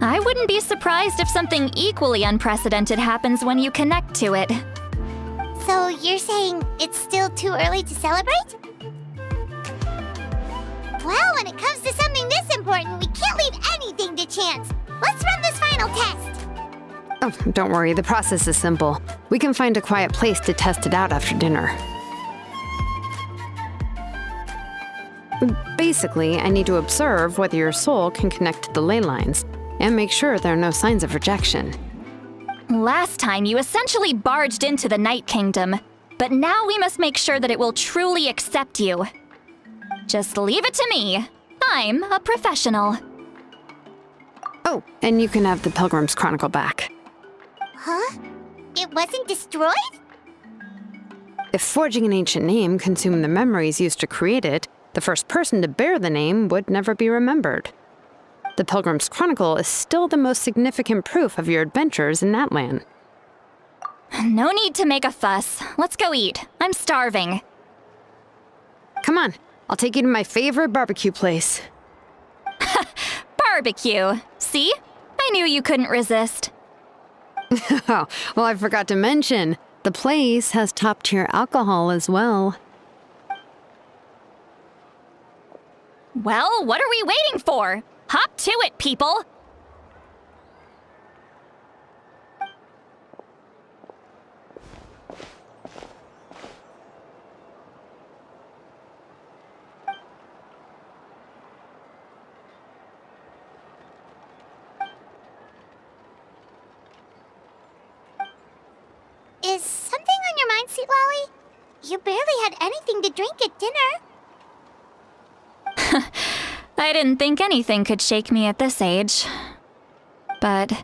I wouldn't be surprised if something equally unprecedented happens when you connect to it. So you're saying it's still too early to celebrate? Well, when it comes to something this important, we can't leave anything to chance. Let's run this final test. Oh, don't worry, the process is simple. We can find a quiet place to test it out after dinner. Basically, I need to observe whether your soul can connect to the ley lines, and make sure there are no signs of rejection. Last time, you essentially barged into the Night Kingdom, but now we must make sure that it will truly accept you. Just leave it to me. I'm a professional. Oh, and you can have the Pilgrim's Chronicle back. Huh? It wasn't destroyed? If forging an ancient name consumed the memories used to create it, the first person to bear the name would never be remembered. The Pilgrim's Chronicle is still the most significant proof of your adventures in that land. No need to make a fuss. Let's go eat. I'm starving. Come on, I'll take you to my favorite barbecue place. Barbecue. See? I knew you couldn't resist. Oh, well, I forgot to mention, the place has top-tier alcohol as well. Well, what are we waiting for? Hop to it, people! Is something on your mind, Sweet Lolly? You barely had anything to drink at dinner. I didn't think anything could shake me at this age. But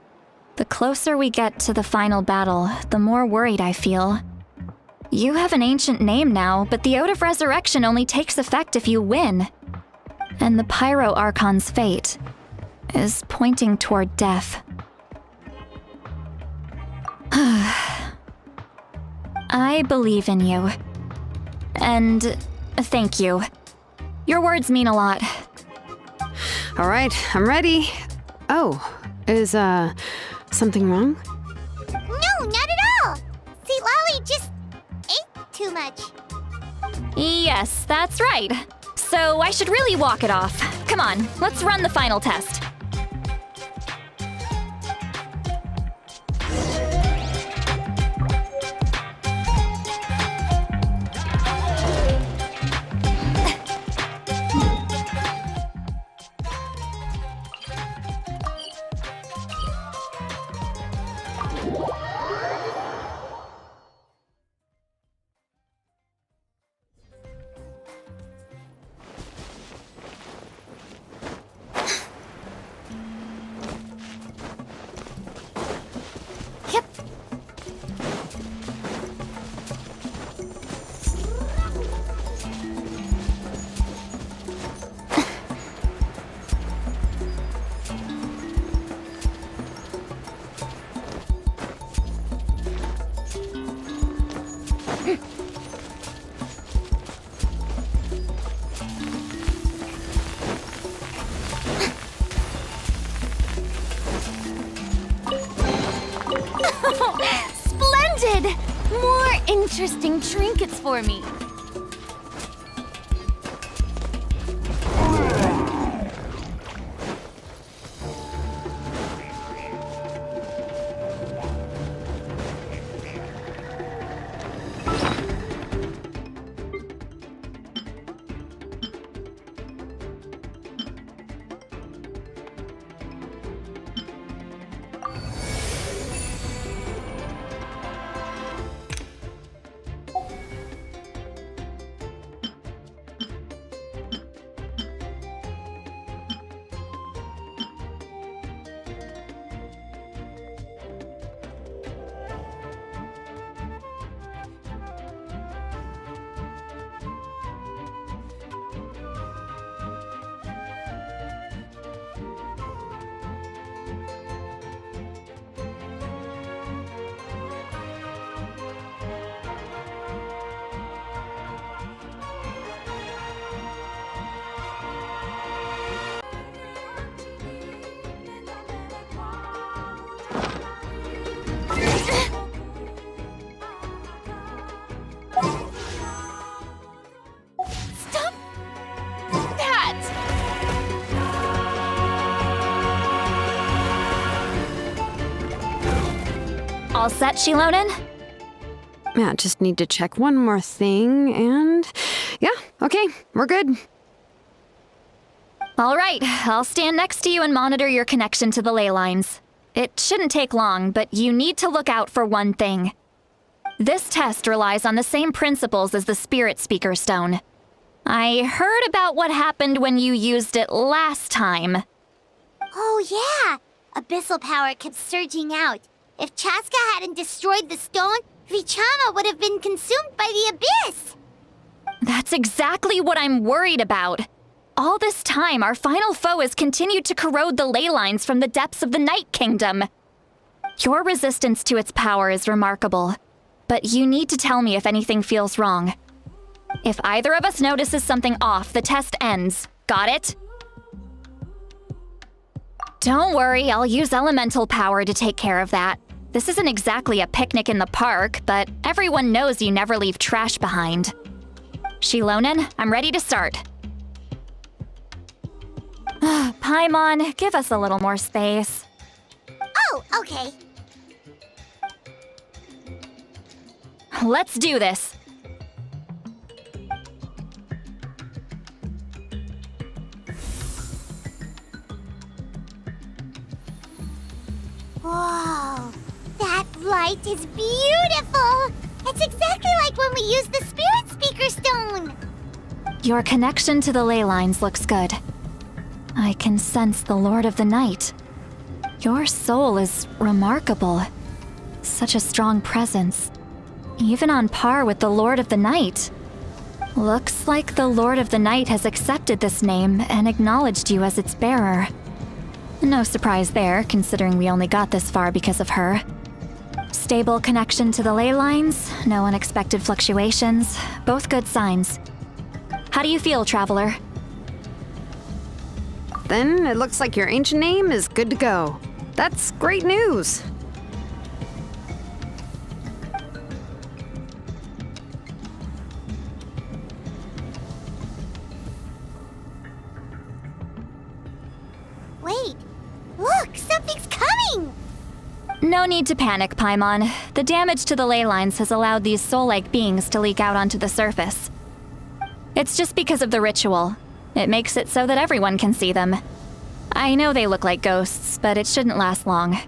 the closer we get to the final battle, the more worried I feel. You have an ancient name now, but the Ode of Resurrection only takes effect if you win. And the Pyro Archon's fate is pointing toward death. I believe in you. And thank you. Your words mean a lot. All right, I'm ready. Oh, is, something wrong? No, not at all! Sweet Lolly just ate too much. Yes, that's right. So I should really walk it off. Come on, let's run the final test. Splendid! More interesting trinkets for me. All set, Shilonen? Yeah, just need to check one more thing, and yeah, okay, we're good. All right, I'll stand next to you and monitor your connection to the ley lines. It shouldn't take long, but you need to look out for one thing. This test relies on the same principles as the Spirit Speaker Stone. I heard about what happened when you used it last time. Oh yeah! Abyssal power kept surging out. If Chaska hadn't destroyed the stone, Vichama would have been consumed by the abyss! That's exactly what I'm worried about. All this time, our final foe has continued to corrode the ley lines from the depths of the Night Kingdom. Your resistance to its power is remarkable, but you need to tell me if anything feels wrong. If either of us notices something off, the test ends. Got it? Don't worry, I'll use elemental power to take care of that. This isn't exactly a picnic in the park, but everyone knows you never leave trash behind. Shilonen, I'm ready to start. Paimon, give us a little more space. Oh, okay. Let's do this. Whoa, that light is beautiful! It's exactly like when we used the Spirit Speaker Stone! Your connection to the ley lines looks good. I can sense the Lord of the Night. Your soul is remarkable. Such a strong presence. Even on par with the Lord of the Night. Looks like the Lord of the Night has accepted this name and acknowledged you as its bearer. No surprise there, considering we only got this far because of her. Stable connection to the ley lines, no unexpected fluctuations, both good signs. How do you feel, Traveler? Then it looks like your ancient name is good to go. That's great news. Wait, look, something's coming! No need to panic, Paimon. The damage to the ley lines has allowed these soul-like beings to leak out onto the surface. It's just because of the ritual. It makes it so that everyone can see them. I know they look like ghosts, but it shouldn't last long.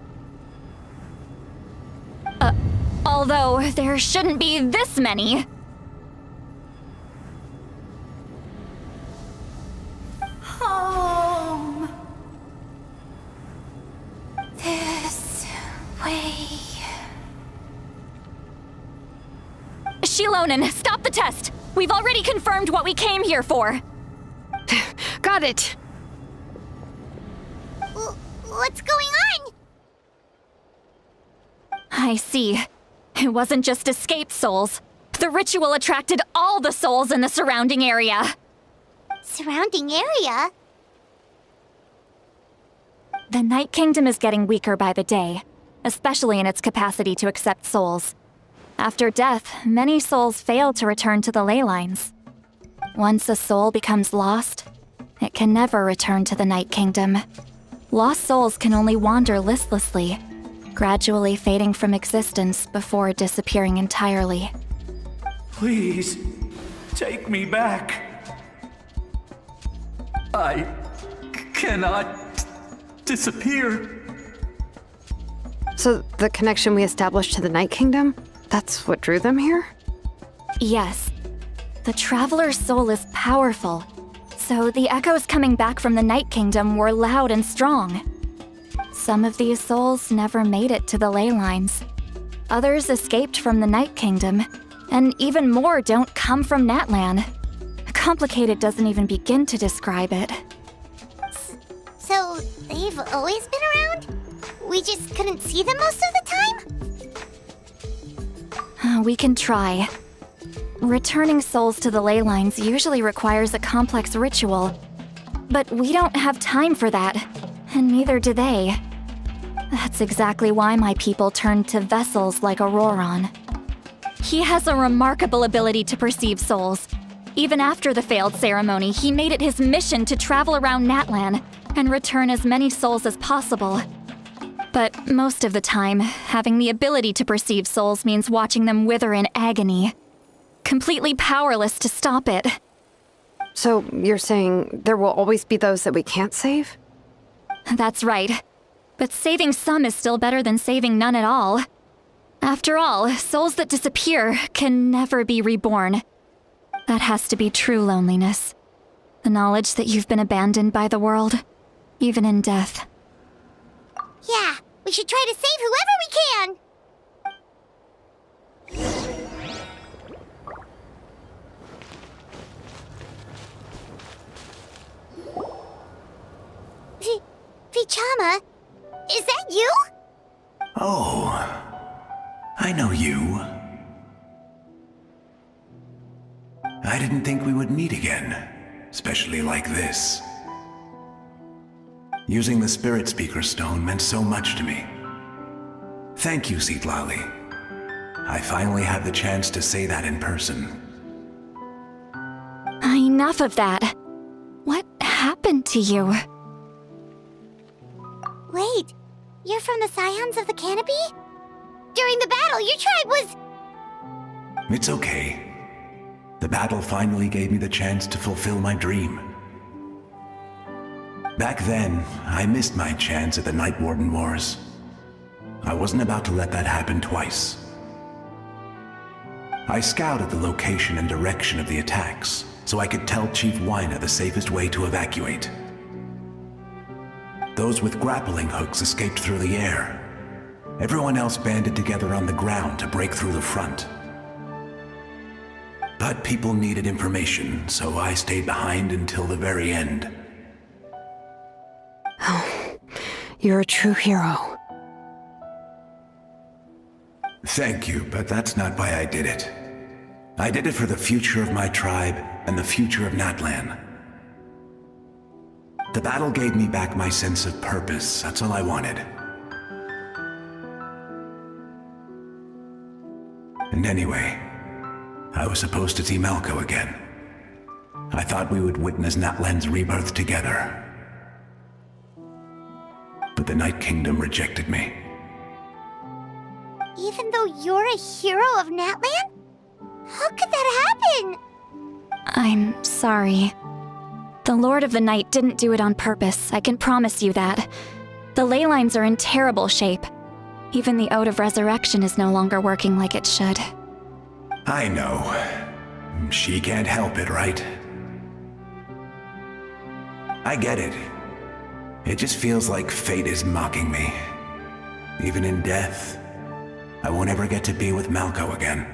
Although, there shouldn't be this many. Home. This way. Shilonen, stop the test! We've already confirmed what we came here for! Got it! What's going on? I see. It wasn't just escaped souls. The ritual attracted all the souls in the surrounding area. Surrounding area? The Night Kingdom is getting weaker by the day, especially in its capacity to accept souls. After death, many souls fail to return to the ley lines. Once a soul becomes lost, it can never return to the Night Kingdom. Lost souls can only wander listlessly, gradually fading from existence before disappearing entirely. Please, take me back. I cannot disappear. So the connection we established to the Night Kingdom, that's what drew them here? Yes. The Traveler's soul is powerful, so the echoes coming back from the Night Kingdom were loud and strong. Some of these souls never made it to the ley lines. Others escaped from the Night Kingdom, and even more don't come from Natlan. Complicated doesn't even begin to describe it. So, they've always been around? We just couldn't see them most of the time? We can try. Returning souls to the ley lines usually requires a complex ritual. But we don't have time for that, and neither do they. That's exactly why my people turned to vessels like Auroron. He has a remarkable ability to perceive souls. Even after the failed ceremony, he made it his mission to travel around Natlan and return as many souls as possible. But most of the time, having the ability to perceive souls means watching them wither in agony. Completely powerless to stop it. So you're saying there will always be those that we can't save? That's right. But saving some is still better than saving none at all. After all, souls that disappear can never be reborn. That has to be true loneliness. The knowledge that you've been abandoned by the world, even in death. Yeah, we should try to save whoever we can! Vichama, is that you? Oh, I know you. I didn't think we would meet again, especially like this. Using the Spirit Speaker Stone meant so much to me. Thank you, Citlali. I finally had the chance to say that in person. Enough of that. What happened to you? Wait, you're from the Scions of the Canopy? During the battle, your tribe was... It's okay. The battle finally gave me the chance to fulfill my dream. Back then, I missed my chance at the Night Warden Wars. I wasn't about to let that happen twice. I scouted the location and direction of the attacks, so I could tell Chief Wyna the safest way to evacuate. Those with grappling hooks escaped through the air. Everyone else banded together on the ground to break through the front. But people needed information, so I stayed behind until the very end. Oh, you're a true hero. Thank you, but that's not why I did it. I did it for the future of my tribe and the future of Natlan. The battle gave me back my sense of purpose. That's all I wanted. And anyway, I was supposed to see Malco again. I thought we would witness Natlan's rebirth together. But the Night Kingdom rejected me. Even though you're a hero of Natlan? How could that happen? I'm sorry. The Lord of the Night didn't do it on purpose, I can promise you that. The ley lines are in terrible shape. Even the Ode of Resurrection is no longer working like it should. I know. She can't help it, right? I get it. It just feels like fate is mocking me. Even in death, I won't ever get to be with Malco again.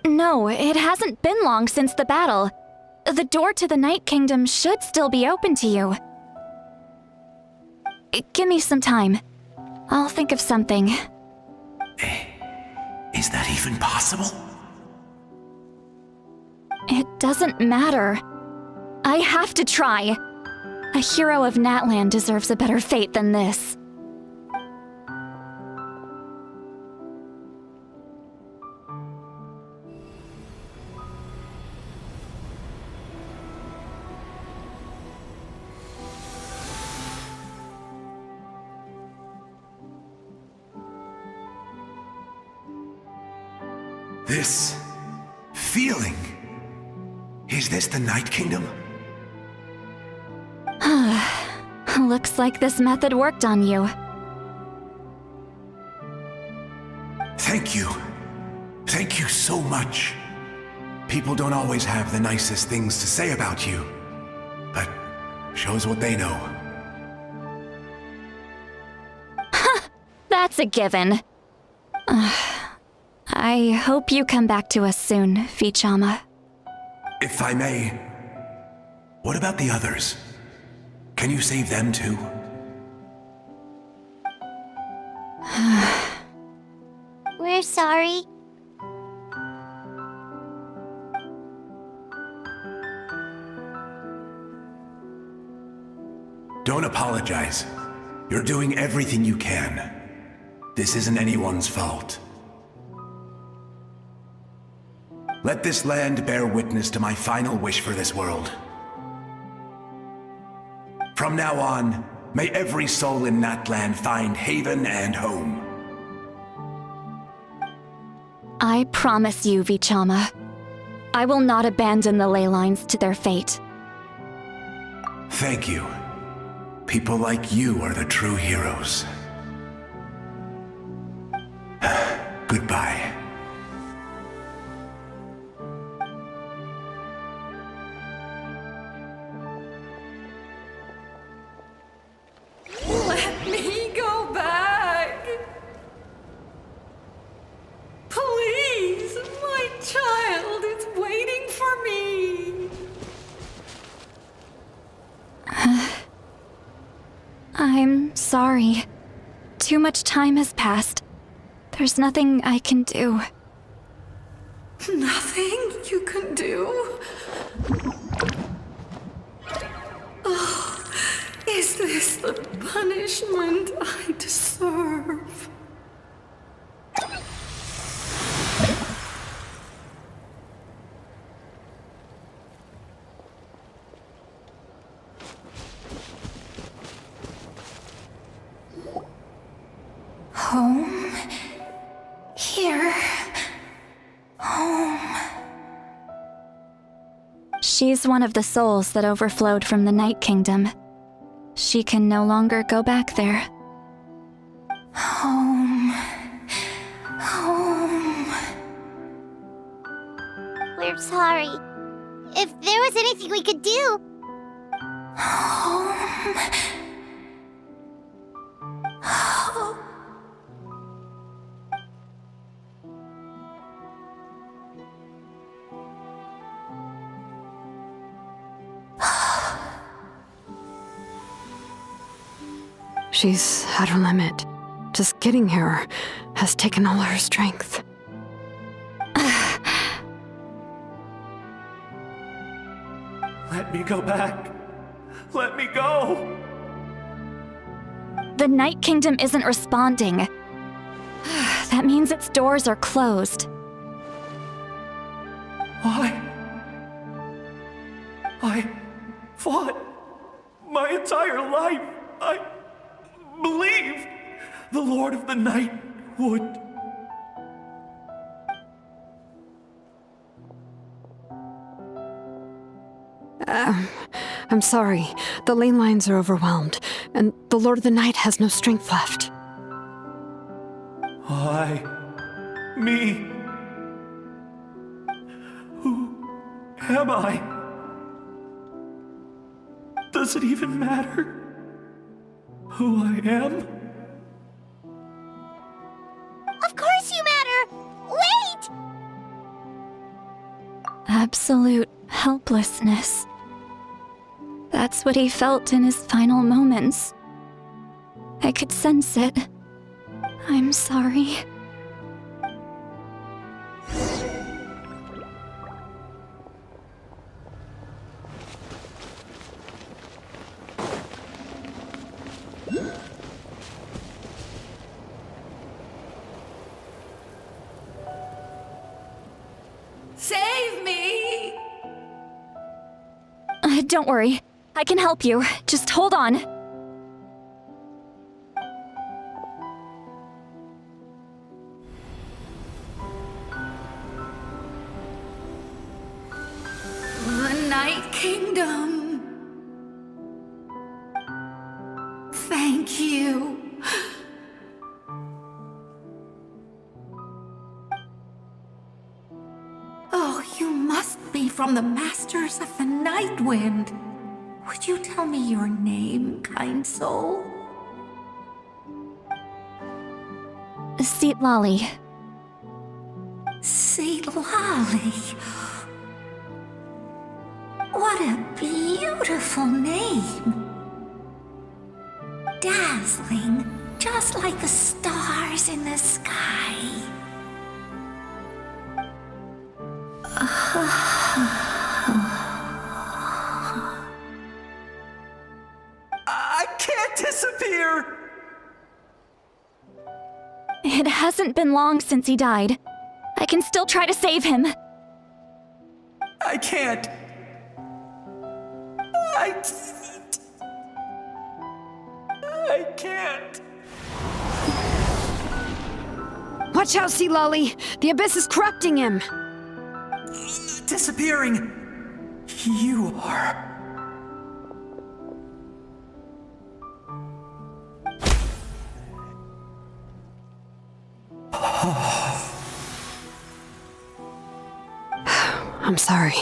No, it hasn't been long since the battle. The door to the Night Kingdom should still be open to you. Give me some time. I'll think of something. Is that even possible? It doesn't matter. I have to try. A hero of Natlan deserves a better fate than this. This feeling. Is this the Night Kingdom? Looks like this method worked on you. Thank you. Thank you so much. People don't always have the nicest things to say about you, but shows what they know. That's a given. I hope you come back to us soon, Vichama. If I may, what about the others? Can you save them too? We're sorry. Don't apologize. You're doing everything you can. This isn't anyone's fault. Let this land bear witness to my final wish for this world. From now on, May every soul in Natland find haven and home. I promise you, Vichama, I will not abandon the ley lines to their fate. Thank you. People like you are the true heroes. Goodbye. Let me go back. Please, my child is waiting for me. I'm sorry. Too much time has passed. There's nothing I can do. Nothing you can do? Oh, is this the punishment I deserve? Home? Here? Home? She's one of the souls that overflowed from the Night Kingdom. She can no longer go back there. Home. Home. We're sorry. If there was anything we could do... Home. Home. She's at her limit. Just getting here has taken all her strength. Let me go back. Let me go. The Night Kingdom isn't responding. That means its doors are closed. Why? I fought my entire life. I believed the Lord of the Night would. I'm sorry. The ley lines are overwhelmed, and the Lord of the Night has no strength left. Why? Me? Who am I? Does it even matter who I am? Of course you matter! Wait! Absolute helplessness. That's what he felt in his final moments. I could sense it. I'm sorry. Save me! Don't worry. I can help you. Just hold on. The Night Kingdom. Thank you. Oh, you must be from the Masters of the Night Wind. Would you tell me your name, kind soul? Seatlali. Seatlali. What a beautiful name. Dazzling, just like the stars in the sky. I can't disappear! It hasn't been long since he died. I can still try to save him. I can't. I can't. Watch out, Sea Lolly! The Abyss is corrupting him! Disappearing. You are. I'm sorry.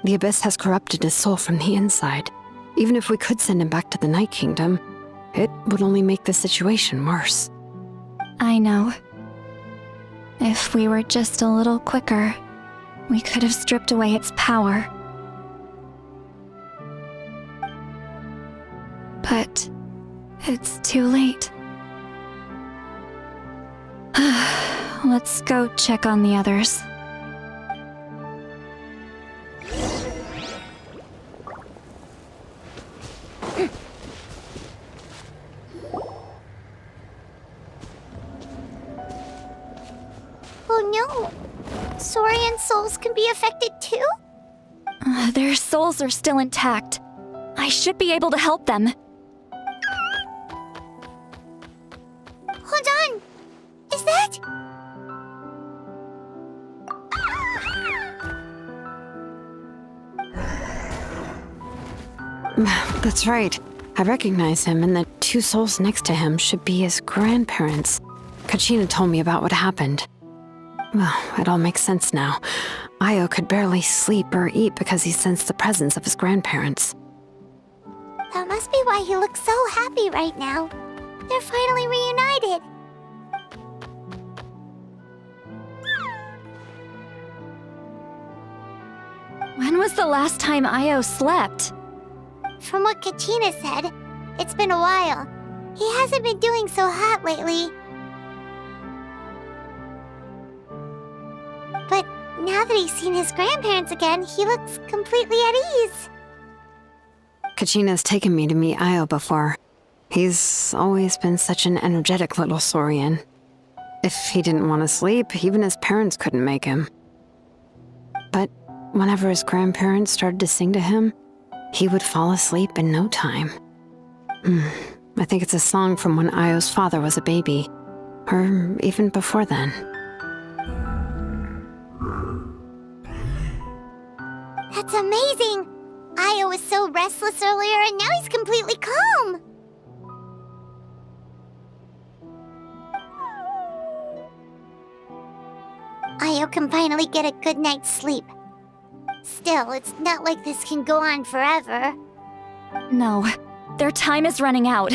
The Abyss has corrupted his soul from the inside. Even if we could send him back to the Night Kingdom, it would only make the situation worse. I know. If we were just a little quicker, we could have stripped away its power. But it's too late. Let's go check on the others. Oh no! Saurian souls can be affected too? Their souls are still intact. I should be able to help them. Hold on! Is that... That's right. I recognize him, and the two souls next to him should be his grandparents. Kachina told me about what happened. Well, it all makes sense now. Io could barely sleep or eat because he sensed the presence of his grandparents. That must be why he looks so happy right now. They're finally reunited. When was the last time Io slept? From what Kachina said, it's been a while. He hasn't been doing so hot lately. But now that he's seen his grandparents again, he looks completely at ease. Kachina's taken me to meet Io before. He's always been such an energetic little Saurian. If he didn't want to sleep, even his parents couldn't make him. But whenever his grandparents started to sing to him, he would fall asleep in no time. I think it's a song from when Io's father was a baby, or even before then. That's amazing! Io was so restless earlier, and now he's completely calm! Io can finally get a good night's sleep. Still, it's not like this can go on forever. No, their time is running out.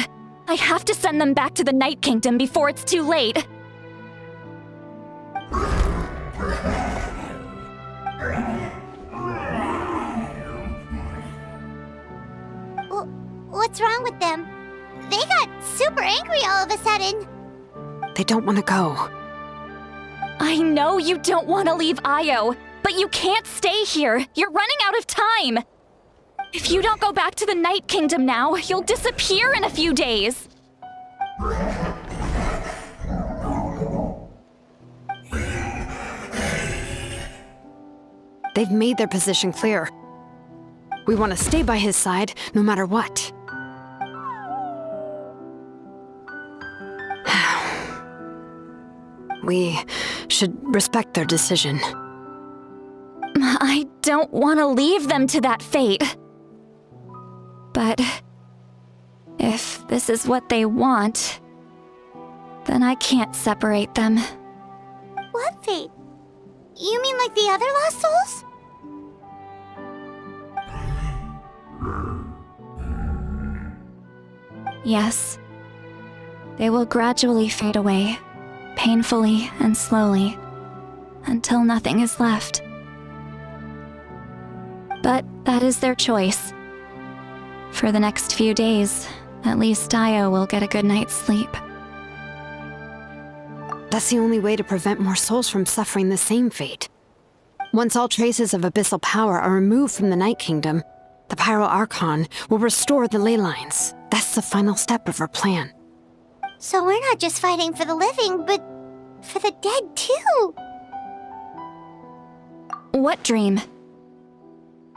I have to send them back to the Night Kingdom before it's too late. What's wrong with them? They got super angry all of a sudden. They don't want to go. I know you don't want to leave Io, but you can't stay here. You're running out of time. If you don't go back to the Night Kingdom now, you'll disappear in a few days. They've made their position clear. We want to stay by his side, no matter what. We should respect their decision. I don't want to leave them to that fate. But if this is what they want, then I can't separate them. What fate? You mean like the other lost souls? Yes. They will gradually fade away, painfully and slowly, until nothing is left. But that is their choice. For the next few days, at least Io will get a good night's sleep. That's the only way to prevent more souls from suffering the same fate. Once all traces of abyssal power are removed from the Night Kingdom, the Pyro Archon will restore the ley lines. That's the final step of our plan. So we're not just fighting for the living, but for the dead too. What dream?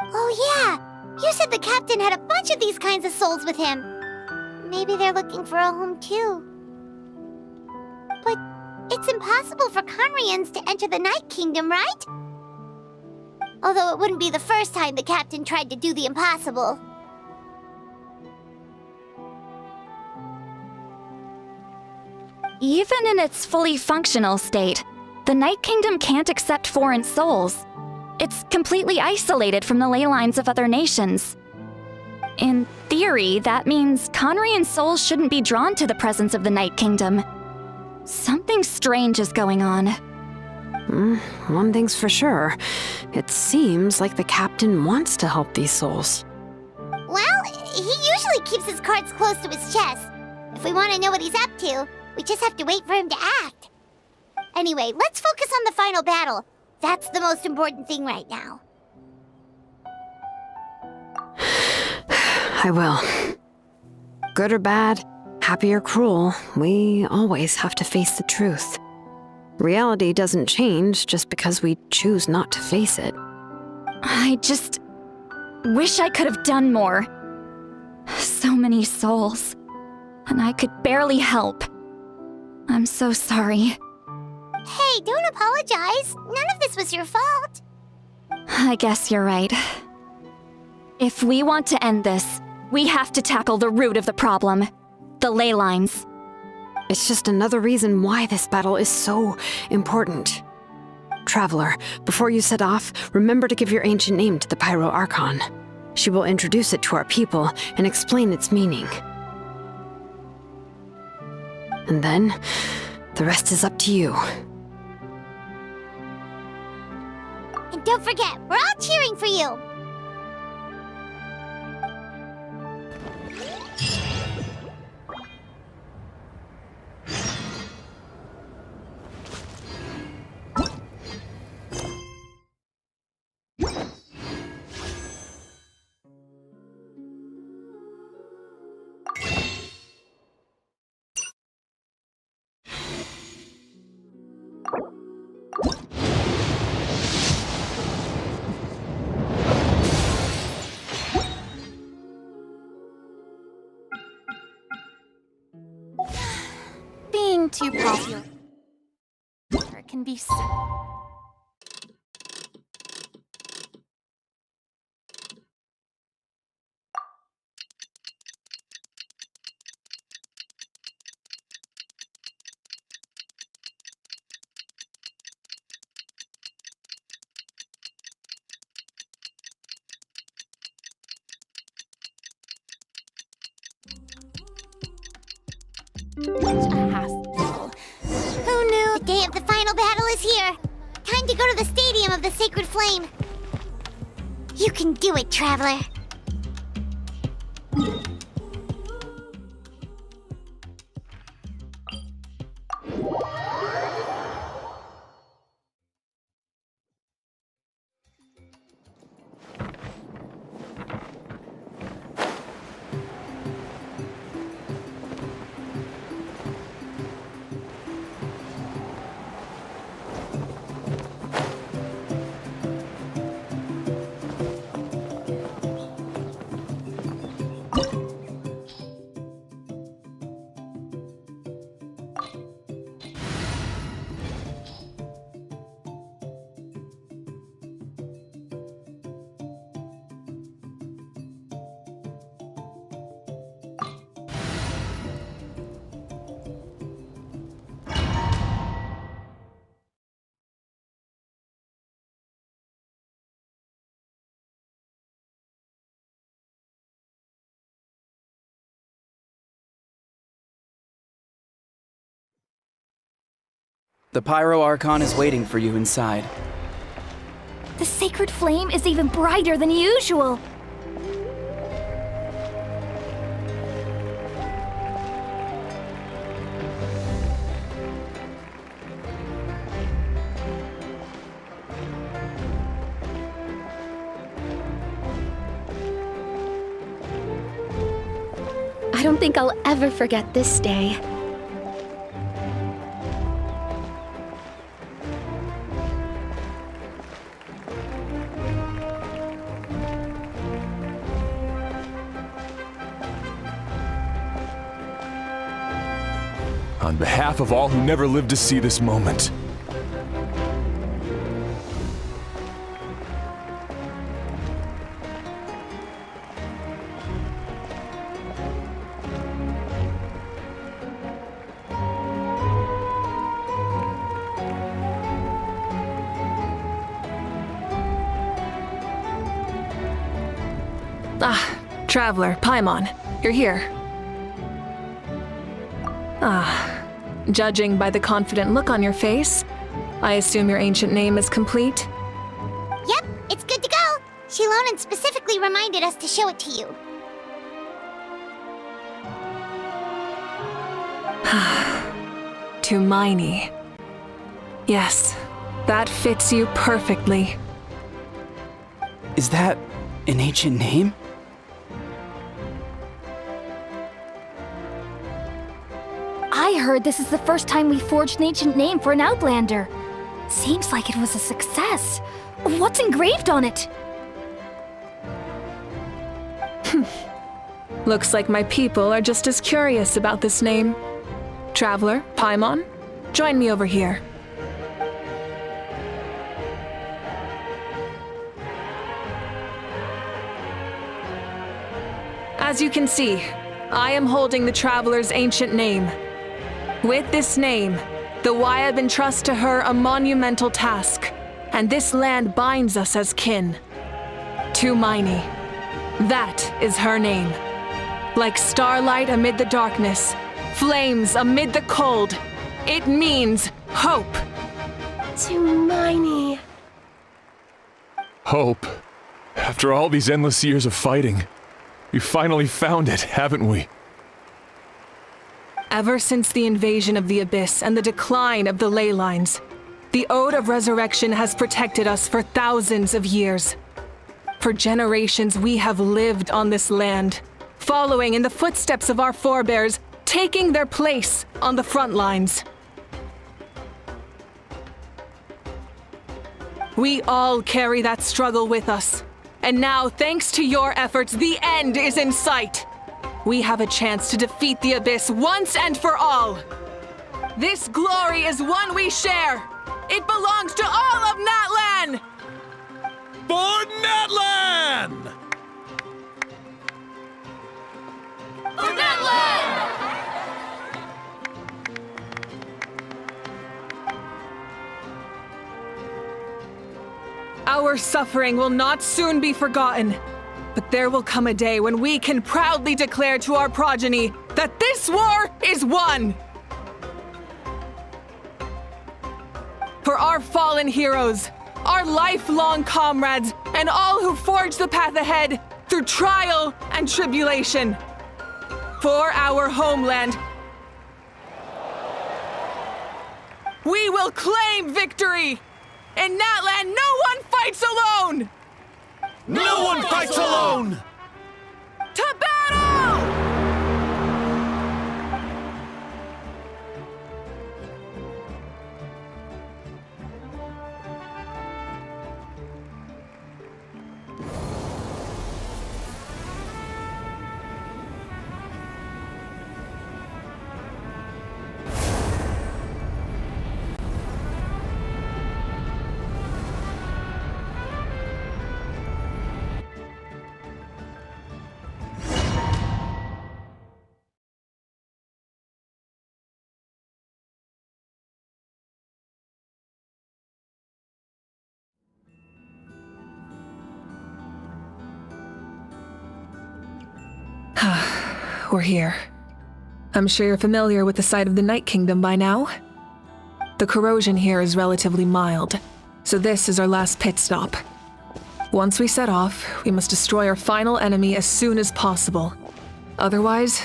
Oh yeah, you said the captain had a bunch of these kinds of souls with him. Maybe they're looking for a home too. But it's impossible for Conrians to enter the Night Kingdom, right? Although it wouldn't be the first time the captain tried to do the impossible. Even in its fully functional state, the Night Kingdom can't accept foreign souls. It's completely isolated from the ley lines of other nations. In theory, that means Conrian souls shouldn't be drawn to the presence of the Night Kingdom. Something strange is going on. One thing's for sure. It seems like the captain wants to help these souls. Well, he usually keeps his cards close to his chest. If we want to know what he's up to, we just have to wait for him to act. Anyway, let's focus on the final battle. That's the most important thing right now. I will. Good or bad, happy or cruel, we always have to face the truth. Reality doesn't change just because we choose not to face it. I just wish I could have done more. So many souls, and I could barely help. I'm so sorry. Hey, don't apologize. None of this was your fault. I guess you're right. If we want to end this, we have to tackle the root of the problem, the ley lines. It's just another reason why this battle is so important. Traveler, before you set off, remember to give your ancient name to the Pyro Archon. She will introduce it to our people and explain its meaning. And then, the rest is up to you. And don't forget, we're all cheering for you. Being too popular can be so... Who knew? The day of the final battle is here. Time to go to the Stadium of the Sacred Flame. You can do it, Traveler. The Pyro Archon is waiting for you inside. The sacred flame is even brighter than usual. I don't think I'll ever forget this day. On behalf of all who never lived to see this moment. Ah, Traveler, Paimon, you're here. Ah, judging by the confident look on your face, I assume your ancient name is complete? Yep, it's good to go. Shilonen specifically reminded us to show it to you. Tumaini. Yes, that fits you perfectly. Is that an ancient name? I heard this is the first time we forged an ancient name for an Outlander. Seems like it was a success. What's engraved on it? Looks like my people are just as curious about this name. Traveler, Paimon, join me over here. As you can see, I am holding the Traveler's ancient name. With this name, the Wyab entrusts to her a monumental task, and this land binds us as kin. Tumaini. That is her name. Like starlight amid the darkness, flames amid the cold, it means hope. Tumaini. Hope. After all these endless years of fighting, we finally found it, haven't we? Ever since the invasion of the Abyss and the decline of the ley lines, the Ode of Resurrection has protected us for thousands of years. For generations, we have lived on this land, following in the footsteps of our forebears, taking their place on the front lines. We all carry that struggle with us. And now, thanks to your efforts, the end is in sight. We have a chance to defeat the Abyss once and for all. This glory is one we share. It belongs to all of Natlan! For Natlan! For Natlan! Our suffering will not soon be forgotten. But there will come a day when we can proudly declare to our progeny that this war is won! For our fallen heroes, our lifelong comrades, and all who forge the path ahead through trial and tribulation. For our homeland, we will claim victory! In Natlan, no one fights alone! No one fights alone! To battle! We're here. I'm sure you're familiar with the site of the Night Kingdom by now. The corrosion here is relatively mild, so this is our last pit stop. Once we set off, we must destroy our final enemy as soon as possible. Otherwise,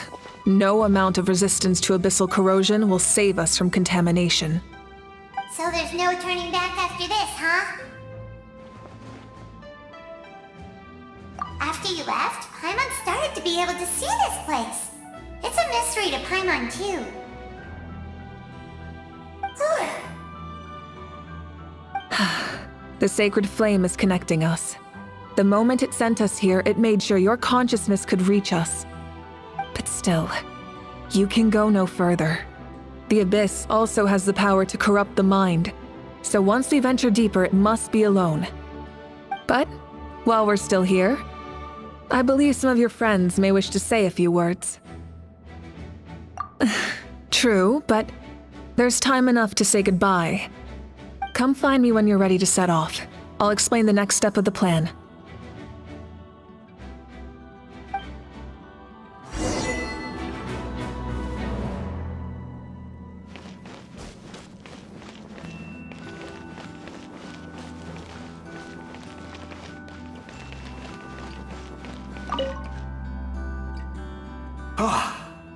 no amount of resistance to abyssal corrosion will save us from contamination. So there's no turning back after this, huh? After you left, Paimon started to be able to see this place. It's a mystery to Paimon, too. The sacred flame is connecting us. The moment it sent us here, it made sure your consciousness could reach us. But still, you can go no further. The Abyss also has the power to corrupt the mind, so once we venture deeper, it must be alone. But, while we're still here, I believe some of your friends may wish to say a few words. True, but there's time enough to say goodbye. Come find me when you're ready to set off. I'll explain the next step of the plan.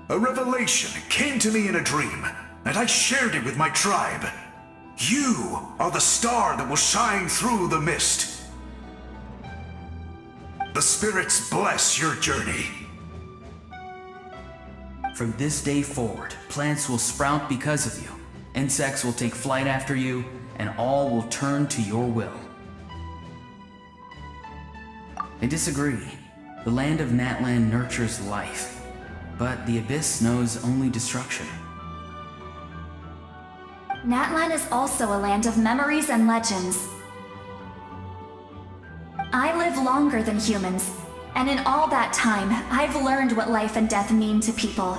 A revelation came to me in a dream, and I shared it with my tribe. You are the star that will shine through the mist. The spirits bless your journey. From this day forward, plants will sprout because of you, insects will take flight after you, and all will turn to your will. I disagree. The land of Natlan nurtures life, but the Abyss knows only destruction. Natlan is also a land of memories and legends. I live longer than humans, and in all that time, I've learned what life and death mean to people.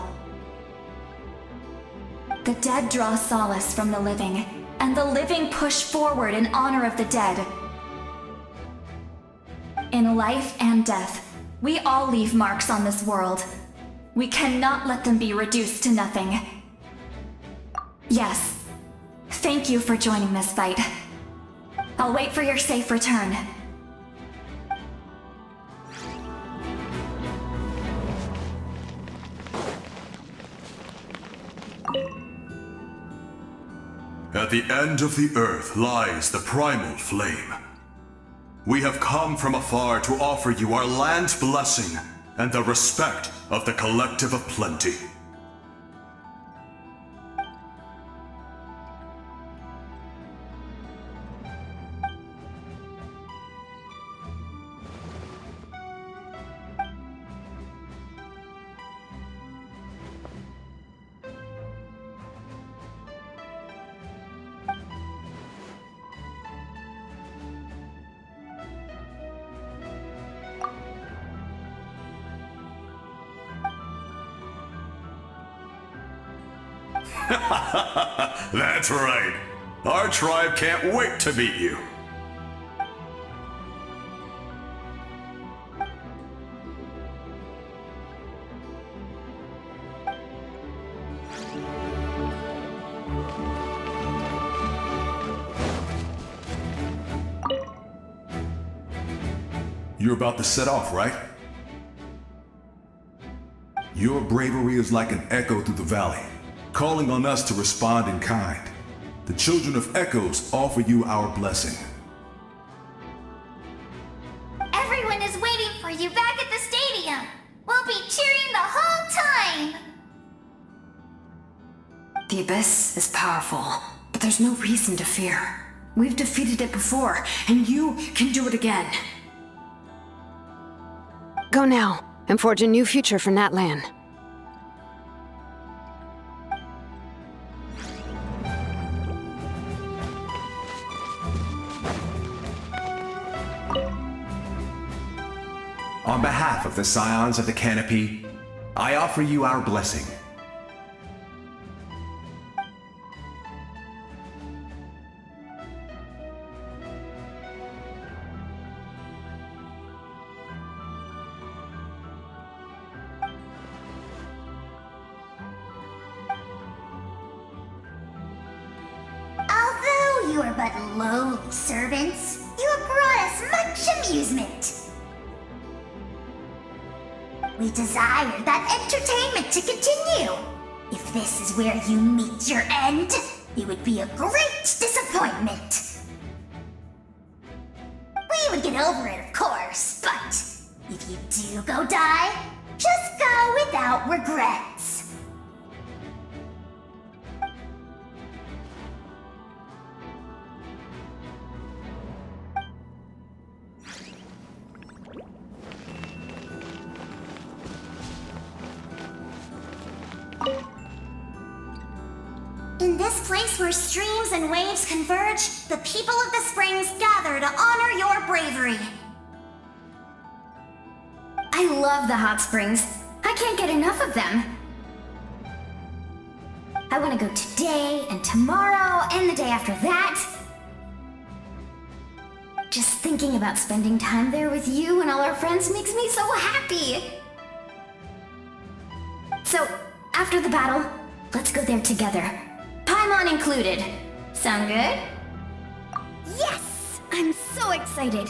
The dead draw solace from the living, and the living push forward in honor of the dead. In life and death, we all leave marks on this world. We cannot let them be reduced to nothing. Yes. Thank you for joining this fight. I'll wait for your safe return. At the end of the earth lies the primal flame. We have come from afar to offer you our land's blessing and the respect of the Collective of Plenty. That's right. Our tribe can't wait to meet you. You're about to set off, right? Your bravery is like an echo through the valley, calling on us to respond in kind. The Children of Echoes offer you our blessing. Everyone is waiting for you back at the stadium. We'll be cheering the whole time. The Abyss is powerful, but there's no reason to fear. We've defeated it before, and you can do it again. Go now, and forge a new future for Natlan. On behalf of the Scions of the Canopy, I offer you our blessing. Although you are but lowly servants, you have brought us much amusement. We desire that entertainment to continue. If this is where you meet your end, it would be a great disappointment. We would get over it, of course, but if you do go die, just go without regrets. In this place where streams and waves converge, the people of the springs gather to honor your bravery. I love the hot springs. I can't get enough of them. I want to go today and tomorrow and the day after that. Just thinking about spending time there with you and all our friends makes me so happy. So, after the battle, let's go there together. Paimon included. Sound good? Yes! I'm so excited.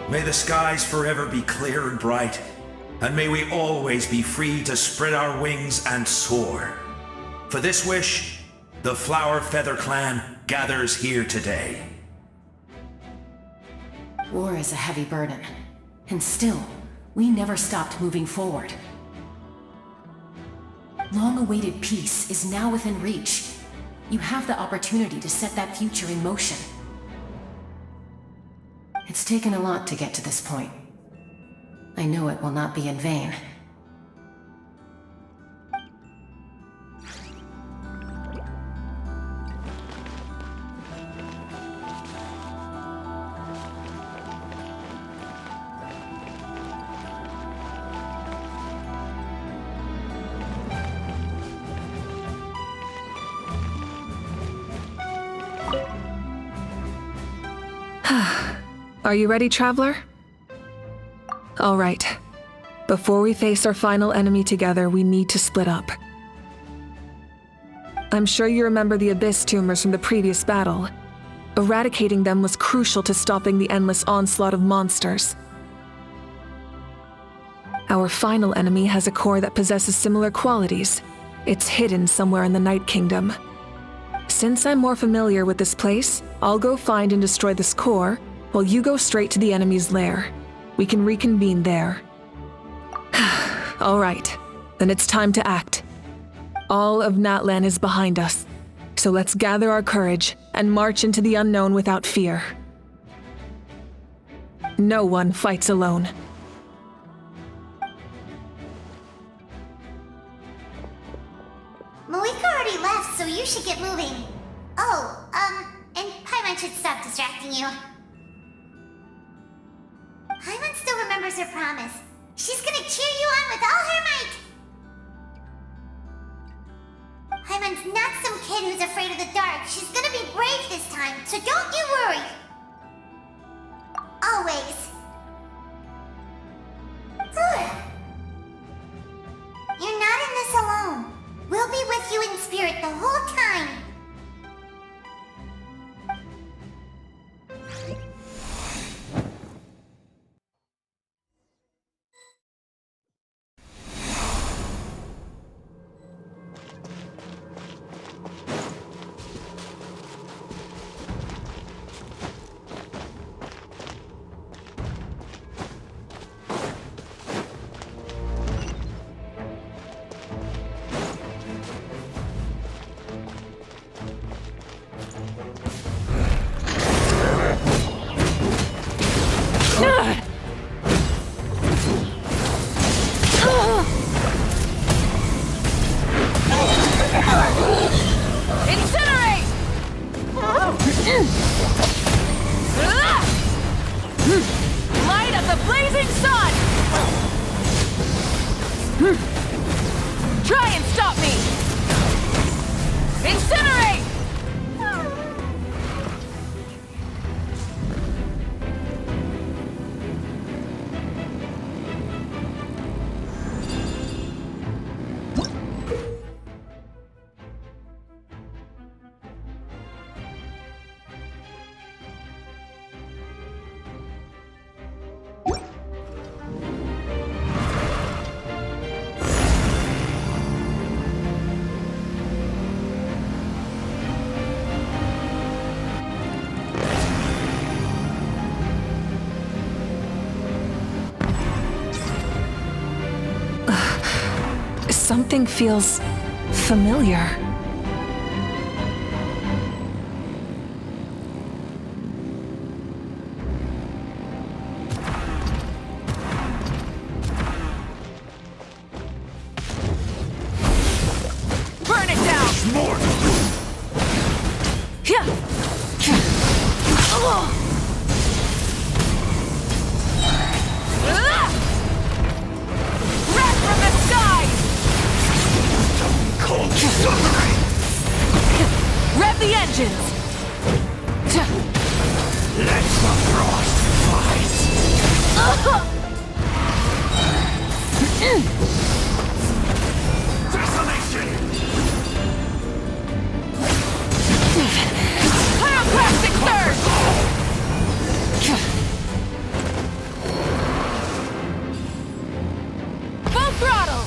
May the skies forever be clear and bright, and may we always be free to spread our wings and soar. For this wish, the Flower Feather Clan gathers here today. War is a heavy burden, and still, we never stopped moving forward. Long-awaited peace is now within reach. You have the opportunity to set that future in motion. It's taken a lot to get to this point. I know it will not be in vain. Are you ready, Traveler? All right. Before we face our final enemy together, we need to split up. I'm sure you remember the Abyss tumors from the previous battle. Eradicating them was crucial to stopping the endless onslaught of monsters. Our final enemy has a core that possesses similar qualities. It's hidden somewhere in the Night Kingdom. Since I'm more familiar with this place, I'll go find and destroy this core, while you go straight to the enemy's lair. We can reconvene there. All right, then it's time to act. All of Natlan is behind us, so let's gather our courage and march into the unknown without fear. No one fights alone. Malika already left, so you should get moving. Oh, and Paimon should stop distracting you. Paimon still remembers her promise. She's gonna cheer you on with all her might. Paimon's not some kid who's afraid of the dark. She's gonna be brave this time, so don't you worry. Always. Good. You're not in this alone. We'll be with you in spirit the whole time. Light of the blazing sun! Try and stop me! Incinerate! Something feels familiar. vengeance! Let the frost fight! Desolation! Pyroclastic surge! Full throttle!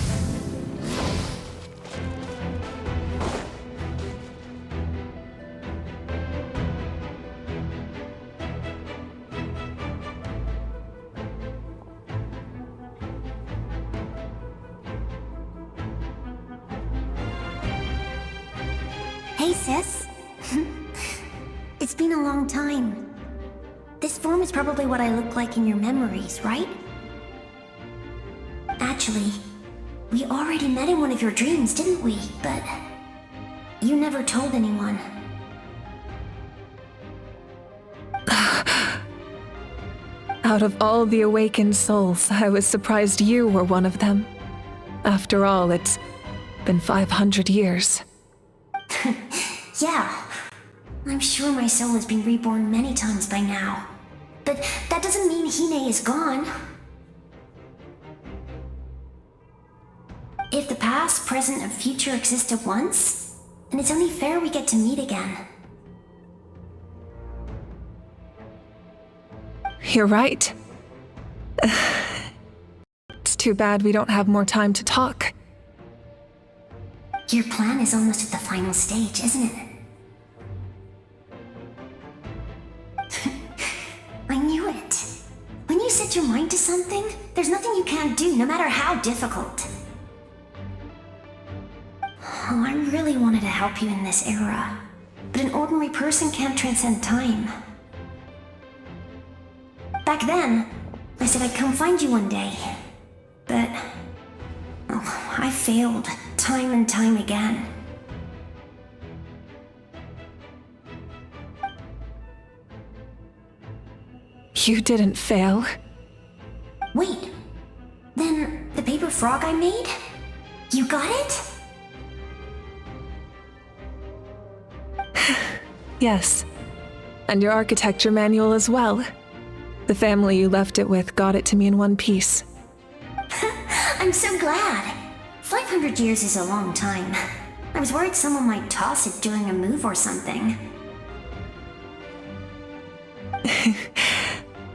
Hey, sis. It's been a long time. This form is probably what I look like in your memories, right? Actually, we already met in one of your dreams, didn't we? But you never told anyone. Out of all the awakened souls, I was surprised you were one of them. After all, it's been 500 years. Yeah. I'm sure my soul has been reborn many times by now. But that doesn't mean Hine is gone. If the past, present, and future exist at once, then it's only fair we get to meet again. You're right. It's too bad we don't have more time to talk. Your plan is almost at the final stage, isn't it? I knew it. When you set your mind to something, there's nothing you can't do, no matter how difficult. Oh, I really wanted to help you in this era, but an ordinary person can't transcend time. Back then, I said I'd come find you one day, but I failed time and time again. You didn't fail. Wait, then the paper frog I made? You got it? Yes. And your architecture manual as well. The family you left it with got it to me in one piece. I'm so glad. 500 years is a long time. I was worried someone might toss it during a move or something.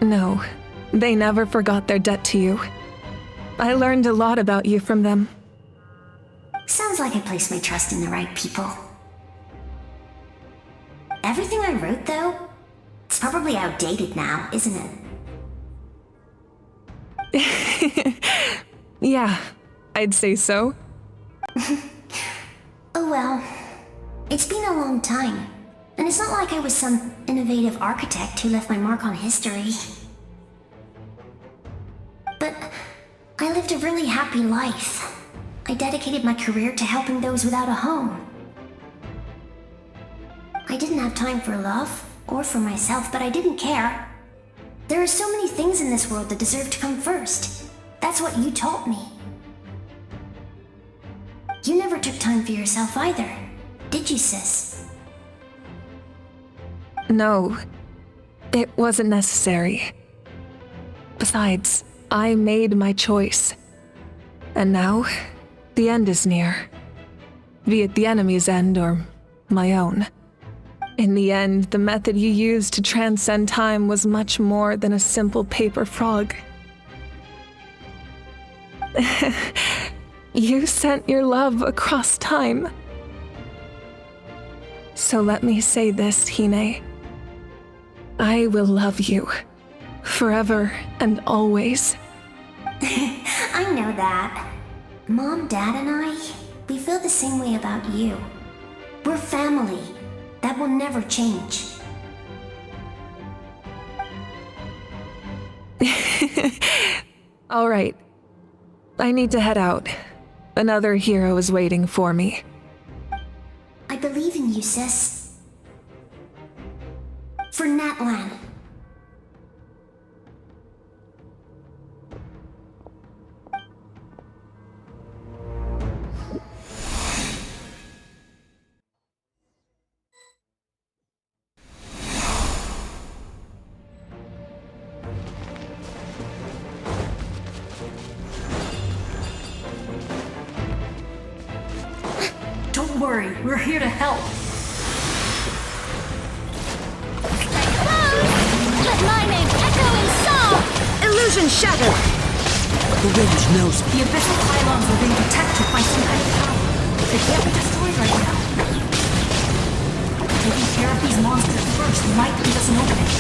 No, they never forgot their debt to you. I learned a lot about you from them. Sounds like I placed my trust in the right people. Everything I wrote, though, it's probably outdated now, isn't it? Yeah, I'd say so. Oh well. It's been a long time. And it's not like I was some innovative architect who left my mark on history. But I lived a really happy life. I dedicated my career to helping those without a home. I didn't have time for love, or for myself, but I didn't care. There are so many things in this world that deserve to come first. That's what you taught me. You never took time for yourself either, did you, sis? No, it wasn't necessary. Besides, I made my choice. And now, the end is near. Be it the enemy's end or my own. In the end, the method you used to transcend time was much more than a simple paper frog. You sent your love across time. So let me say this, Hine. I will love you. Forever and always. I know that. Mom, Dad, and I, we feel the same way about you. We're family. That will never change. All right. I need to head out. Another hero is waiting for me. I believe in you, sis. For Natlan. worry. We're here to help. Let my name echo in song! Illusion shattered! The wind knows me. The abyssal pylons are being protected by some kind of power. They can't be destroyed right now. Taking care of these monsters first might leave us an opening.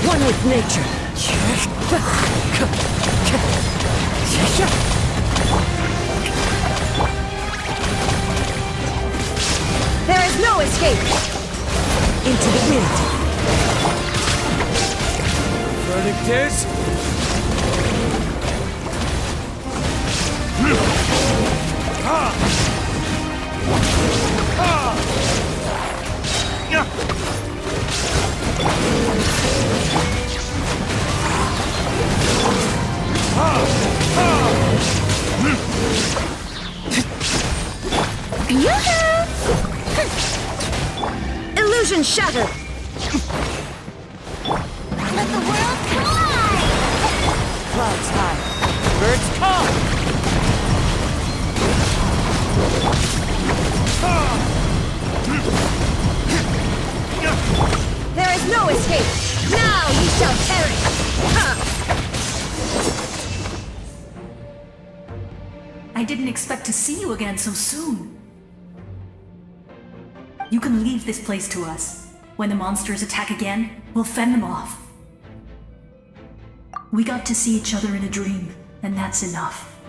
One with nature. There is no escape! Into the wind. Verdict is... Illusion shattered! Let the world collide! Clouds high. Birds come! There is no escape! Now ye shall perish! I didn't expect to see you again so soon. You can leave this place to us. When the monsters attack again, we'll fend them off. We got to see each other in a dream, and that's enough.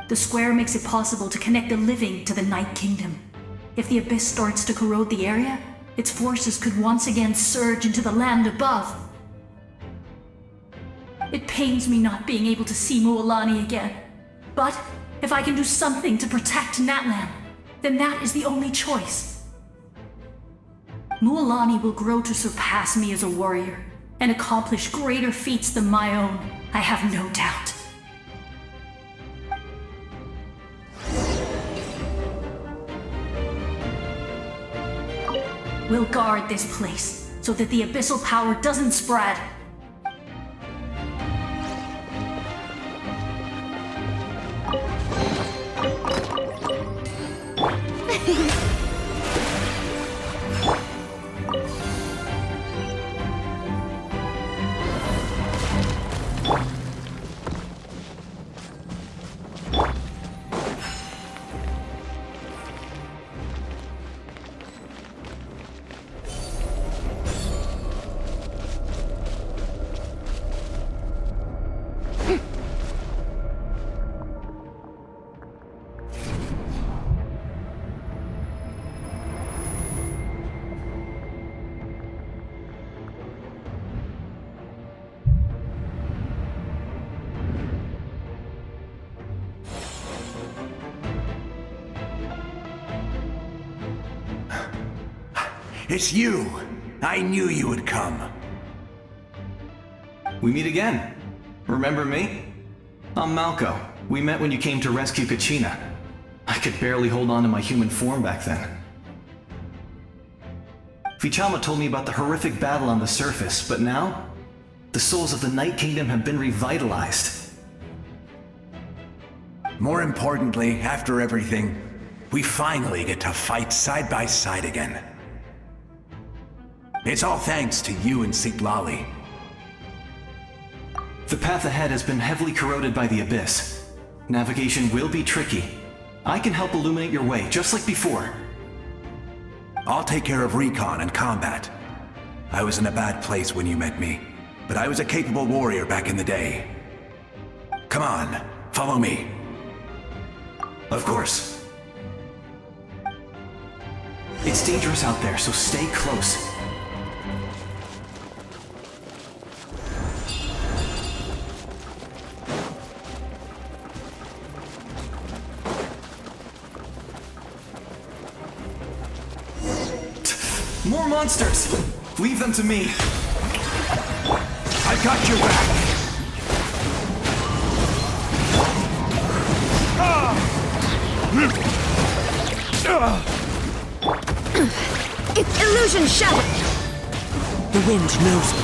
The square makes it possible to connect the living to the Night Kingdom. If the abyss starts to corrode the area, its forces could once again surge into the land above. It pains me not being able to see Mualani again. But if I can do something to protect Natlan, then that is the only choice. Mualani will grow to surpass me as a warrior and accomplish greater feats than my own, I have no doubt. We'll guard this place so that the abyssal power doesn't spread. It's you! I knew you would come. We meet again. Remember me? I'm Malco. We met when you came to rescue Kachina. I could barely hold on to my human form back then. Vichama told me about the horrific battle on the surface, but now, the souls of the Night Kingdom have been revitalized. More importantly, after everything, we finally get to fight side by side again. It's all thanks to you and Sitlali. The path ahead has been heavily corroded by the Abyss. Navigation will be tricky. I can help illuminate your way, just like before. I'll take care of recon and combat. I was in a bad place when you met me, but I was a capable warrior back in the day. Come on, follow me. Of course. It's dangerous out there, so stay close. More monsters! Leave them to me. I've got your back. It's illusion shattered! The wind knows me.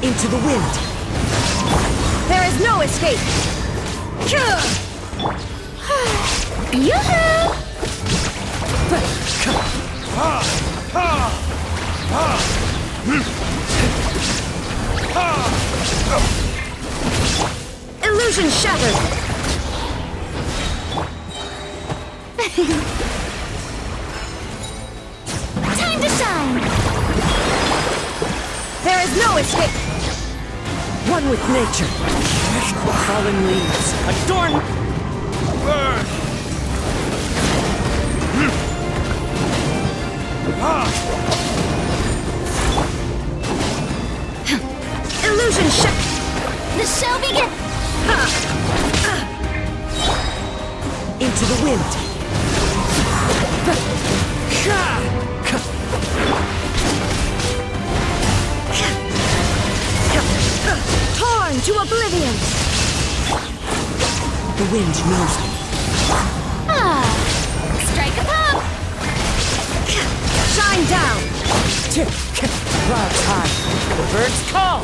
Into the wind. There is no escape! Yoo-hoo! Illusion shattered! Time to shine! There is no escape! One with nature. Fallen leaves. Adorn. Illusion shattered! The show begins! Into the wind. Torn to oblivion! The wind knows me. Strike a pop! Shine down! Clouds high. The birds call.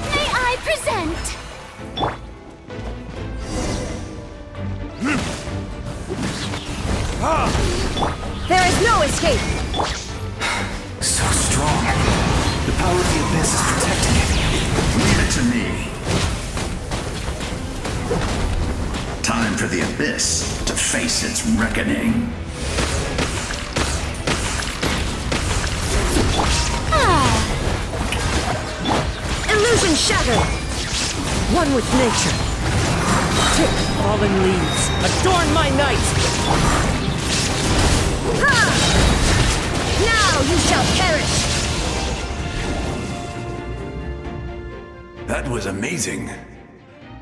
May I present? There is no escape! So strong. The power of the abyss is protecting it. Leave it to me. Time for the abyss to face its reckoning. Illusion shattered! One with nature. Fallen leaves. Adorn my night. Now you shall perish! That was amazing.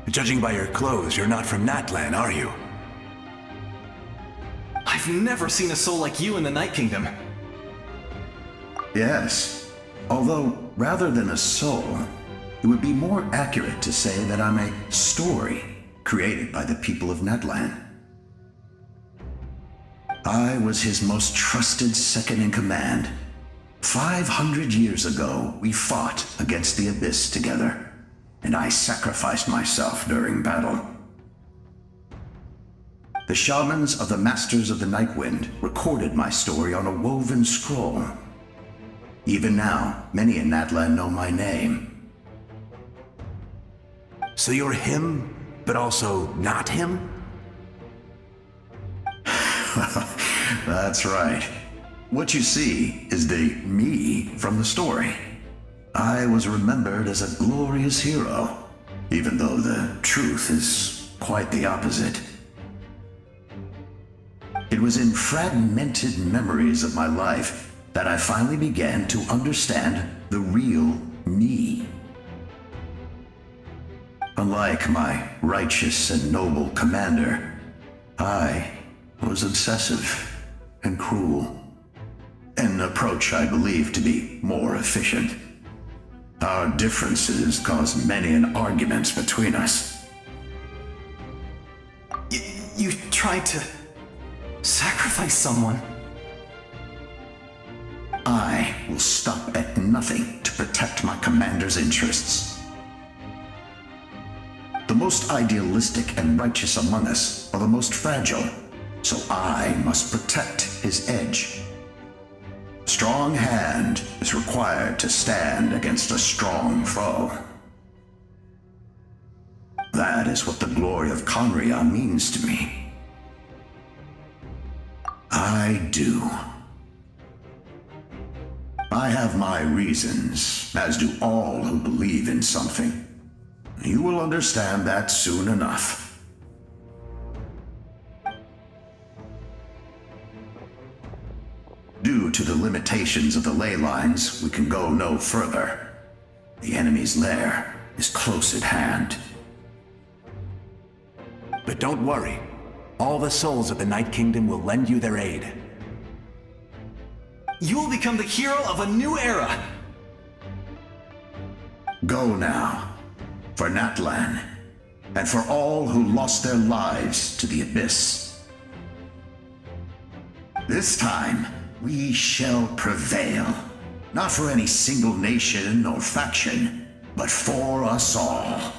Judging by your clothes, you're not from Natlan, are you? I've never seen a soul like you in the Night Kingdom. Yes. Although, rather than a soul, it would be more accurate to say that I'm a story created by the people of Natlan. I was his most trusted second-in-command. 500 years ago, we fought against the Abyss together, and I sacrificed myself during battle. The shamans of the Masters of the Nightwind recorded my story on a woven scroll. Even now, many in Natlan know my name. So you're him, but also not him? That's right. What you see is the me from the story. I was remembered as a glorious hero, even though the truth is quite the opposite. It was in fragmented memories of my life that I finally began to understand the real me. Unlike my righteous and noble commander, I was obsessive and cruel, an approach I believe to be more efficient. Our differences caused many an arguments between us. You tried to sacrifice someone. I will stop at nothing to protect my commander's interests. The most idealistic and righteous among us are the most fragile, so I must protect his edge. A strong hand is required to stand against a strong foe. That is what the glory of Conria means to me. I do. I have my reasons, as do all who believe in something. You will understand that soon enough. Due to the limitations of the ley lines, we can go no further. The enemy's lair is close at hand. But don't worry. All the souls of the Night Kingdom will lend you their aid. You will become the hero of a new era! Go now. For Natlan. And for all who lost their lives to the Abyss. This time, we shall prevail. Not for any single nation or faction, but for us all.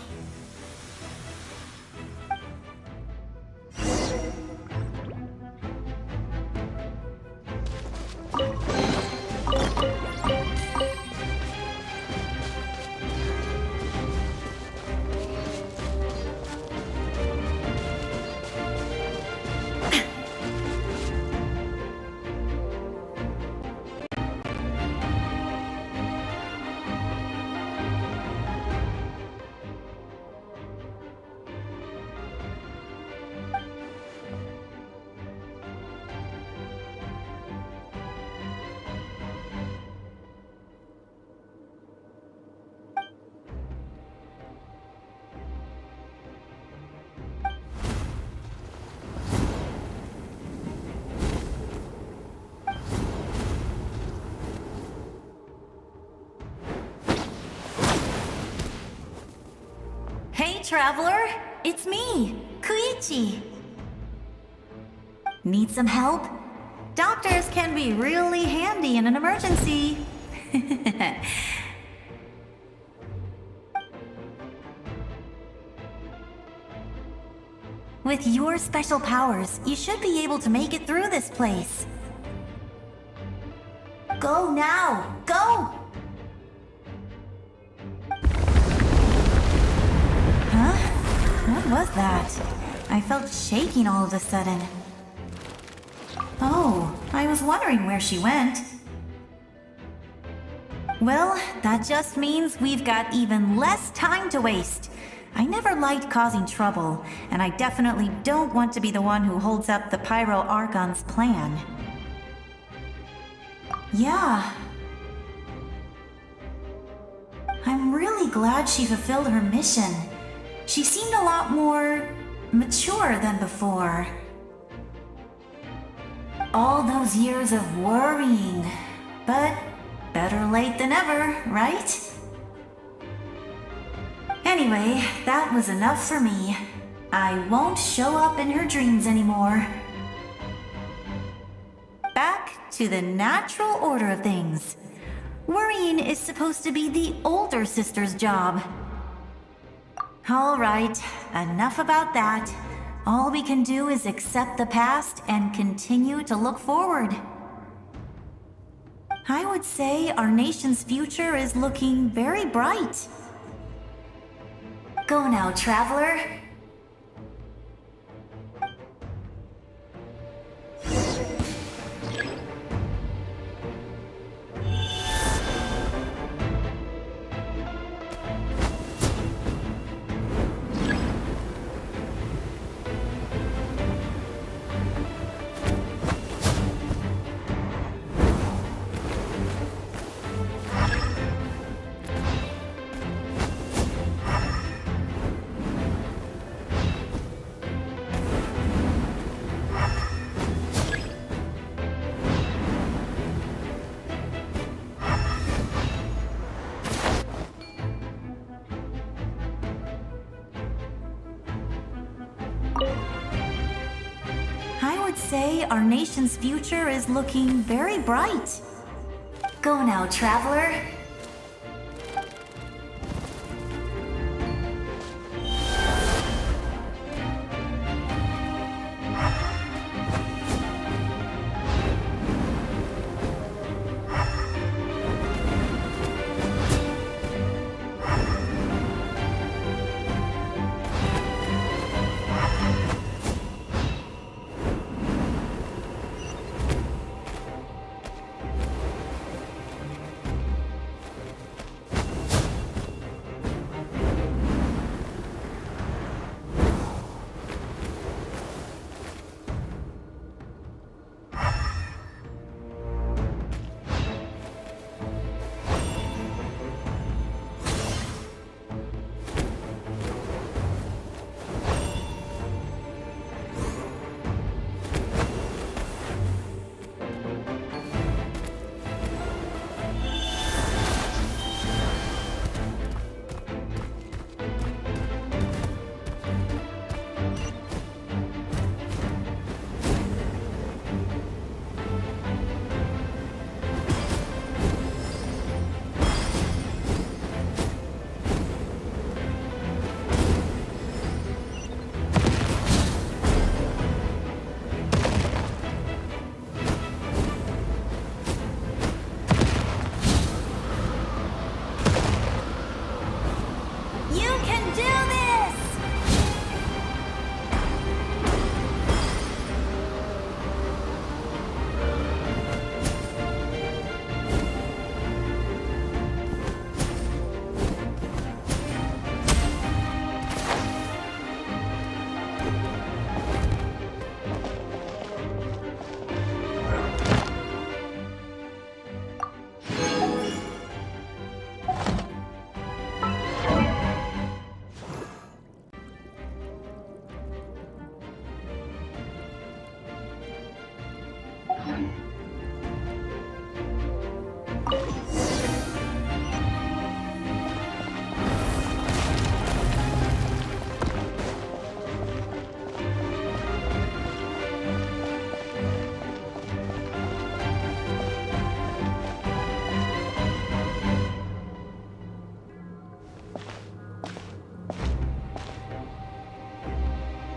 Hey, Traveler! It's me, Koichi! Need some help? Doctors can be really handy in an emergency. With your special powers, you should be able to make it through this place. Go now! Go! What was that? I felt shaking all of a sudden. Oh, I was wondering where she went. Well, that just means we've got even less time to waste. I never liked causing trouble, and I definitely don't want to be the one who holds up the Pyro Archon's plan. Yeah. I'm really glad she fulfilled her mission. She seemed a lot more mature than before. All those years of worrying, but better late than ever, right? Anyway, that was enough for me. I won't show up in her dreams anymore. Back to the natural order of things. Worrying is supposed to be the older sister's job. All right, enough about that. All we can do is accept the past and continue to look forward. I would say our nation's future is looking very bright. Go now, Traveler. Say our nation's future is looking very bright. Go now, Traveler.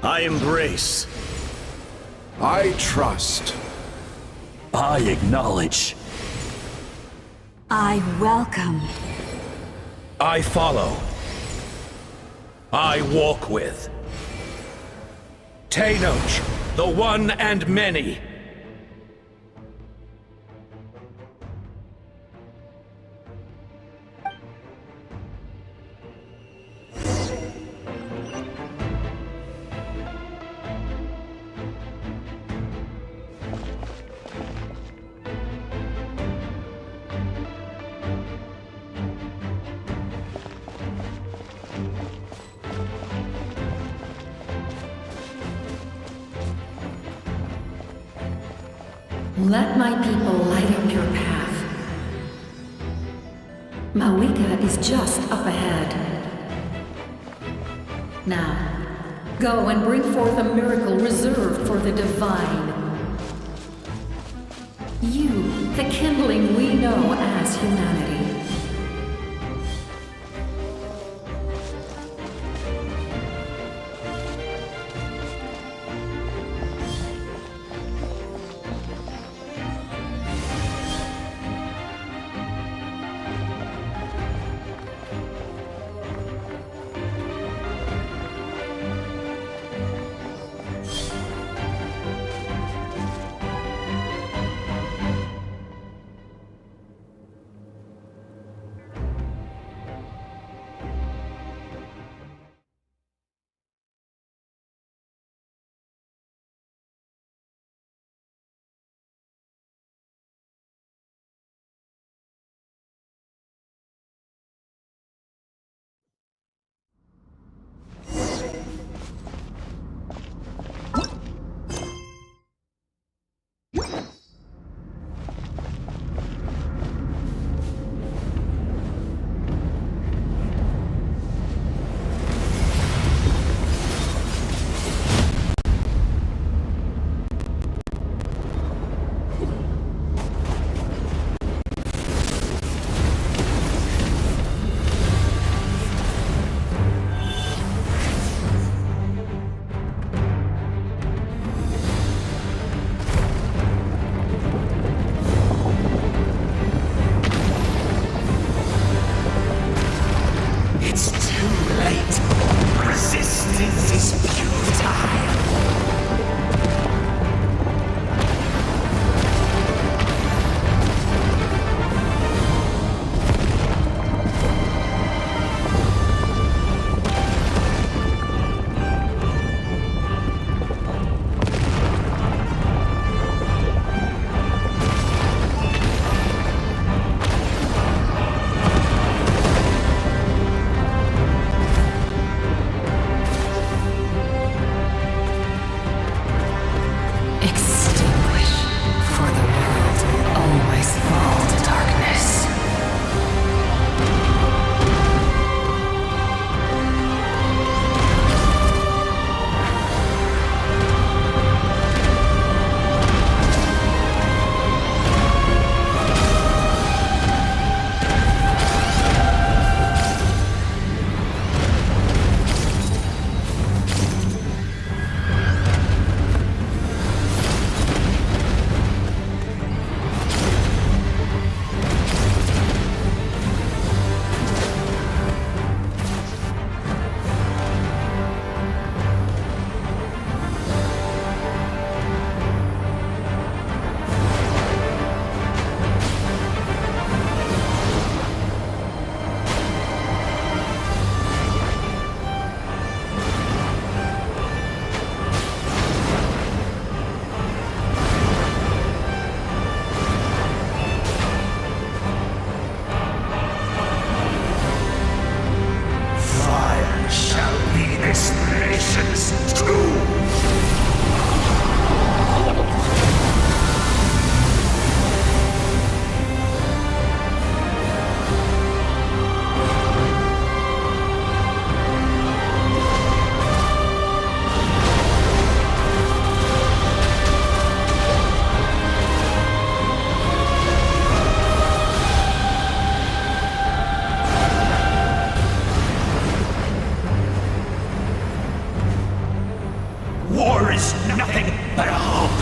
I embrace. I trust. I acknowledge. I welcome. I follow. I walk with. Tenoch, the one and many. Let my people light up your path. Mawika is just up ahead. Now, go and bring forth a miracle reserved for the divine. You, the kindling we know as humanity.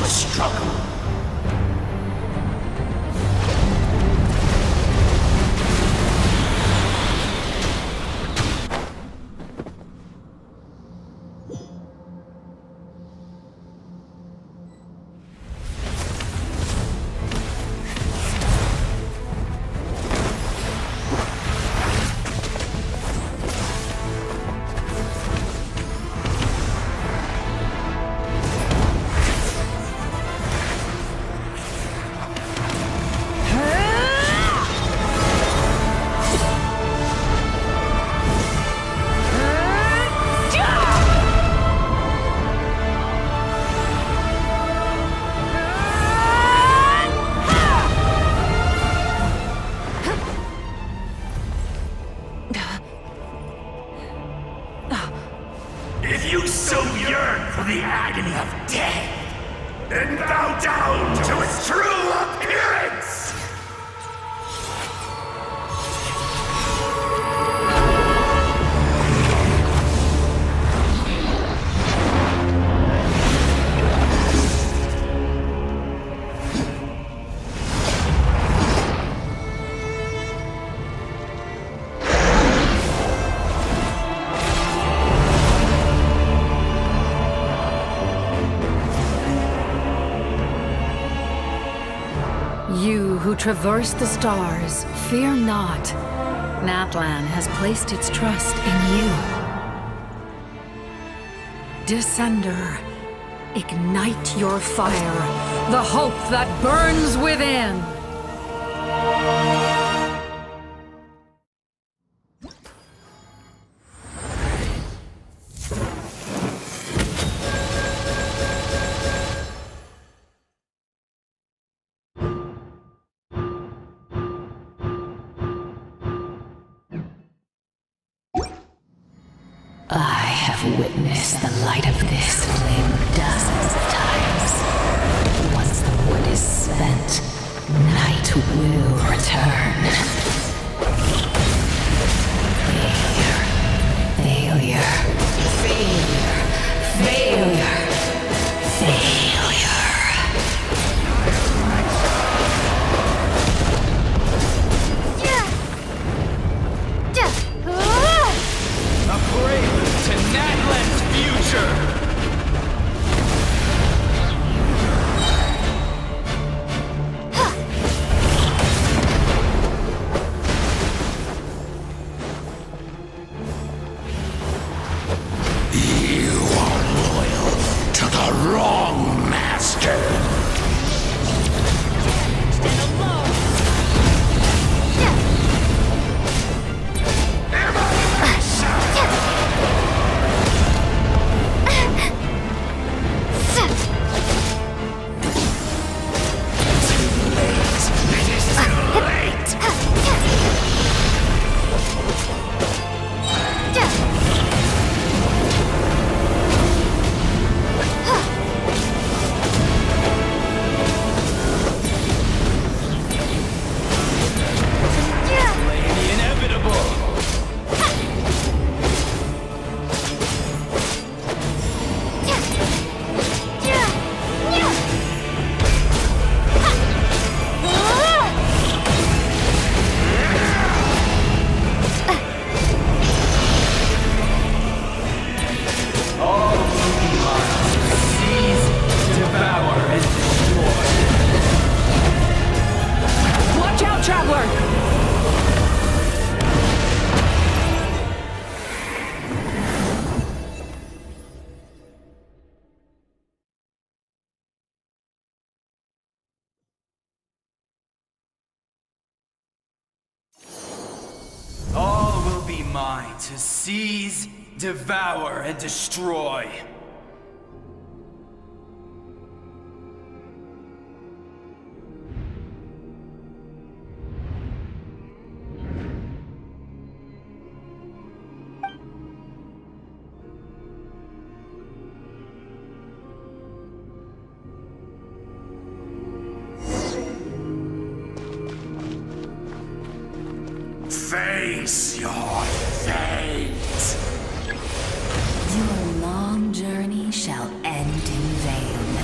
struggle. If you so yearn for the agony of death, then bow down to its true appearance! You who traverse the stars, fear not. Natlan has placed its trust in you. Descender, ignite your fire, the hope that burns within. I have witnessed the light of this flame dozens of times. Once the wood is spent, night will return. Failure. Failure. Failure. A prelude to Natlan's future! You are loyal to the wrong master! All will be mine to seize, devour, and destroy. Face your fate! Your long journey shall end in vain.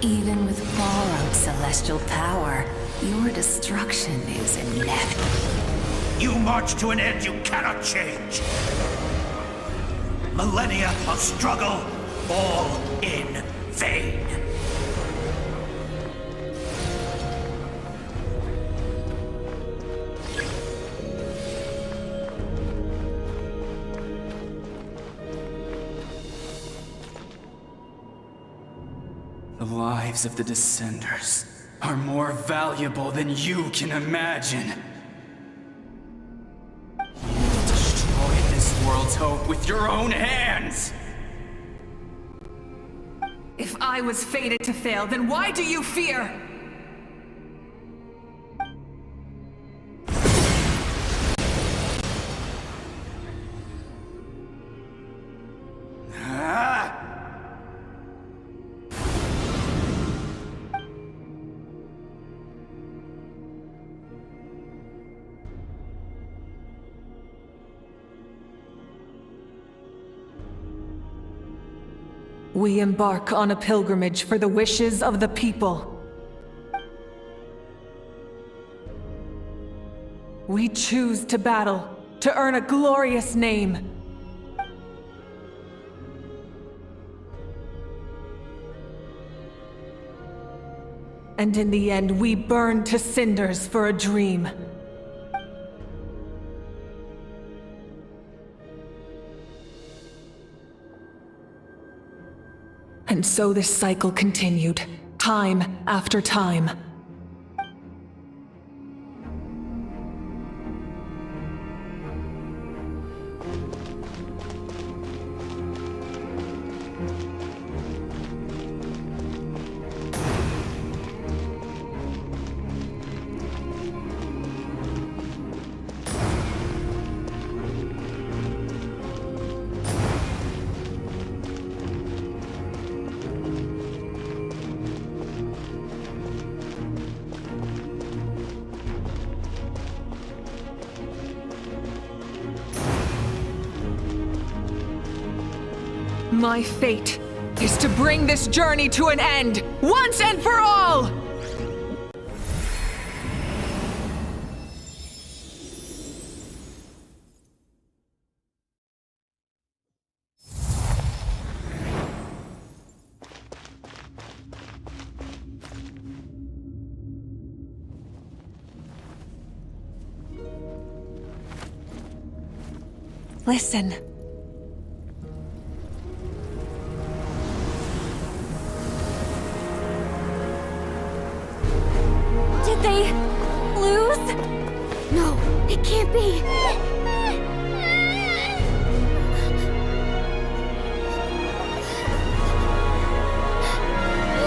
Even with borrowed celestial power, your destruction is inevitable. You march to an end you cannot change. Millennia of struggle, all in vain. The lives of the Descenders are more valuable than you can imagine. You destroyed this world's hope with your own hands! If I was fated to fail, then why do you fear? We embark on a pilgrimage for the wishes of the people. We choose to battle, to earn a glorious name. And in the end, we burn to cinders for a dream. And so this cycle continued, time after time. My fate is to bring this journey to an end, once and for all! Listen. Did they lose? No, it can't be.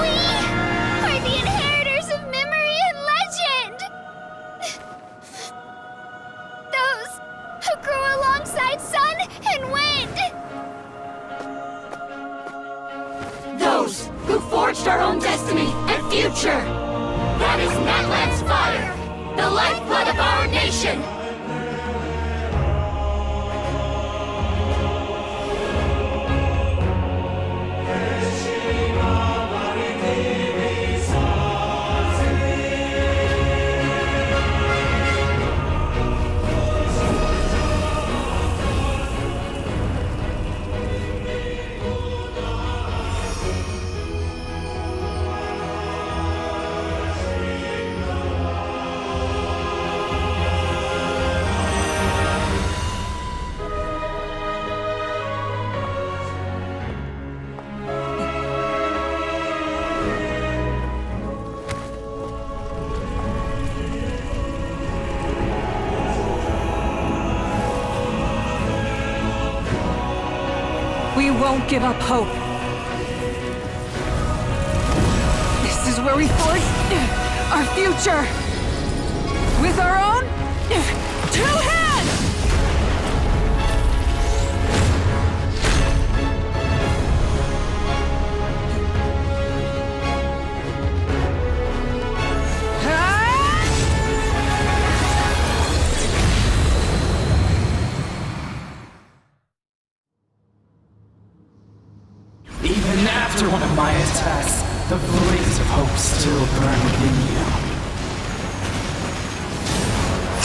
We are the inheritors of memory and legend! Those who grew alongside sun and wind! Those who forged our own destiny and future! That is Natlan's fire, the lifeblood of our nation! We won't give up hope. This is where we forge our future. With our own 2 hands! Even after one of my attacks, The blaze of hope still burn within you.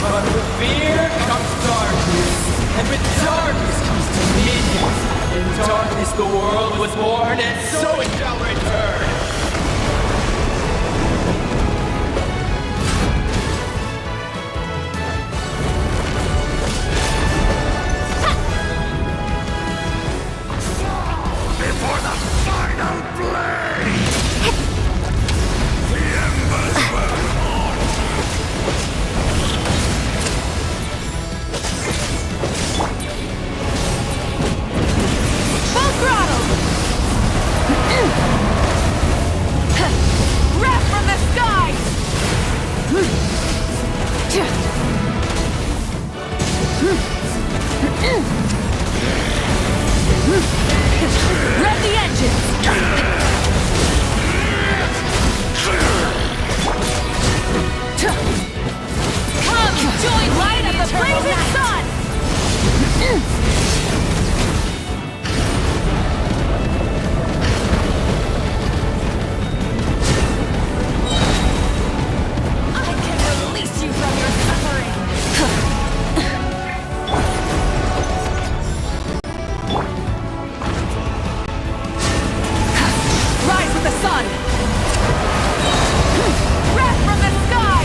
But with fear comes darkness, and with darkness comes dominion. In darkness the world was born, and so it shall return. Before the final blade! The embers burn on! Full throttle! Wrath from the sky! Rev the engines! Come, join light of the blazing sun! I can release you from your suffering! Rise with the sun! Wrath from the sky!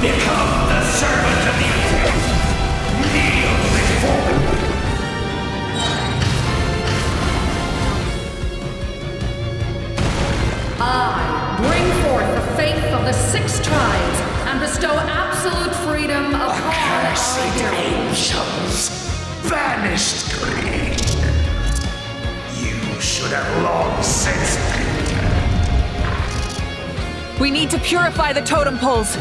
Become the servant of the earth! Kneel before me! I bring forth the faith of the 6 tribes and bestow absolute freedom upon Accursed our angels! Banished greed! You should have long since We need to purify the totem poles.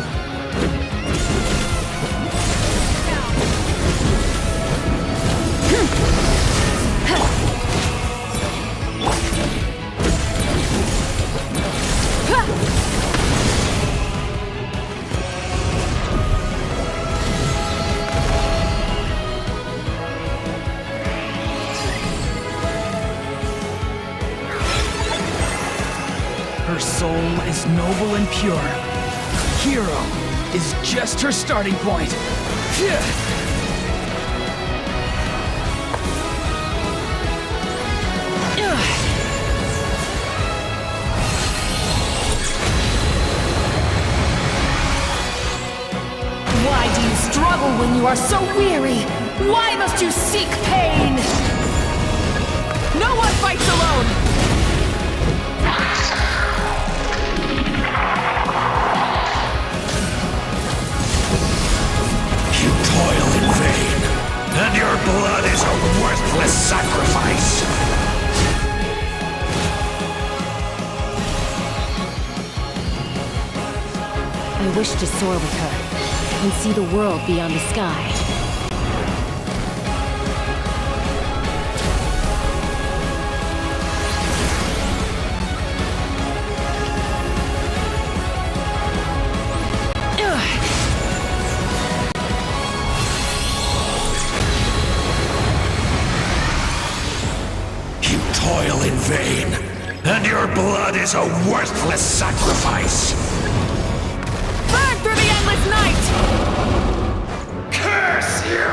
Her soul is noble and pure. Hero is just her starting point. Why do you struggle when you are so weary? Why must you seek pain? No one fights alone! you toil in vain, and your blood is a worthless sacrifice. I wish to soar with her and see the world beyond the sky. You toil in vain, and your blood is a worthless sacrifice. Burn through the endless night! Curse you!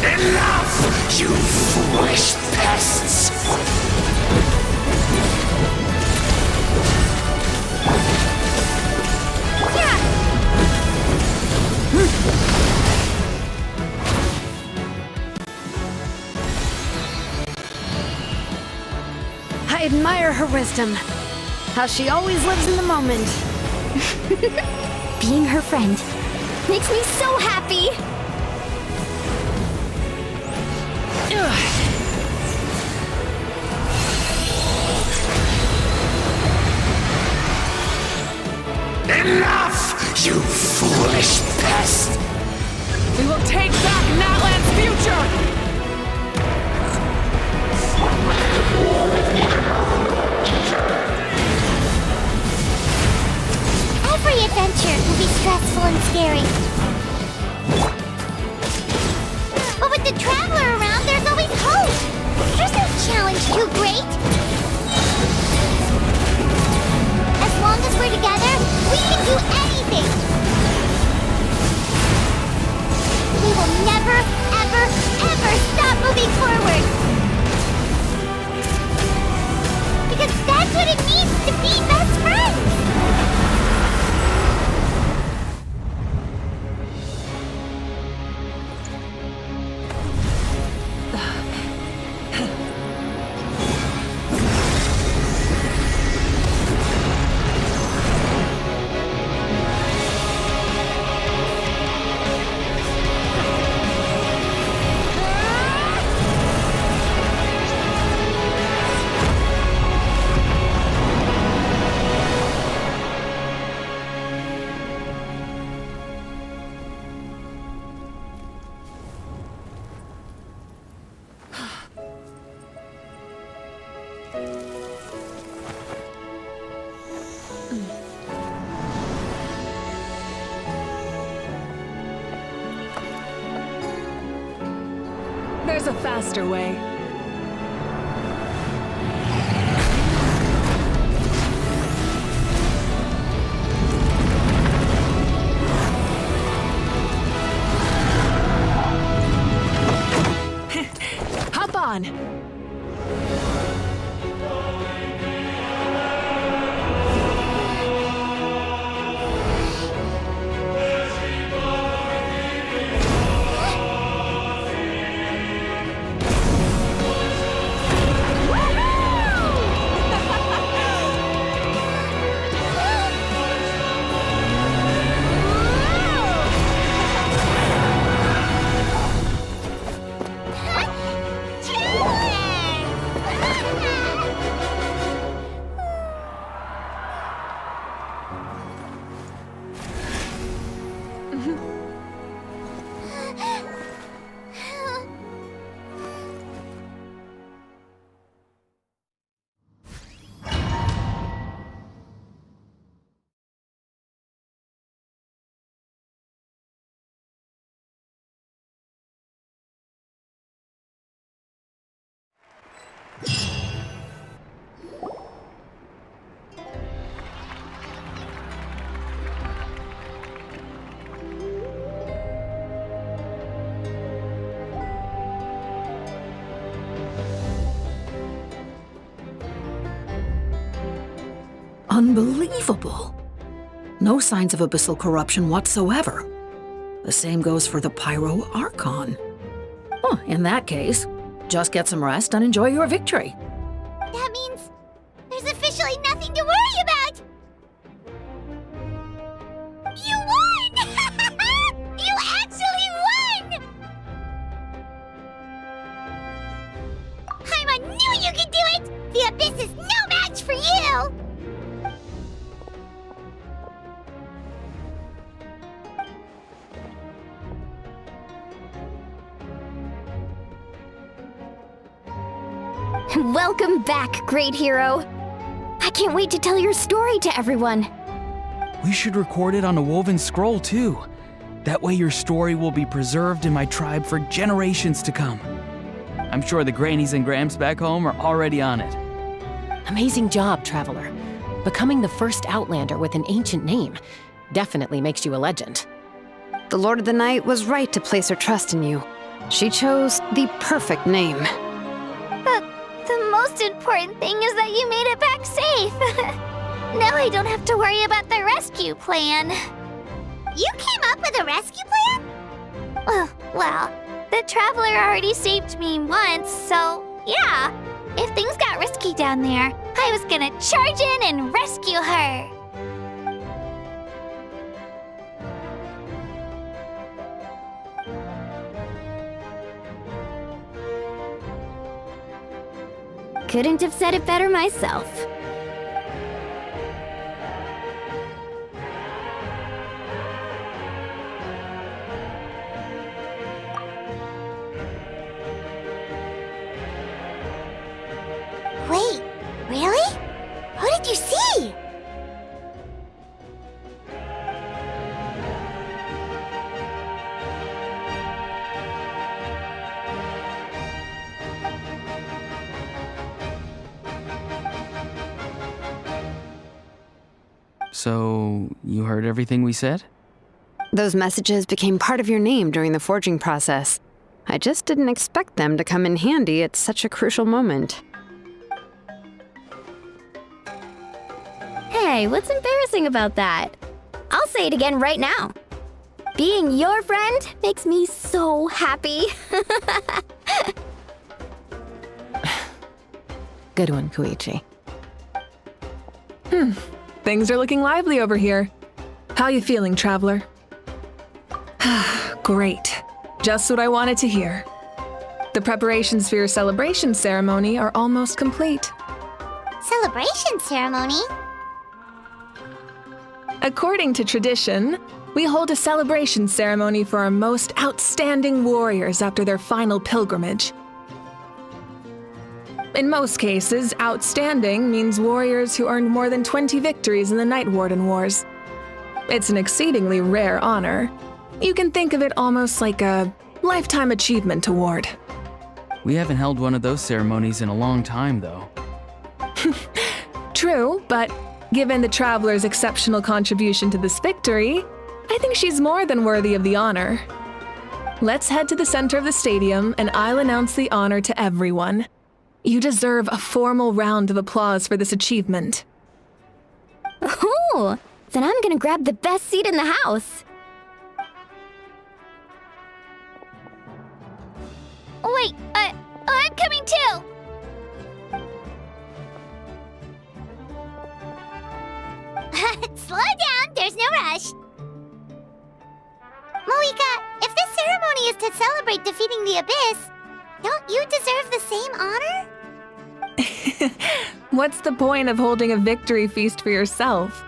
Enough, you foolish pests! I admire her wisdom. How she always lives in the moment. Being her friend makes me so happy. Enough, you foolish pest! We will take back Natlan's future! Every adventure can be stressful and scary. too great? As long as we're together, we can do anything! We will never, ever, ever stop moving forward! Because that's what it means to be best friends! There's a faster way. Hop on! Unbelievable. No signs of abyssal corruption whatsoever. The same goes for the Pyro Archon. Oh, in that case, just get some rest and enjoy your victory. That means there's officially nothing to worry about! You won! You actually won! Paimon knew you could do it! The Abyss is no match for you! Welcome back, great hero. I can't wait to tell your story to everyone. We should record it on a woven scroll, too. That way your story will be preserved in my tribe for generations to come. I'm sure the Grannies and Gramps back home are already on it. Amazing job, Traveler. Becoming the first Outlander with an ancient name definitely makes you a legend. The Lord of the Night was right to place her trust in you. She chose the perfect name. The most important thing is that you made it back safe. Now I don't have to worry about the rescue plan. You came up with a rescue plan? Well, the Traveler already saved me once, so yeah. If things got risky down there, I was gonna charge in and rescue her. Couldn't have said it better myself. Wait, really? Who did you see? So, you heard everything we said? Those messages became part of your name during the forging process. I just didn't expect them to come in handy at such a crucial moment. Hey, what's embarrassing about that? I'll say it again right now. Being your friend makes me so happy. Good one, Koichi. Things are looking lively over here. How you feeling, traveler? Great. Just what I wanted to hear. The preparations for your celebration ceremony are almost complete. Celebration ceremony? According to tradition, we hold a celebration ceremony for our most outstanding warriors after their final pilgrimage. In most cases, outstanding means warriors who earned more than 20 victories in the Night Warden Wars. It's an exceedingly rare honor. You can think of it almost like a lifetime achievement award. We haven't held one of those ceremonies in a long time, though. True, but given the Traveler's exceptional contribution to this victory, I think she's more than worthy of the honor. Let's head to the center of the stadium and I'll announce the honor to everyone. You deserve a formal round of applause for this achievement. Ooh, then I'm gonna grab the best seat in the house. Wait, I'm coming too! Slow down, there's no rush. Moika, if this ceremony is to celebrate defeating the Abyss, don't you deserve the same honor? What's the point of holding a victory feast for yourself?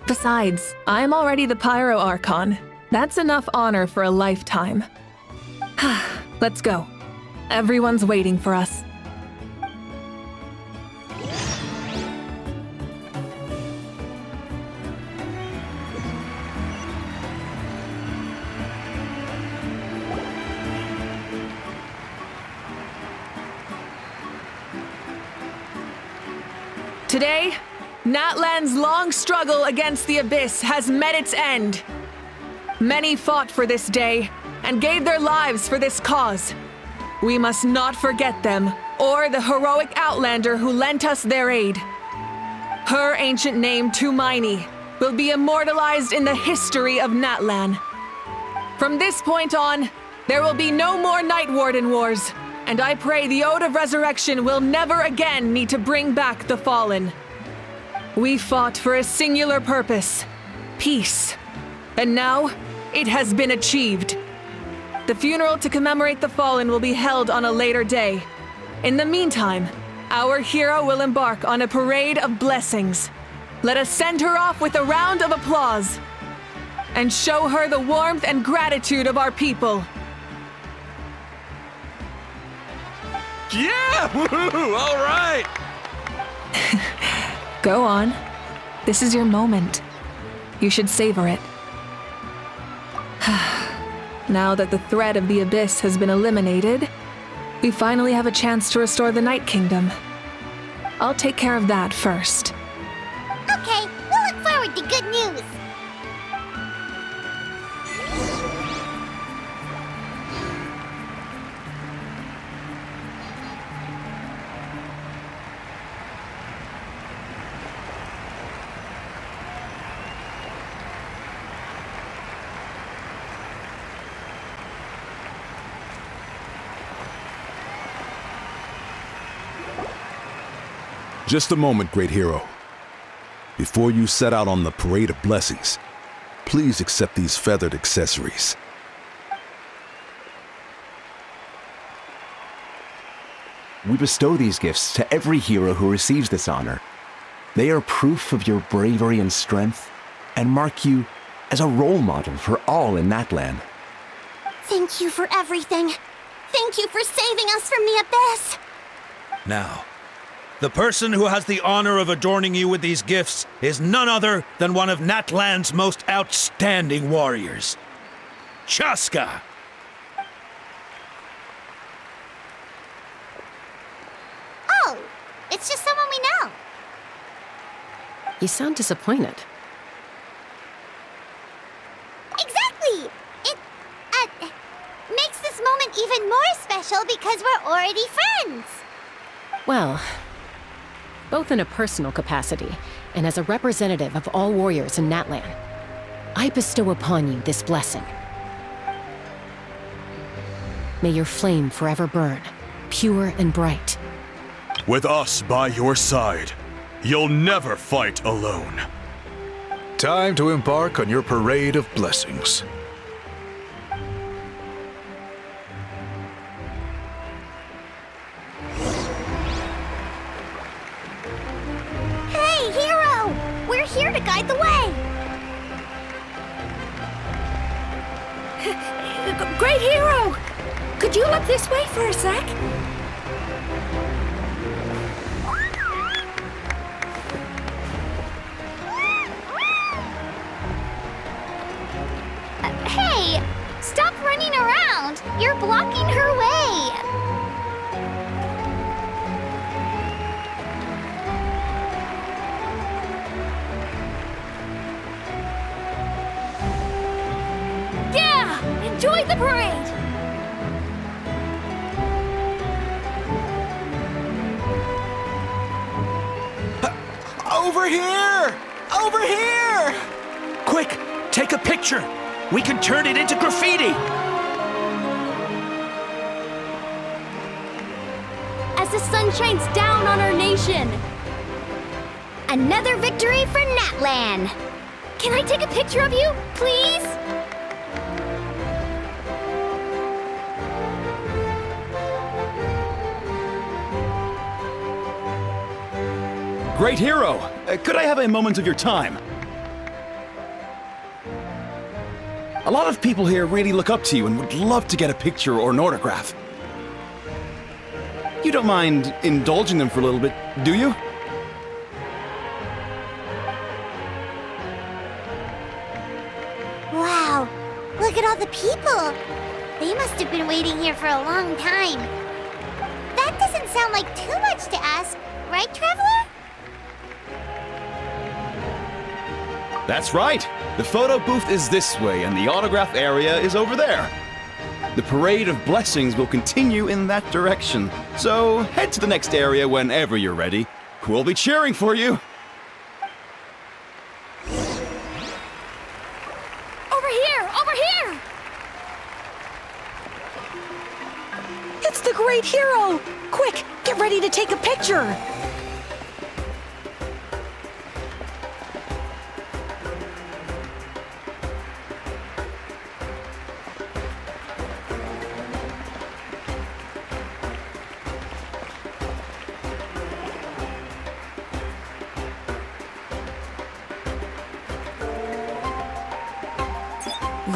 Besides, I'm already the Pyro Archon. That's enough honor for a lifetime. Let's go. Everyone's waiting for us. Today, Natlan's long struggle against the Abyss has met its end. Many fought for this day and gave their lives for this cause. We must not forget them or the heroic Outlander who lent us their aid. Her ancient name, Tumaini, will be immortalized in the history of Natlan. From this point on, there will be no more Night Warden Wars, and I pray the Ode of Resurrection will never again need to bring back the Fallen. We fought for a singular purpose, peace, and now it has been achieved. The funeral to commemorate the Fallen will be held on a later day. In the meantime, our hero will embark on a parade of blessings. Let us send her off with a round of applause and show her the warmth and gratitude of our people. Yeah! Woohoo! All right! Go on. This is your moment. You should savor it. Now that the threat of the Abyss has been eliminated, we finally have a chance to restore the Night Kingdom. I'll take care of that first. Okay, we'll look forward to good news. Just a moment, great hero. Before you set out on the parade of blessings, please accept these feathered accessories. We bestow these gifts to every hero who receives this honor. They are proof of your bravery and strength, and mark you as a role model for all in Natlan. Thank you for everything. Thank you for saving us from the Abyss. Now, the person who has the honor of adorning you with these gifts is none other than one of Natlan's most outstanding warriors, Chaska. Oh, it's just someone we know. You sound disappointed. special because we're already friends. Well, both in a personal capacity and as a representative of all warriors in Natlan, I bestow upon you this blessing. May your flame forever burn, pure and bright. With us by your side, you'll never fight alone. Time to embark on your parade of blessings. Hey, Hero! We're here to guide the way! Great Hero! Could you look this way for a sec? Hey! Stop running around! You're blocking her way! Yeah! Enjoy the parade! Over here! Over here! Quick, take a picture. We can turn it into graffiti. As the sun shines down on our nation. Another victory for Natlan! Can I take a picture of you, please? Great Hero! Could I have a moment of your time? A lot of people here really look up to you and would love to get a picture or an autograph. You don't mind indulging them for a little bit, do you? Wow, look at all the people! They must have been waiting here for a long time. That doesn't sound like too much to ask, right, Traveler? That's right. The photo booth is this way and the autograph area is over there. The parade of blessings will continue in that direction. So head to the next area whenever you're ready. We'll be cheering for you. Over here! Over here! It's the Great Hero! Quick, get ready to take a picture!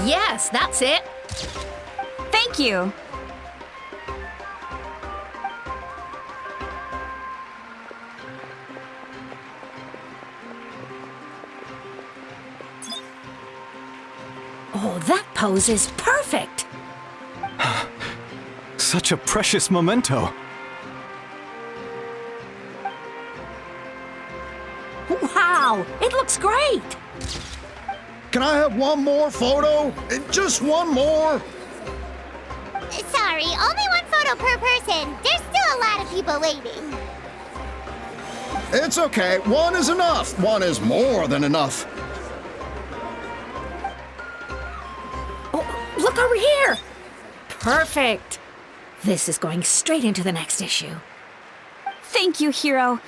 Yes, that's it. Thank you. Oh, that pose is perfect. Such a precious memento. Wow, it looks great. Can I have one more photo? Just one more? Sorry, only one photo per person. There's still a lot of people waiting. It's okay. One is enough. One is more than enough. Oh, look over here. Perfect. This is going straight into the next issue. Thank you, Hero.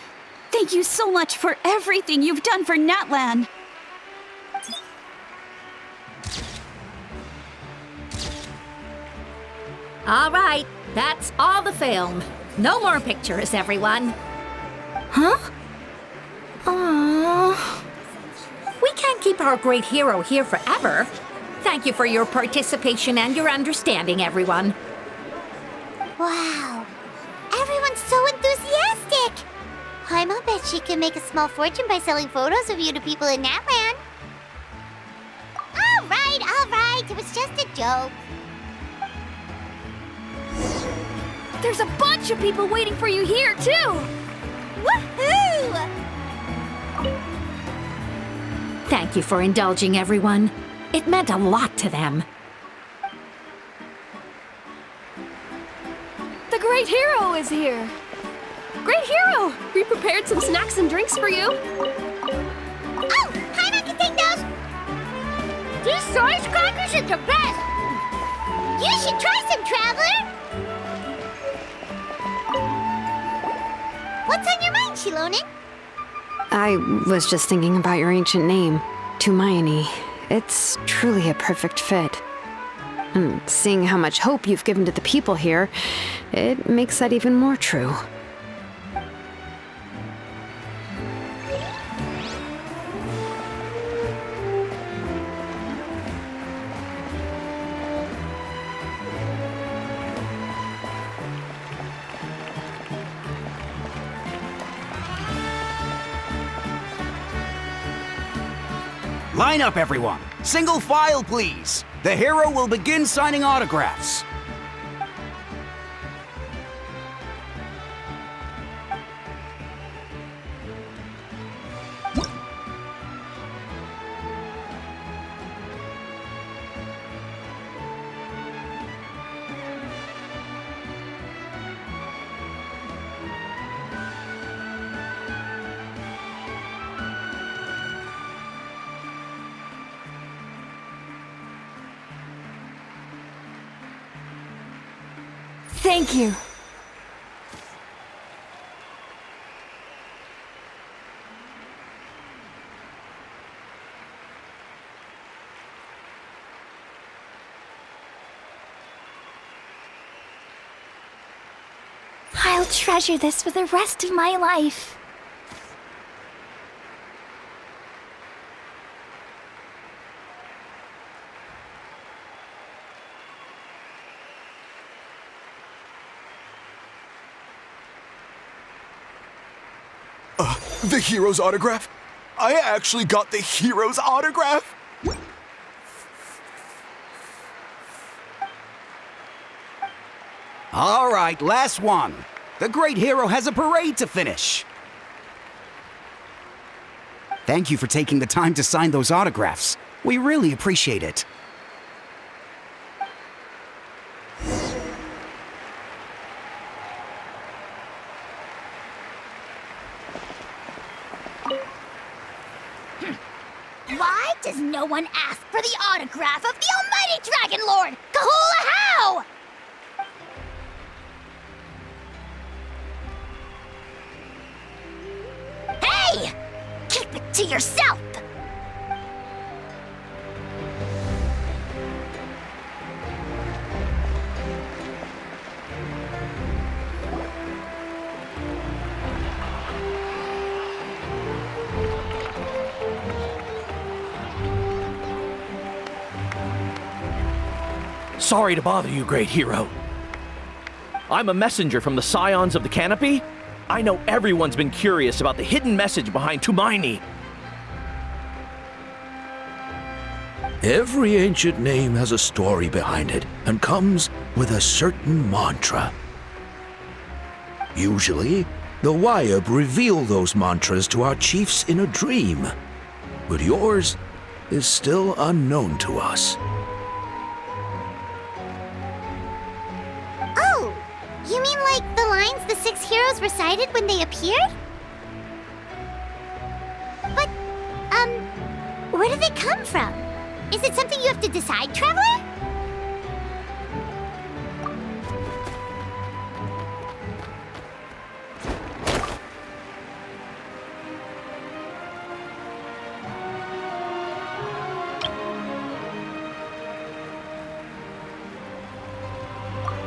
Thank you so much for everything you've done for Natlan. All right, that's all the film. No more pictures, everyone. Huh? Aww. We can't keep our great hero here forever. Thank you for your participation and your understanding, everyone. Wow, everyone's so enthusiastic. I'll bet she can make a small fortune by selling photos of you to people in Natlan. All right, it was just a joke. There's a bunch of people waiting for you here, too! Woohoo! Thank you for indulging, everyone. It meant a lot to them. Great Hero is here! Great Hero! We prepared some snacks and drinks for you! Oh, Paimon can take those! These soy crackers are the best! You should try some, Traveler! What's on your mind, Shilonen? I was just thinking about your ancient name, Tumaini. It's truly a perfect fit. And seeing how much hope you've given to the people here, it makes that even more true. Line up, everyone. Single file, please. The hero will begin signing autographs. Thank you. I'll treasure this for the rest of my life. The hero's autograph? I actually got the hero's autograph? All right, last one. The great hero has a parade to finish. Thank you for taking the time to sign those autographs. We really appreciate it. Why does no one ask for the autograph of the almighty Dragon Lord, Kahula How? Hey! Keep it to yourself! Sorry to bother you, great hero. I'm a messenger from the Scions of the Canopy. I know everyone's been curious about the hidden message behind Tumaini. Every ancient name has a story behind it and comes with a certain mantra. Usually, the Wayab reveal those mantras to our chiefs in a dream, but yours is still unknown to us. Oh, you mean like the lines the 6 heroes recited when they appeared? But, where did they come from? Is it something you have to decide, Traveler?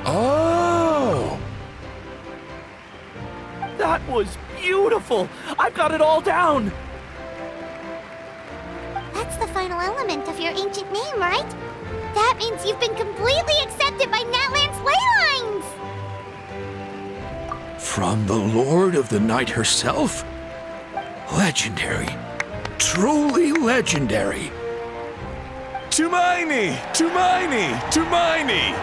Oh! That was beautiful! I've got it all down! That's the final element of your ancient name, right? That means you've been completely accepted by Natlan's ley lines! From the Lord of the Night herself? Legendary. Truly legendary. Tumaini! Tumaini! Tumaini!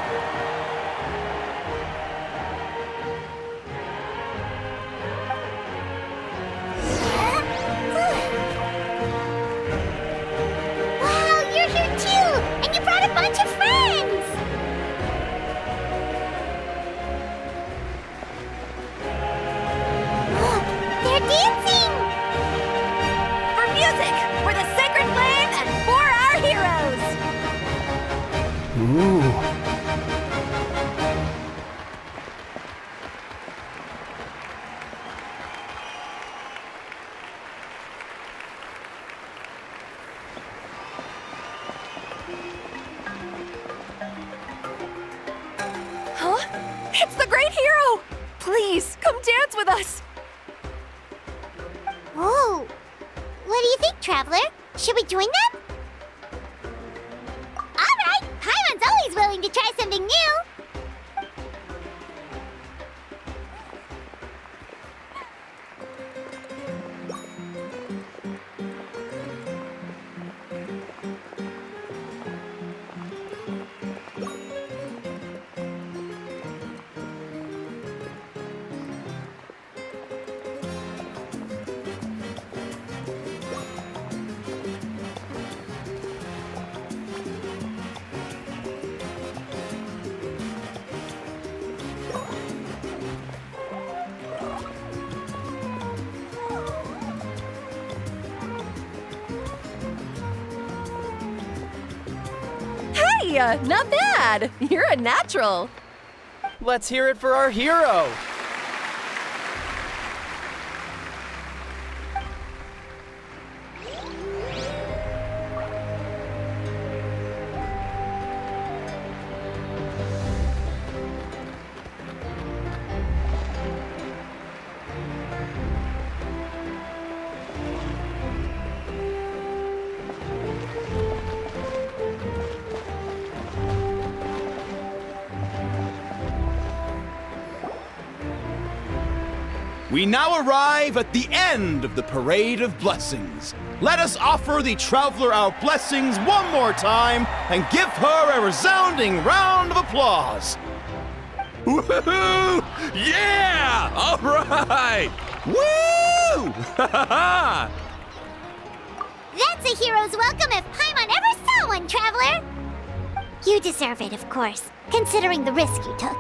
Wow, you're here too! And you brought a bunch of friends! It's the great hero! Please, come dance with us! Whoa! What do you think, Traveler? Should we join them? Alright! Paimon's always willing to try something new! Hey, not bad! You're a natural! Let's hear it for our hero! We now arrive at the end of the Parade of Blessings. Let us offer the Traveler our blessings one more time and give her a resounding round of applause. Woohoo! Yeah! All right! Woo! That's a hero's welcome if Paimon ever saw one, Traveler! You deserve it, of course, considering the risk you took.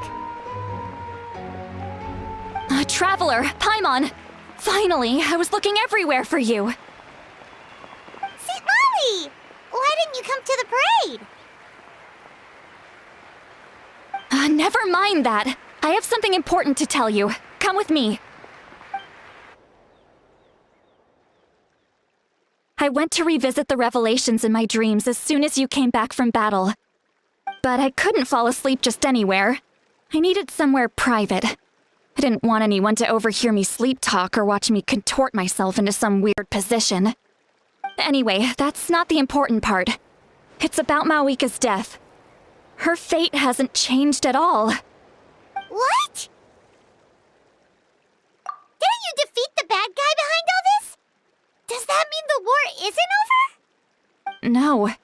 Traveler, Paimon! Finally, I was looking everywhere for you! St. Molly! Why didn't you come to the parade? Never mind that. I have something important to tell you. Come with me. I went to revisit the revelations in my dreams as soon as you came back from battle. But I couldn't fall asleep just anywhere. I needed somewhere private. I didn't want anyone to overhear me sleep talk or watch me contort myself into some weird position. Anyway, that's not the important part. It's about Mawika's death. Her fate hasn't changed at all. What? Didn't you defeat the bad guy behind all this? Does that mean the war isn't over? No.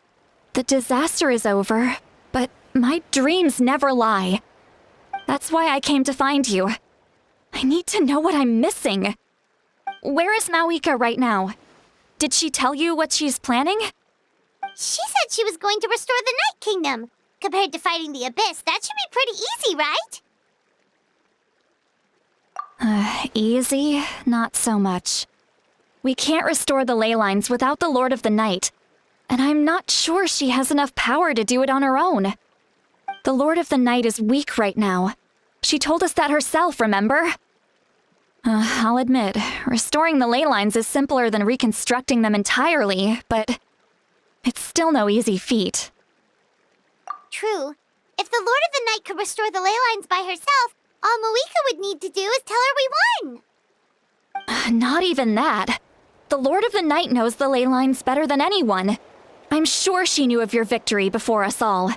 The disaster is over, but my dreams never lie. That's why I came to find you. I need to know what I'm missing. Where is Mawika right now? Did she tell you what she's planning? She said she was going to restore the Night Kingdom. Compared to fighting the Abyss, that should be pretty easy, right? Easy? Not so much. We can't restore the ley lines without the Lord of the Night, and I'm not sure she has enough power to do it on her own. The Lord of the Night is weak right now. She told us that herself, remember? I'll admit, restoring the ley lines is simpler than reconstructing them entirely, but it's still no easy feat. True. If the Lord of the Night could restore the ley lines by herself, all Mawika would need to do is tell her we won. Not even that. The Lord of the Night knows the ley lines better than anyone. I'm sure she knew of your victory before us all.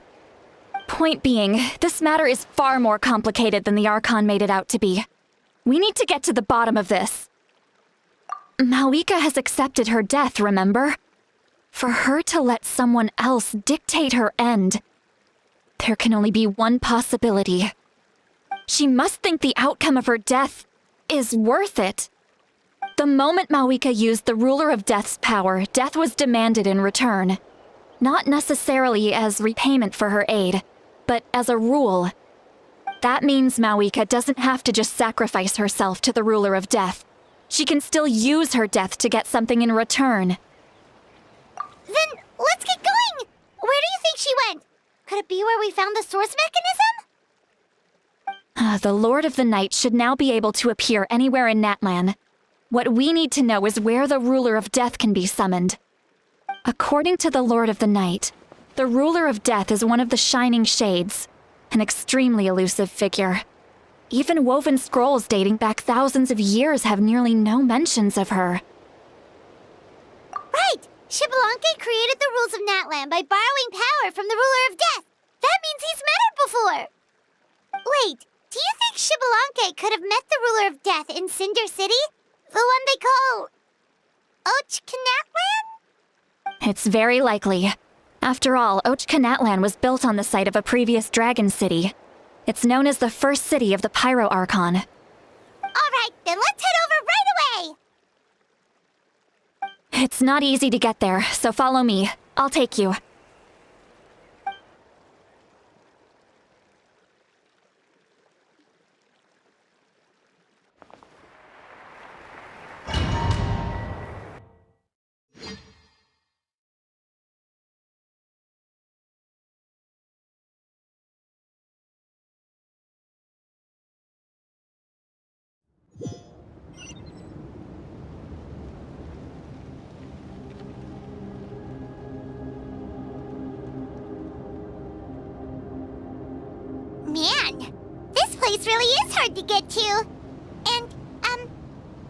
Point being, this matter is far more complicated than the Archon made it out to be. We need to get to the bottom of this. Mawika has accepted her death, remember? For her to let someone else dictate her end, there can only be one possibility. She must think the outcome of her death is worth it. The moment Mawika used the Ruler of Death's power, death was demanded in return. Not necessarily as repayment for her aid, but as a rule. That means Mawika doesn't have to just sacrifice herself to the Ruler of Death. She can still use her death to get something in return. Then let's get going! Where do you think she went? Could it be where we found the source mechanism? The Lord of the Night should now be able to appear anywhere in Natlan. What we need to know is where the Ruler of Death can be summoned. According to the Lord of the Night, the Ruler of Death is one of the Shining Shades, an extremely elusive figure. Even woven scrolls dating back thousands of years have nearly no mentions of her. Right! Xbalanque created the rules of Natlan by borrowing power from the ruler of death. That means he's met her before. Wait, do you think Xbalanque could have met the ruler of death in Cinder City? The one they call... Ochkanatlan? It's very likely. After all, Ochkanatlan was built on the site of a previous dragon city. It's known as the first city of the Pyro Archon. Alright, then let's head over right away! It's not easy to get there, so follow me. I'll take you. Man, this place really is hard to get to. And,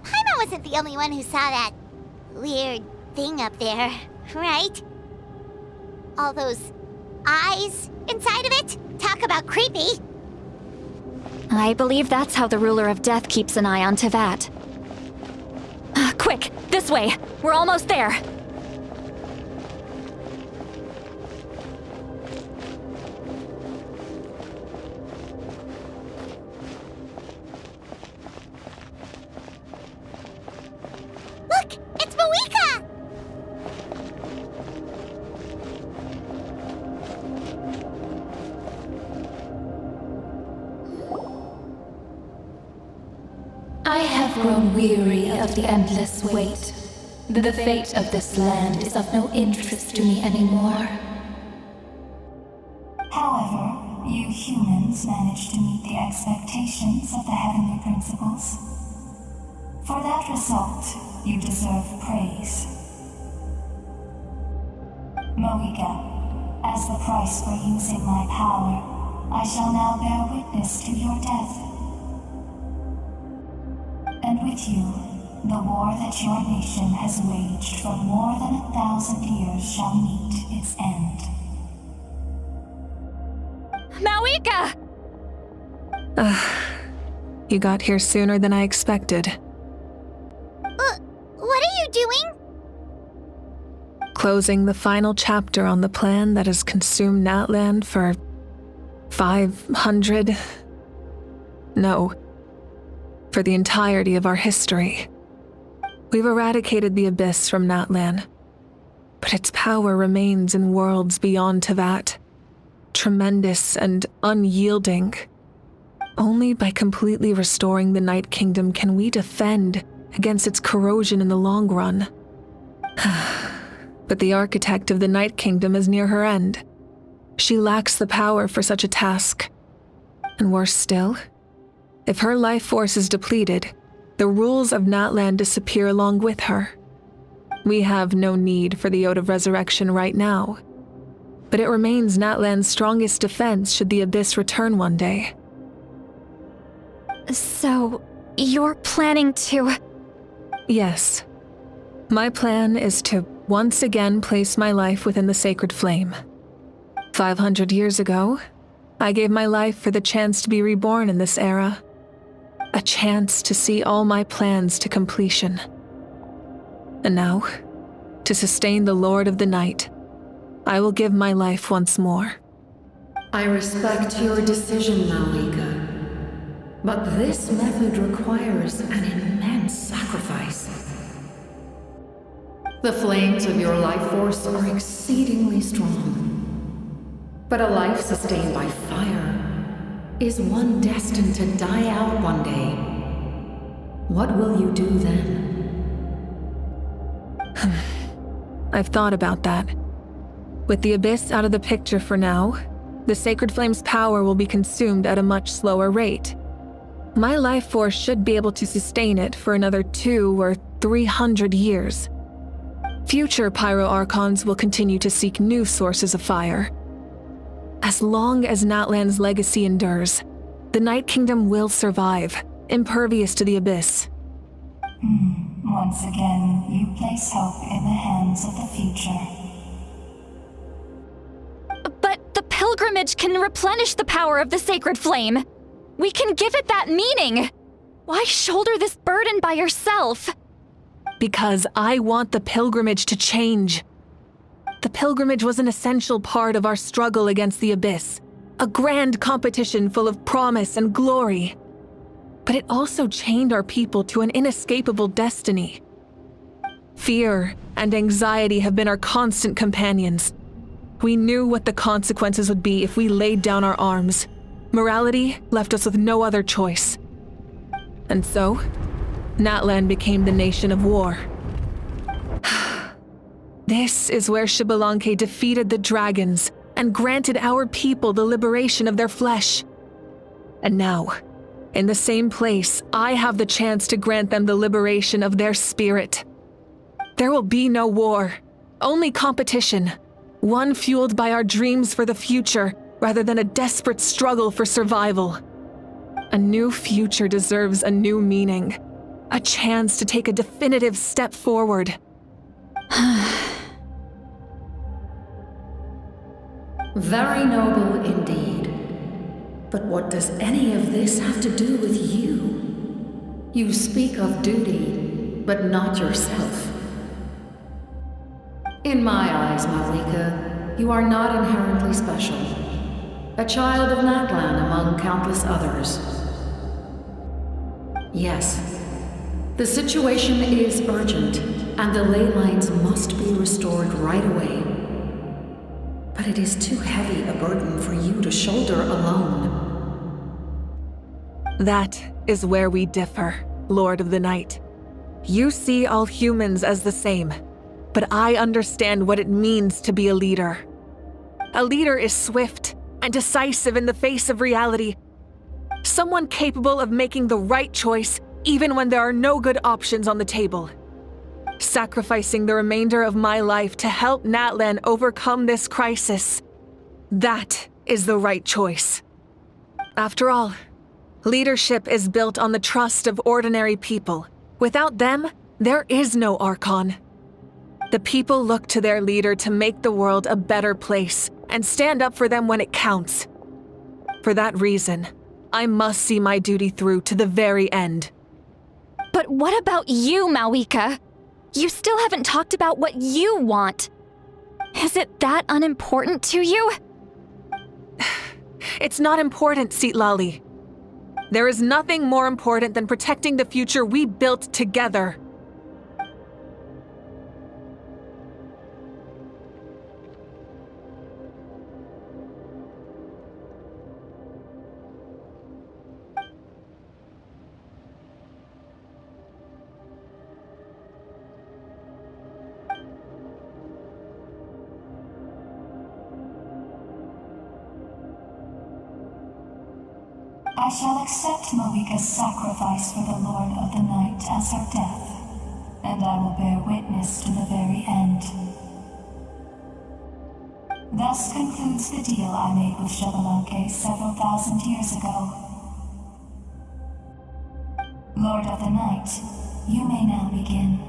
Paimon wasn't the only one who saw that weird thing up there, right? All those eyes inside of it? Talk about creepy. I believe that's how the ruler of death keeps an eye on Tevat. Quick, this way! We're almost there! Look! It's Mawika! I have grown weary of the endless wait. The fate of this land is of no interest to me anymore. However, you humans managed to meet the expectations of the heavenly principles. For that result, you deserve praise. Mawika, as the price for using my power, I shall now bear witness to your death. And with you, the war that your nation has waged for more than 1,000 years shall meet its end. Mawika! You got here sooner than I expected. What are you doing? Closing the final chapter on the plan that has consumed Natlan for 500... No. For the entirety of our history. We've eradicated the Abyss from Natlan, but its power remains in worlds beyond Tevat, tremendous and unyielding. Only by completely restoring the Night Kingdom can we defend against its corrosion in the long run. But the architect of the Night Kingdom is near her end. She lacks the power for such a task. And worse still, if her life force is depleted, the rules of Natlan disappear along with her. We have no need for the Ode of Resurrection right now, but it remains Natlan's strongest defense should the Abyss return one day. So, you're planning to... Yes. My plan is to once again place my life within the sacred flame. 500 years ago, I gave my life for the chance to be reborn in this era. A chance to see all my plans to completion. And now, to sustain the Lord of the Night, I will give my life once more. I respect your decision, Mawika. But this method requires an immense sacrifice. The flames of your life force are exceedingly strong. But a life sustained by fire is one destined to die out one day. What will you do then? I've thought about that. With the Abyss out of the picture for now, the Sacred Flame's power will be consumed at a much slower rate. My life force should be able to sustain it for another 200 or 300 years. Future Pyro Archons will continue to seek new sources of fire. As long as Natlan's legacy endures, The Night Kingdom will survive, impervious to the abyss. Once again, you place hope in the hands of the future. But the pilgrimage can replenish the power of the sacred flame. We can give it that meaning. Why shoulder this burden by yourself? Because I want the pilgrimage to change. The pilgrimage was an essential part of our struggle against the abyss, a grand competition full of promise and glory. But it also chained our people to an inescapable destiny. Fear and anxiety have been our constant companions. We knew what the consequences would be if we laid down our arms. Morality left us with no other choice. And so, Natlan became the nation of war. This is where Xbalanque defeated the dragons and granted our people the liberation of their flesh. And now, in the same place, I have the chance to grant them the liberation of their spirit. There will be no war, only competition, one fueled by our dreams for the future rather than a desperate struggle for survival. A new future deserves a new meaning, a chance to take a definitive step forward. Very noble indeed. But what does any of this have to do with you? You speak of duty, but not yourself. In my eyes, Malika, you are not inherently special. A child of Natlan among countless others. Yes, the situation is urgent, and the ley lines must be restored right away. But it is too heavy a burden for you to shoulder alone. That is where we differ, Lord of the Night. You see all humans as the same, but I understand what it means to be a leader. A leader is swift and decisive in the face of reality. Someone capable of making the right choice even when there are no good options on the table. Sacrificing the remainder of my life to help Natlan overcome this crisis. That is the right choice. After all, leadership is built on the trust of ordinary people. Without them, there is no archon. The people look to their leader to make the world a better place and stand up for them when it counts. For that reason, I must see my duty through to the very end. But what about you, Malika? You still haven't talked about what you want. Is it that unimportant to you? It's not important, Citlali. There is nothing more important than protecting the future we built together. I shall accept Malika's sacrifice for the Lord of the Night as her death, and I will bear witness to the very end. Thus concludes the deal I made with Xbalanque several thousand years ago. Lord of the Night, you may now begin.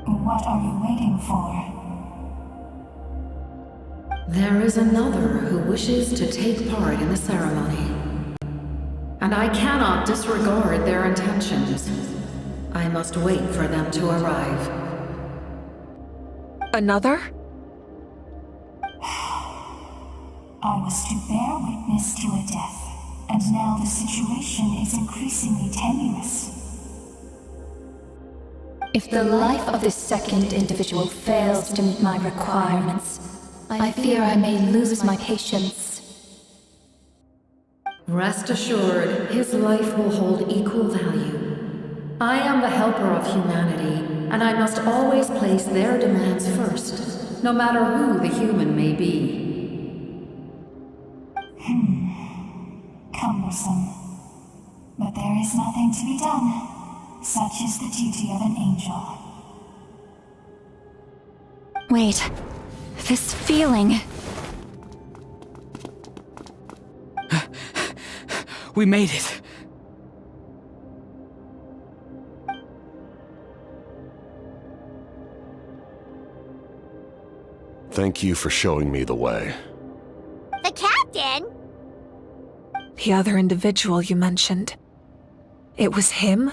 What are you waiting for? There is another who wishes to take part in the ceremony. And I cannot disregard their intentions. I must wait for them to arrive. Another? I was to bear witness to a death, and now the situation is increasingly tenuous. If the life of this second individual fails to meet my requirements, I fear I may lose my patience. Rest assured, his life will hold equal value. I am the helper of humanity, and I must always place their demands first, no matter who the human may be. Cumbersome. But there is nothing to be done. Such is the duty of an angel. Wait, this feeling. We made it. Thank you for showing me the way. The captain? The other individual you mentioned. It was him?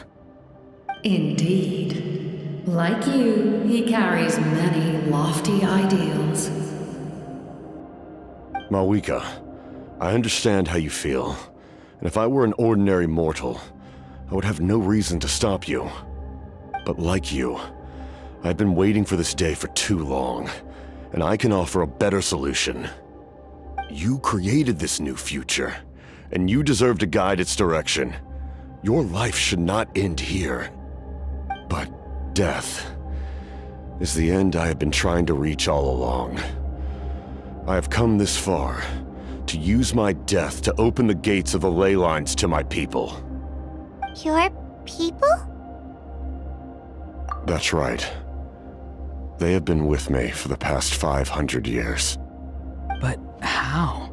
Indeed. Like you, he carries many lofty ideals. Malwika, I understand how you feel. And if I were an ordinary mortal, I would have no reason to stop you. But like you, I've been waiting for this day for too long, and I can offer a better solution. You created this new future, and you deserve to guide its direction. Your life should not end here. But death is the end I have been trying to reach all along. I have come this far to use my death to open the gates of the ley lines to my people. Your people? That's right. They have been with me for the past 500 years. But how?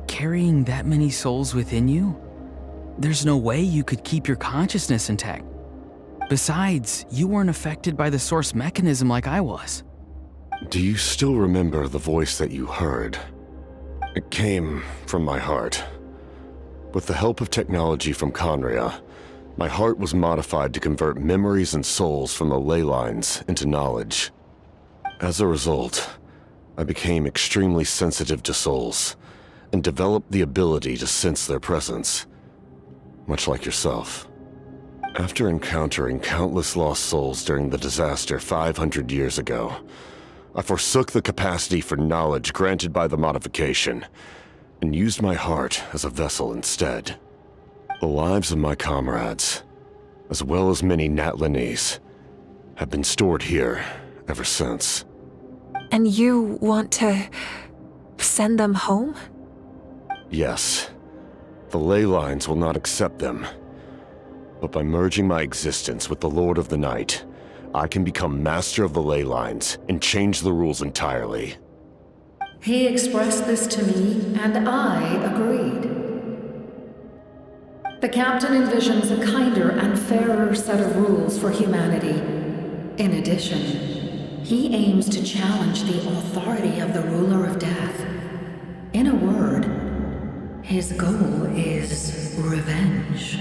Carrying that many souls within you? There's no way you could keep your consciousness intact. Besides, you weren't affected by the source mechanism like I was. Do you still remember the voice that you heard? It came from my heart. With the help of technology from Conria, my heart was modified to convert memories and souls from the ley lines into knowledge. As a result, I became extremely sensitive to souls, and developed the ability to sense their presence, much like yourself. After encountering countless lost souls during the disaster 500 years ago, I forsook the capacity for knowledge granted by the modification, and used my heart as a vessel instead. The lives of my comrades, as well as many Natlanese, have been stored here ever since. And you want to send them home? Yes. The ley lines will not accept them. But by merging my existence with the Lord of the Night, I can become master of the ley lines and change the rules entirely. He expressed this to me, and I agreed. The captain envisions a kinder and fairer set of rules for humanity. In addition, he aims to challenge the authority of the ruler of death. In a word, his goal is revenge.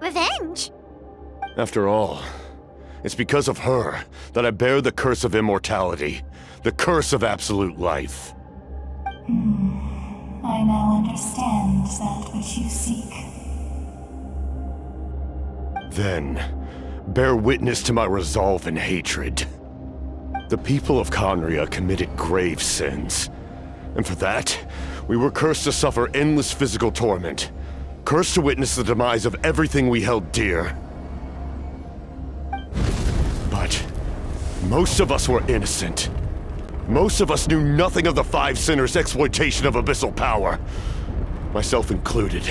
Revenge? After all, it's because of her that I bear the curse of immortality, the curse of absolute life. I now understand that which you seek. Then, bear witness to my resolve and hatred. The people of Conria committed grave sins, and for that, we were cursed to suffer endless physical torment, cursed to witness the demise of everything we held dear. But most of us were innocent. Most of us knew nothing of the Five Sinners' exploitation of abyssal power, myself included.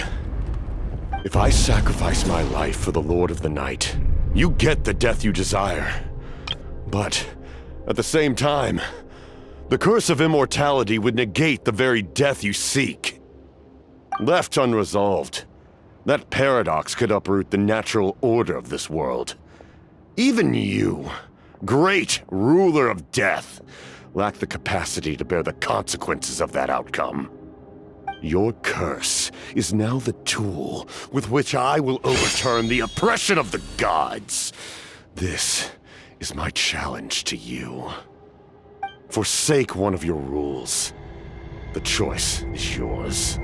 If I sacrifice my life for the Lord of the Night, you get the death you desire. But at the same time, the curse of immortality would negate the very death you seek. Left unresolved, that paradox could uproot the natural order of this world. Even you, great ruler of death, lack the capacity to bear the consequences of that outcome. Your curse is now the tool with which I will overturn the oppression of the gods. This is my challenge to you. Forsake one of your rules. The choice is yours.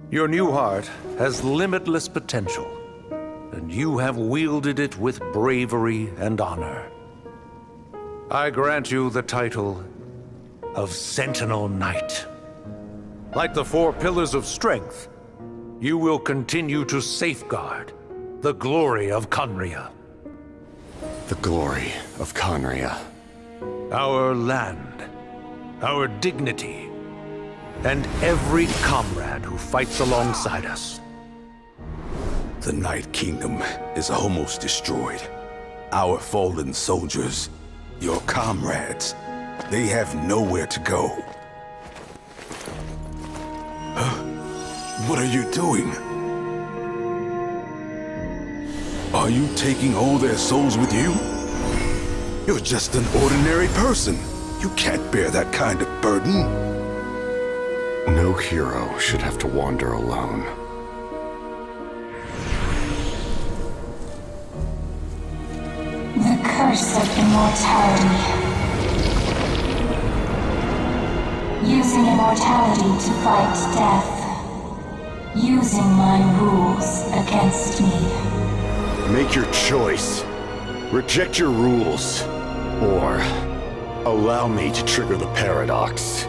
Your new heart has limitless potential, and you have wielded it with bravery and honor. I grant you the title of Sentinel Knight. Like the four pillars of strength, you will continue to safeguard the glory of Conria. The glory of Conria. Our land, our dignity, and every comrade who fights alongside us. The Night Kingdom is almost destroyed. Our fallen soldiers, your comrades, they have nowhere to go. Huh? What are you doing? Are you taking all their souls with you? You're just an ordinary person. You can't bear that kind of burden. No hero should have to wander alone. The curse of immortality. Using immortality to fight death. Using my rules against me. Make your choice. Reject your rules. Or allow me to trigger the paradox.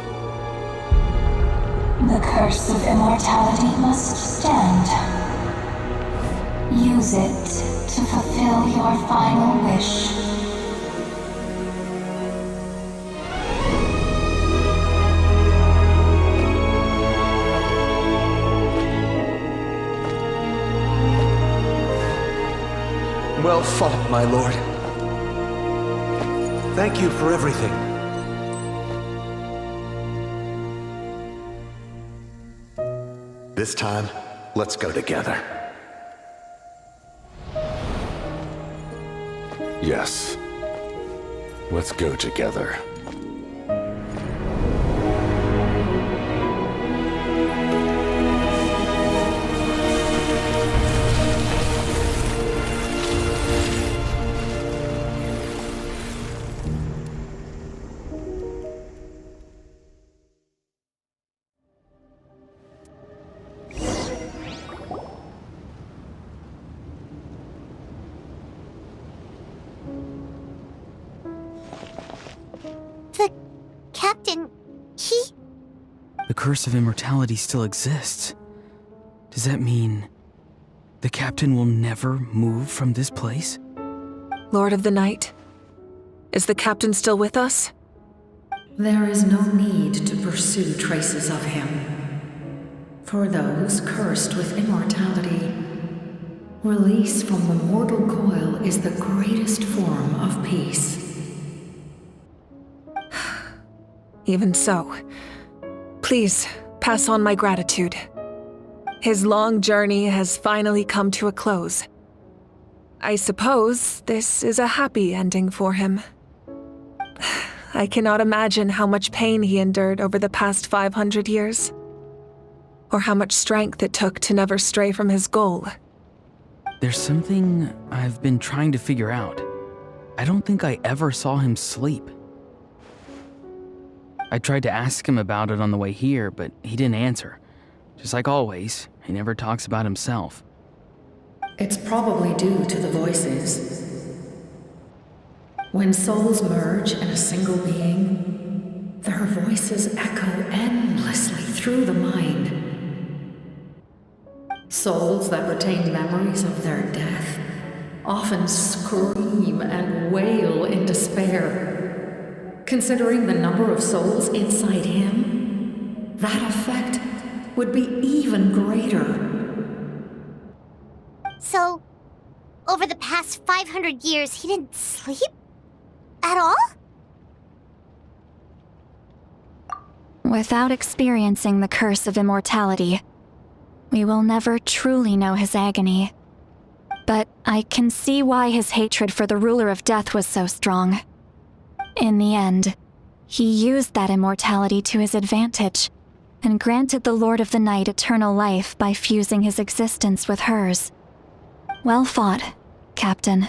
The curse of immortality must stand. Use it to fulfill your final wish. Well fought, my lord. Thank you for everything. This time, let's go together. Yes. Let's go together. Captain, The curse of immortality still exists. Does that mean the captain will never move from this place? Lord of the Night, is the captain still with us? There is no need to pursue traces of him. For those cursed with immortality, release from the mortal coil is the greatest form of peace. Even so, please pass on my gratitude. His long journey has finally come to a close. I suppose this is a happy ending for him. I cannot imagine how much pain he endured over the past 500 years, or how much strength it took to never stray from his goal. There's something I've been trying to figure out. I don't think I ever saw him sleep. I tried to ask him about it on the way here, but he didn't answer. Just like always, he never talks about himself. It's probably due to the voices. When souls merge in a single being, their voices echo endlessly through the mind. Souls that retain memories of their death often scream and wail in despair. Considering the number of souls inside him, that effect would be even greater. So, over the past 500 years, he didn't sleep? At all? Without experiencing the curse of immortality, we will never truly know his agony. But I can see why his hatred for the ruler of death was so strong. In the end, he used that immortality to his advantage, and granted the Lord of the Night eternal life by fusing his existence with hers. Well fought, Captain.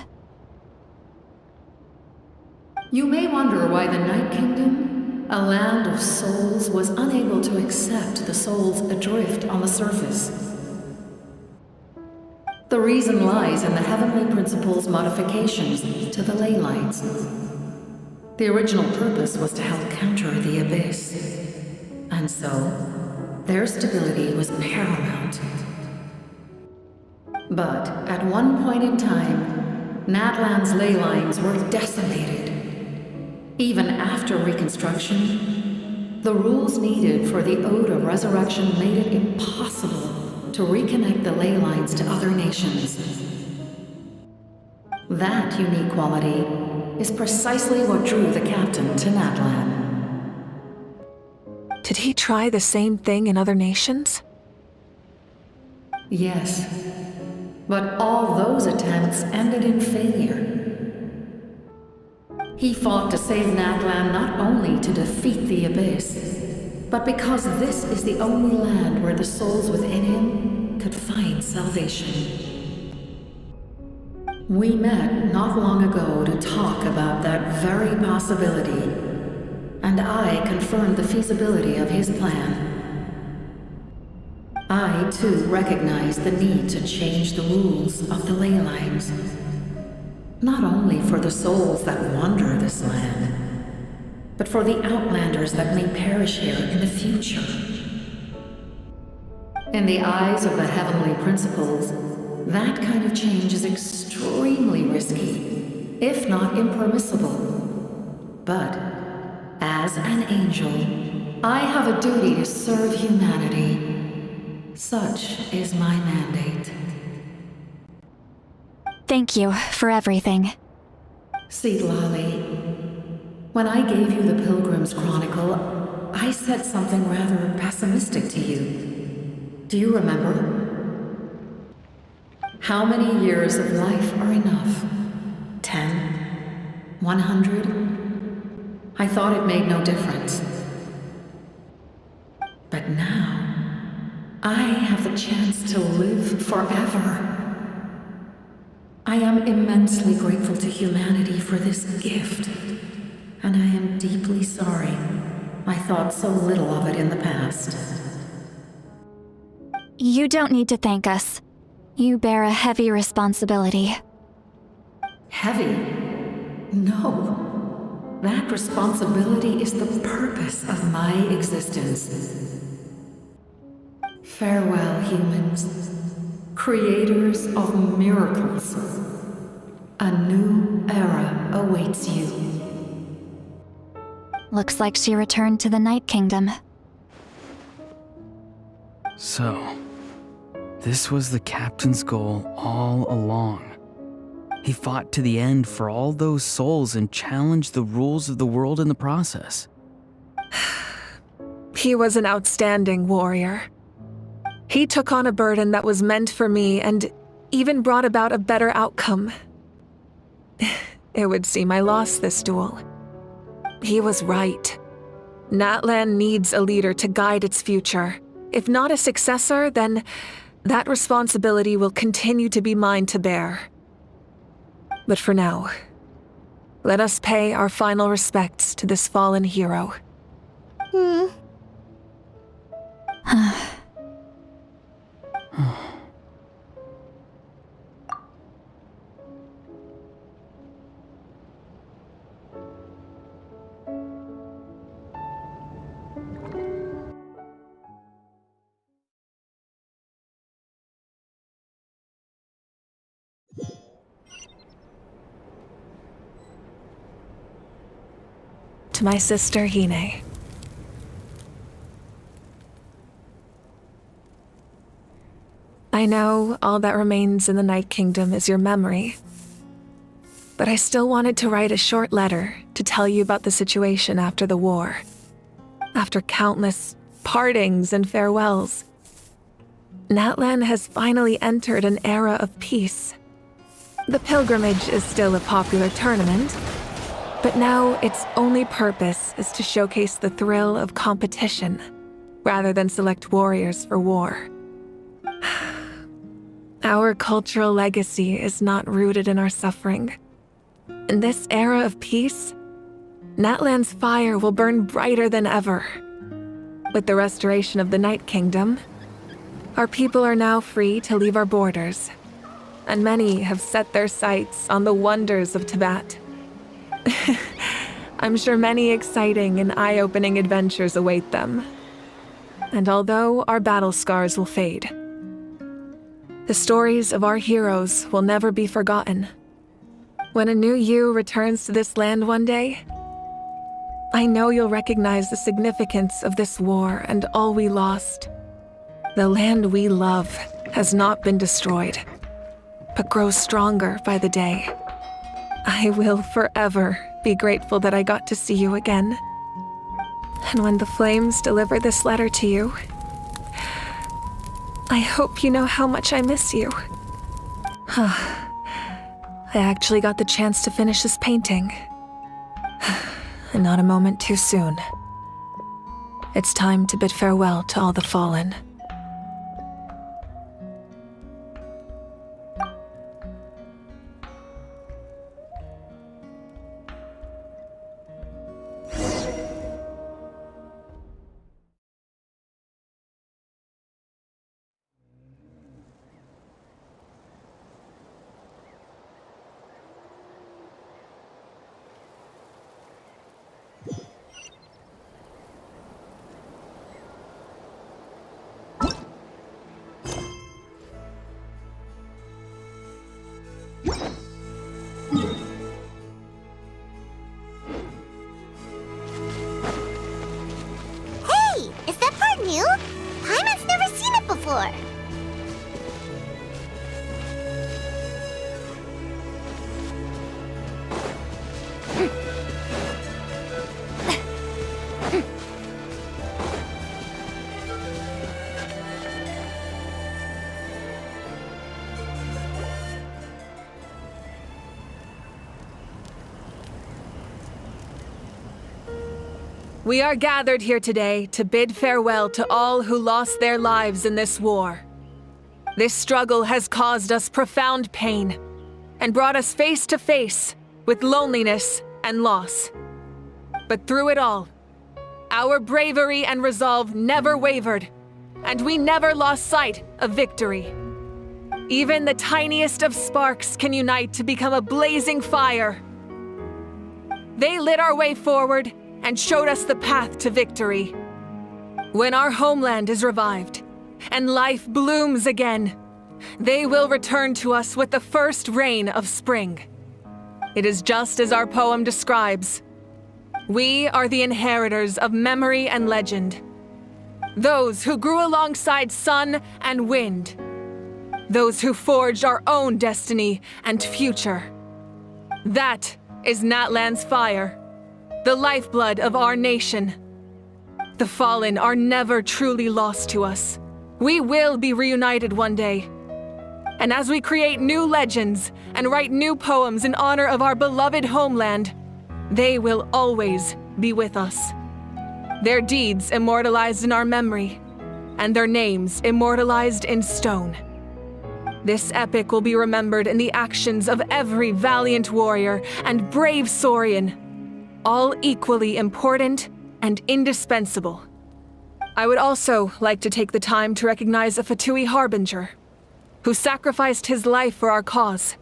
You may wonder why the Night Kingdom, a land of souls, was unable to accept the souls adrift on the surface. The reason lies in the Heavenly Principle's modifications to the ley lines. The original purpose was to help counter the Abyss, and so their stability was paramount. But at one point in time, Natlan's ley lines were decimated. Even after reconstruction, The rules needed for the Ode of Resurrection made it impossible to reconnect the ley lines to other nations. That unique quality is precisely what drew the captain to Natlan. Did he try the same thing in other nations? Yes, but all those attempts ended in failure. He fought to save Natlan not only to defeat the Abyss, but because this is the only land where the souls within him could find salvation. We met not long ago to talk about that very possibility, and I confirmed the feasibility of his plan. I, too, recognized the need to change the rules of the ley lines. Not only for the souls that wander this land, but for the outlanders that may perish here in the future. In the eyes of the heavenly principles, that kind of change is extremely risky, if not impermissible. But, as an angel, I have a duty to serve humanity. Such is my mandate. Thank you for everything. Seed Lolly, when I gave you the Pilgrim's Chronicle, I said something rather pessimistic to you. Do you remember? How many years of life are enough? 10? 100? I thought it made no difference. But now, I have the chance to live forever. I am immensely grateful to humanity for this gift, and I am deeply sorry I thought so little of it in the past. You don't need to thank us. You bear a heavy responsibility. Heavy? No. That responsibility is the purpose of my existence. Farewell, humans. Creators of miracles. A new era awaits you. Looks like she returned to the Night Kingdom. So, this was the captain's goal all along. He fought to the end for all those souls and challenged the rules of the world in the process. He was an outstanding warrior. He took on a burden that was meant for me and even brought about a better outcome. It would seem I lost this duel. He was right. Natlan needs a leader to guide its future. If not a successor, then that responsibility will continue to be mine to bear. But for now, let us pay our final respects to this fallen hero. To my sister, Hine. I know all that remains in the Night Kingdom is your memory, but I still wanted to write a short letter to tell you about the situation after the war. After countless partings and farewells, Natlan has finally entered an era of peace. The pilgrimage is still a popular tournament, but now its only purpose is to showcase the thrill of competition, rather than select warriors for war. Our cultural legacy is not rooted in our suffering. In this era of peace, Natlan's fire will burn brighter than ever. With the restoration of the Night Kingdom, our people are now free to leave our borders, and many have set their sights on the wonders of Tibet. I'm sure many exciting and eye-opening adventures await them. And although our battle scars will fade, the stories of our heroes will never be forgotten. When a new you returns to this land one day, I know you'll recognize the significance of this war and all we lost. The land we love has not been destroyed, but grows stronger by the day. I will forever be grateful that I got to see you again. And when the flames deliver this letter to you, I hope you know how much I miss you. I actually got the chance to finish this painting. And not a moment too soon. It's time to bid farewell to all the fallen. Hey, is that part new? Paimon's never seen it before. We are gathered here today to bid farewell to all who lost their lives in this war. This struggle has caused us profound pain and brought us face to face with loneliness and loss. But through it all, our bravery and resolve never wavered, and we never lost sight of victory. Even the tiniest of sparks can unite to become a blazing fire. They lit our way forward and showed us the path to victory. When our homeland is revived and life blooms again, they will return to us with the first rain of spring. It is just as our poem describes. We are the inheritors of memory and legend. Those who grew alongside sun and wind. Those who forged our own destiny and future. That is Natlan's fire. The lifeblood of our nation. The fallen are never truly lost to us. We will be reunited one day. And as we create new legends and write new poems in honor of our beloved homeland, they will always be with us. Their deeds immortalized in our memory, and their names immortalized in stone. This epic will be remembered in the actions of every valiant warrior and brave Saurian, all equally important and indispensable. I would also like to take the time to recognize a Fatui Harbinger, who sacrificed his life for our cause.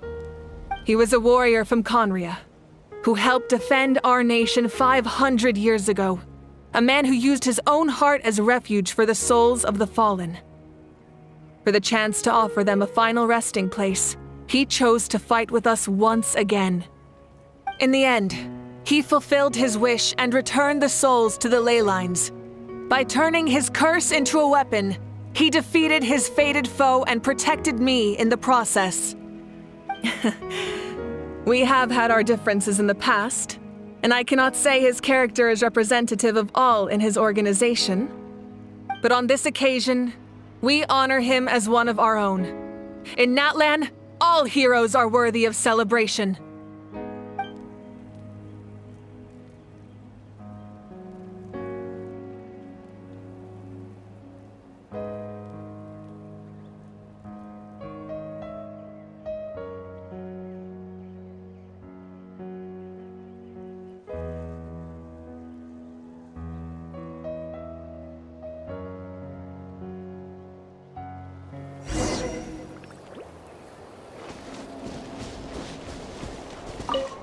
He was a warrior from Conria, who helped defend our nation 500 years ago, a man who used his own heart as refuge for the souls of the fallen. For the chance to offer them a final resting place, he chose to fight with us once again. In the end, he fulfilled his wish and returned the souls to the ley lines. By turning his curse into a weapon, he defeated his fated foe and protected me in the process. We have had our differences in the past, and I cannot say his character is representative of all in his organization. But on this occasion, we honor him as one of our own. In Natlan, all heroes are worthy of celebration.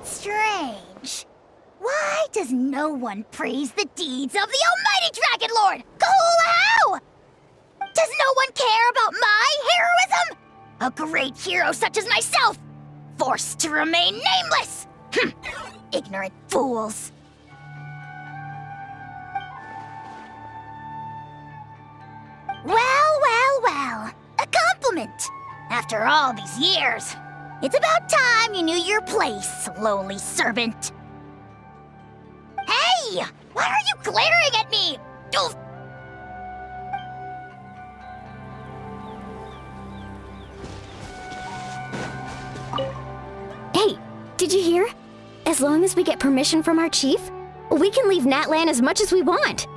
Strange. Why does no one praise the deeds of the Almighty Dragon Lord, Kahula? Does no one care about my heroism? A great hero such as myself, forced to remain nameless. Ignorant fools. moment. After all these years, it's about time you knew your place, lowly servant. Hey! Why are you glaring at me? Oof. Hey, did you hear? As long as we get permission from our chief, we can leave Natlan as much as we want.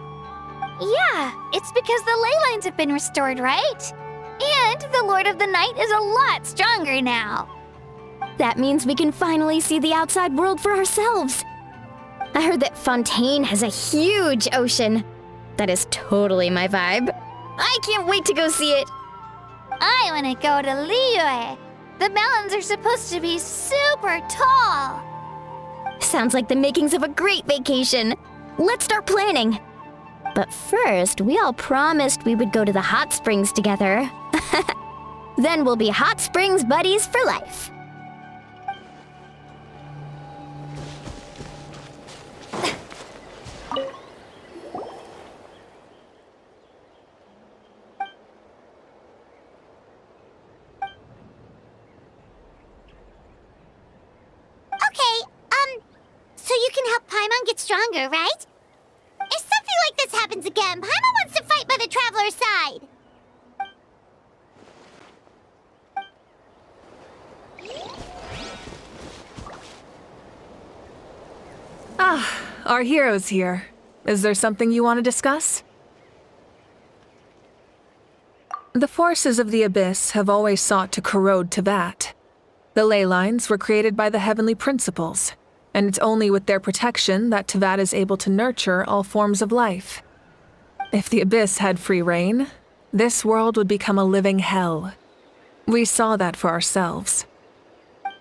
Yeah, it's because the ley lines have been restored, right? And the Lord of the Night is a lot stronger now. That means we can finally see the outside world for ourselves. I heard that Fontaine has a huge ocean. That is totally my vibe. I can't wait to go see it. I want to go to Liyue. The mountains are supposed to be super tall. Sounds like the makings of a great vacation. Let's start planning. But first, we all promised we would go to the hot springs together. Then we'll be hot springs buddies for life. So you can help Paimon get stronger, right? If something like this happens again, Paimon wants to fight by the Traveler's side. Ah, our hero's here. Is there something you want to discuss? The forces of the Abyss have always sought to corrode Teyvat. The ley lines were created by the Heavenly Principles, and it's only with their protection that Teyvat is able to nurture all forms of life. If the Abyss had free reign, this world would become a living hell. We saw that for ourselves.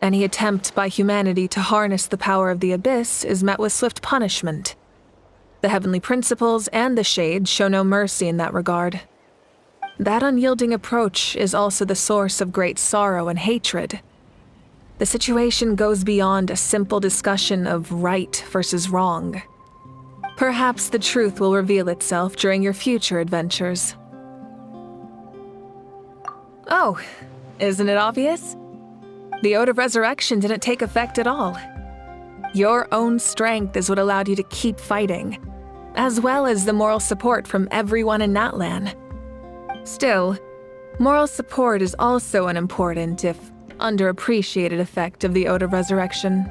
Any attempt by humanity to harness the power of the Abyss is met with swift punishment. The Heavenly Principles and the Shades show no mercy in that regard. That unyielding approach is also the source of great sorrow and hatred. The situation goes beyond a simple discussion of right versus wrong. Perhaps the truth will reveal itself during your future adventures. Oh, isn't it obvious? The Ode of Resurrection didn't take effect at all. Your own strength is what allowed you to keep fighting, as well as the moral support from everyone in Natlan. Still, moral support is also an important, if underappreciated, effect of the Ode of Resurrection.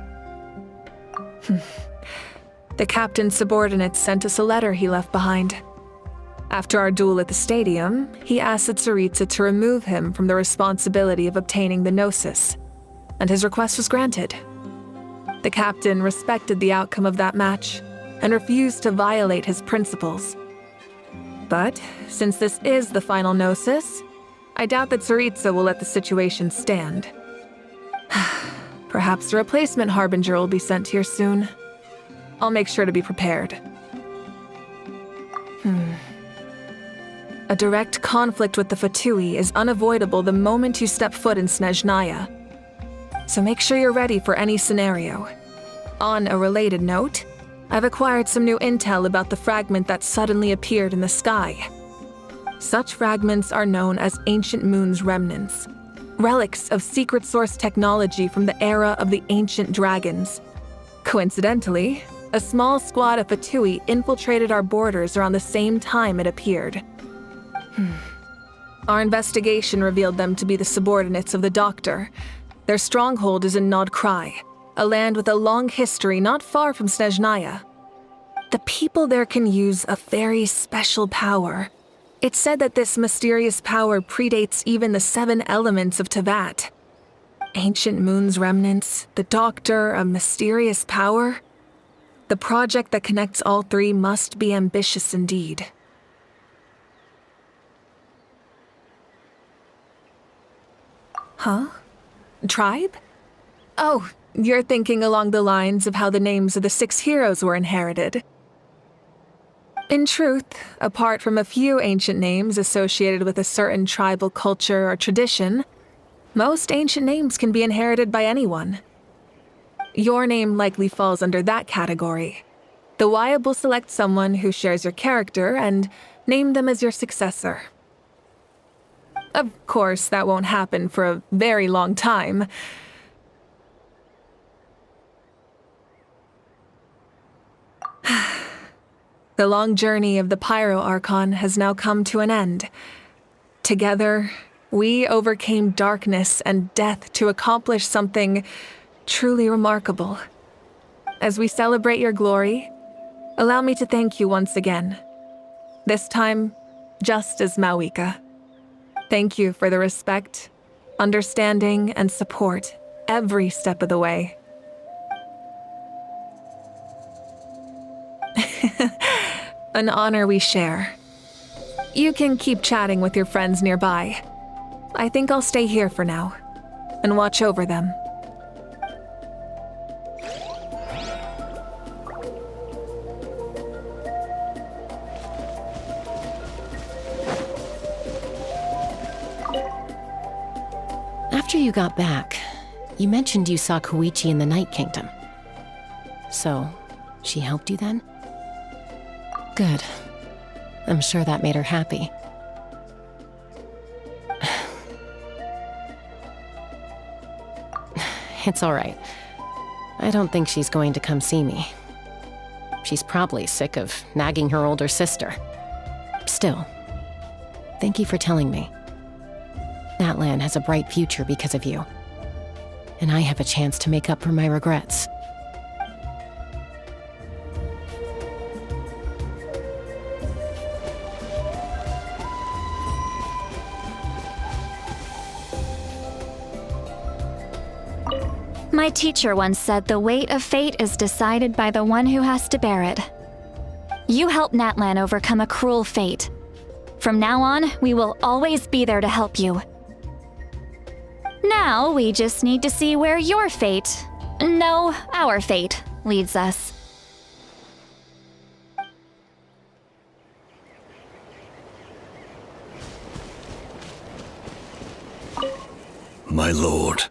The captain's subordinates sent us a letter he left behind. After our duel at the stadium, he asked Tsaritsa to remove him from the responsibility of obtaining the Gnosis, and his request was granted. The captain respected the outcome of that match and refused to violate his principles. But since this is the final Gnosis, I doubt that Tsaritsa will let the situation stand. Perhaps a replacement Harbinger will be sent here soon. I'll make sure to be prepared. A direct conflict with the Fatui is unavoidable the moment you step foot in Snezhnaya. So make sure you're ready for any scenario. On a related note, I've acquired some new intel about the fragment that suddenly appeared in the sky. Such fragments are known as Ancient Moon's remnants, relics of secret source technology from the era of the ancient dragons. Coincidentally, a small squad of Fatui infiltrated our borders around the same time it appeared. Our investigation revealed them to be the subordinates of the Doctor. Their stronghold is in Nod Krai, a land with a long history not far from Snezhnaya. The people there can use a very special power. It's said that this mysterious power predates even the 7 elements of Teyvat. Ancient Moon's remnants, the Doctor, a mysterious power. The project that connects all 3 must be ambitious indeed. Huh? Tribe? Oh, you're thinking along the lines of how the names of the 6 heroes were inherited. In truth, apart from a few ancient names associated with a certain tribal culture or tradition, most ancient names can be inherited by anyone. Your name likely falls under that category. The Wyab will select someone who shares your character and name them as your successor. Of course, that won't happen for a very long time. The long journey of the Pyro Archon has now come to an end. Together, we overcame darkness and death to accomplish something truly remarkable. As we celebrate your glory, allow me to thank you once again. This time, just as Mawika. Thank you for the respect, understanding, and support every step of the way. An honor we share. You can keep chatting with your friends nearby. I think I'll stay here for now and watch over them. After you got back, you mentioned you saw Koichi in the Night Kingdom. So, she helped you then? Good. I'm sure that made her happy. It's all right. I don't think she's going to come see me. She's probably sick of nagging her older sister. Still, thank you for telling me. That land has a bright future because of you. And I have a chance to make up for my regrets. My teacher once said the weight of fate is decided by the one who has to bear it. You helped Natlan overcome a cruel fate. From now on, we will always be there to help you. Now, we just need to see where your fate, no, our fate, leads us. My lord,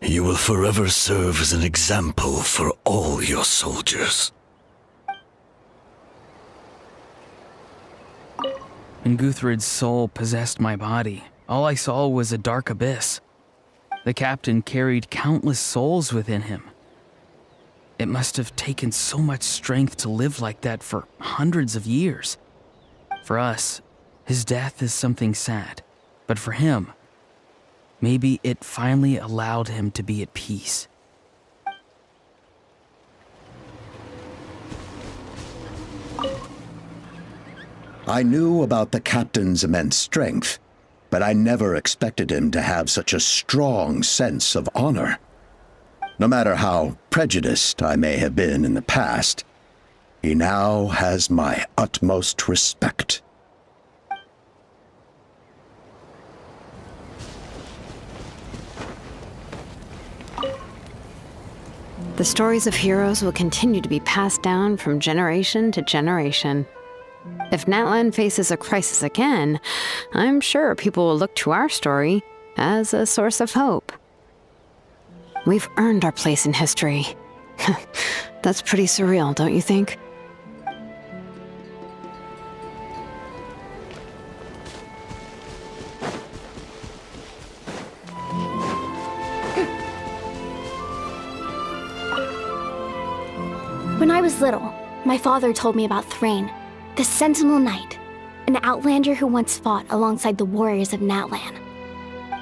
you will forever serve as an example for all your soldiers. When Guthred's soul possessed my body, all I saw was a dark abyss. The captain carried countless souls within him. It must have taken so much strength to live like that for hundreds of years. For us, his death is something sad, but for him, maybe it finally allowed him to be at peace. I knew about the captain's immense strength, but I never expected him to have such a strong sense of honor. No matter how prejudiced I may have been in the past, he now has my utmost respect. The stories of heroes will continue to be passed down from generation to generation. If Natlan faces a crisis again, I'm sure people will look to our story as a source of hope. We've earned our place in history. That's pretty surreal, don't you think? When I was little, my father told me about Thrain, the Sentinel Knight, an outlander who once fought alongside the warriors of Natlan.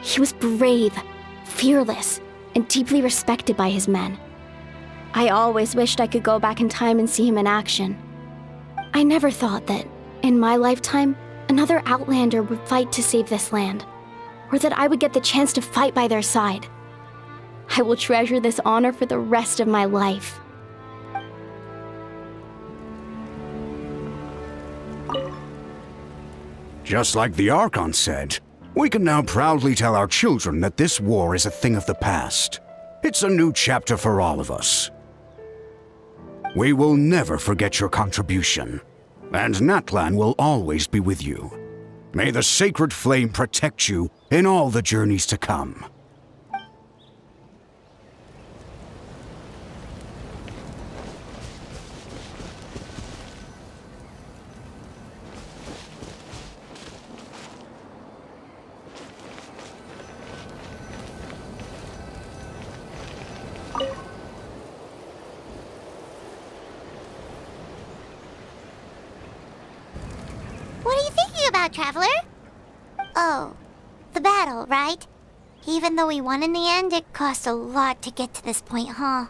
He was brave, fearless, and deeply respected by his men. I always wished I could go back in time and see him in action. I never thought that, in my lifetime, another outlander would fight to save this land, or that I would get the chance to fight by their side. I will treasure this honor for the rest of my life. Just like the Archon said, we can now proudly tell our children that this war is a thing of the past. It's a new chapter for all of us. We will never forget your contribution, and Natlan will always be with you. May the sacred flame protect you in all the journeys to come. Traveler? Oh, the battle, right? Even though we won in the end, it cost a lot to get to this point, huh?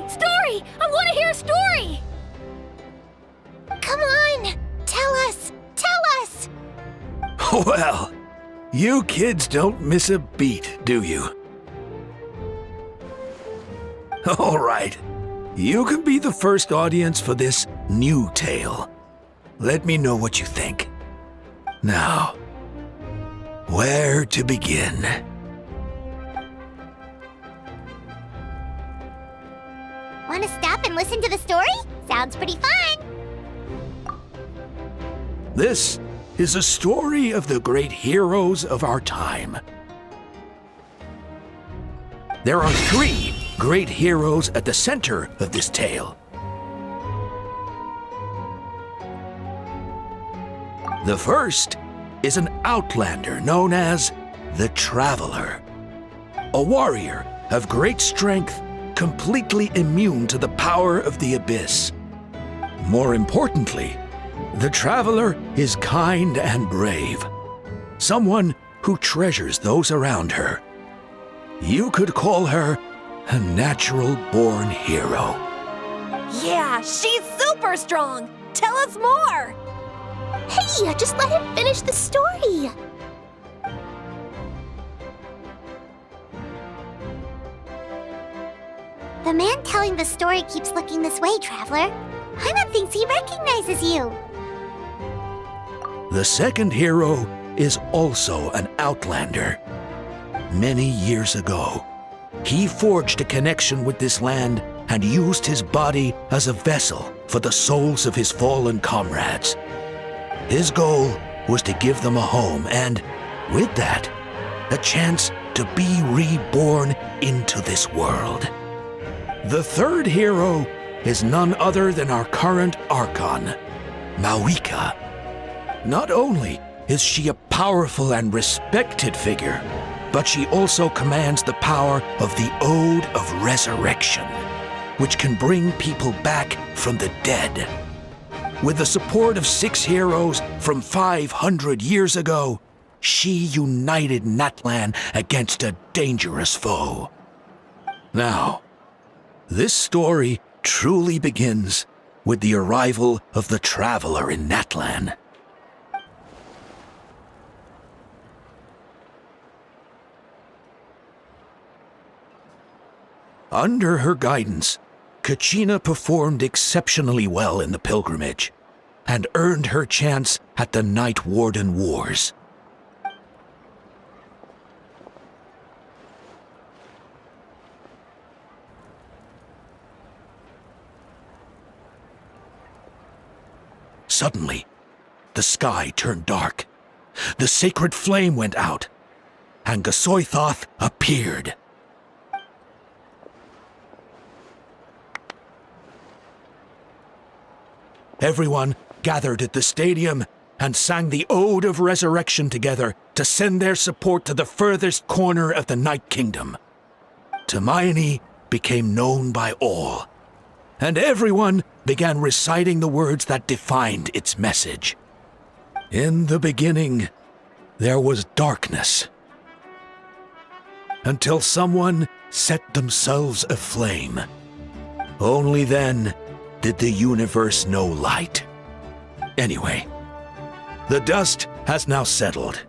Story! I want to hear a story! Come on! Tell us! Tell us! Well, you kids don't miss a beat, do you? All right. You can be the first audience for this new tale. Let me know what you think. Now, where to begin? Want to stop and listen to the story? Sounds pretty fun! This is a story of the great heroes of our time. There are 3 great heroes at the center of this tale. The first is an outlander known as the Traveler, a warrior of great strength, completely immune to the power of the abyss. More importantly, the Traveler is kind and brave, someone who treasures those around her. You could call her a natural-born hero. Yeah, she's super strong! Tell us more! Hey, just let him finish the story! The man telling the story keeps looking this way, Traveler. Paimon thinks he recognizes you. The second hero is also an outlander. Many years ago, he forged a connection with this land and used his body as a vessel for the souls of his fallen comrades. His goal was to give them a home and, with that, a chance to be reborn into this world. The third hero is none other than our current archon, Mawika. Not only is she a powerful and respected figure, but she also commands the power of the Ode of Resurrection, which can bring people back from the dead. With the support of 6 heroes from 500 years ago, she united Natlan against a dangerous foe. Now, this story truly begins with the arrival of the Traveler in Natlan. Under her guidance, Kachina performed exceptionally well in the pilgrimage and earned her chance at the Night Warden Wars. Suddenly, the sky turned dark. The sacred flame went out, and Gasoithoth appeared. Everyone gathered at the stadium and sang the Ode of Resurrection together to send their support to the furthest corner of the Night Kingdom. Hermione became known by all, and everyone began reciting the words that defined its message. In the beginning, there was darkness, until someone set themselves aflame. Only then did the universe know light. Anyway, the dust has now settled,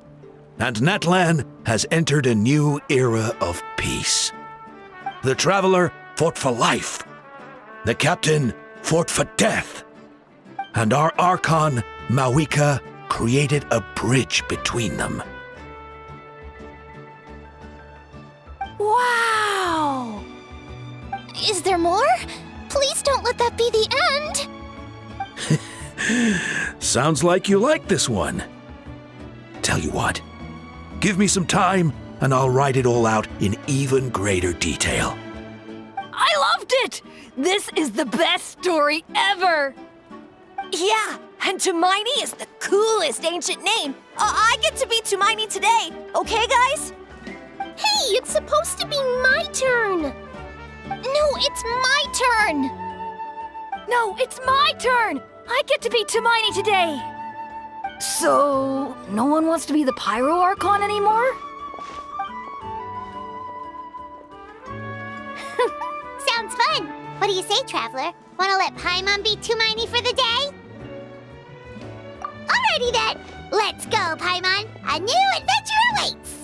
and Natlan has entered a new era of peace. The Traveler fought for life, the Captain fought for death, and our Archon, Mawika, created a bridge between them. Wow! Is there more? Please don't let that be the end! Sounds like you like this one. Tell you what, give me some time and I'll write it all out in even greater detail. I loved it! This is the best story ever! Yeah, and Hermione is the coolest ancient name. I get to be Hermione today, okay, guys? Hey, it's supposed to be my turn! No, it's my turn! No, it's my turn! I get to be Hermione today! So, no one wants to be the Pyro Archon anymore? Sounds fun! What do you say, Traveler? Wanna let Paimon be Hermione for the day? Alrighty then! Let's go, Paimon! A new adventure awaits!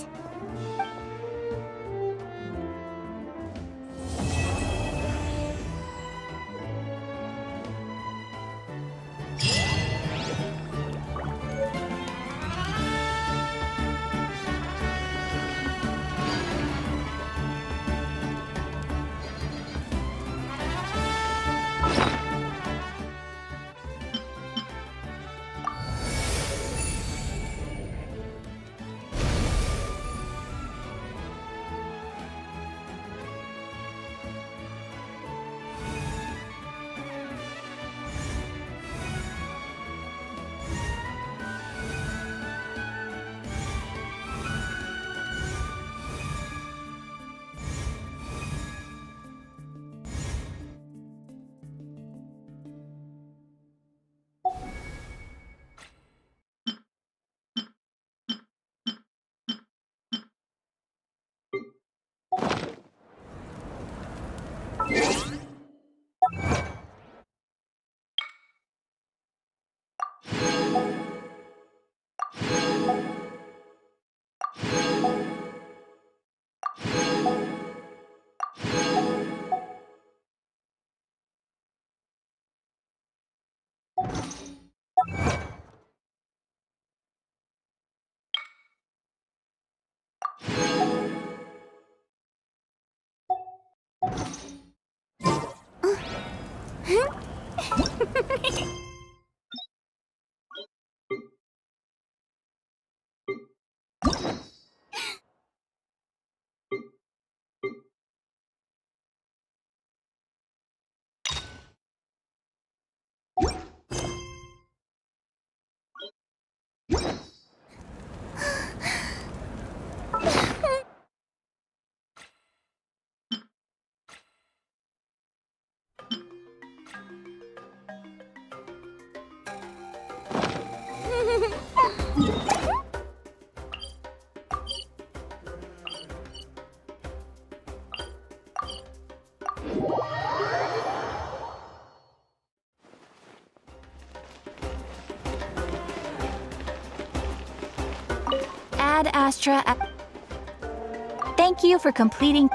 Ad Astra. Thank you for completing.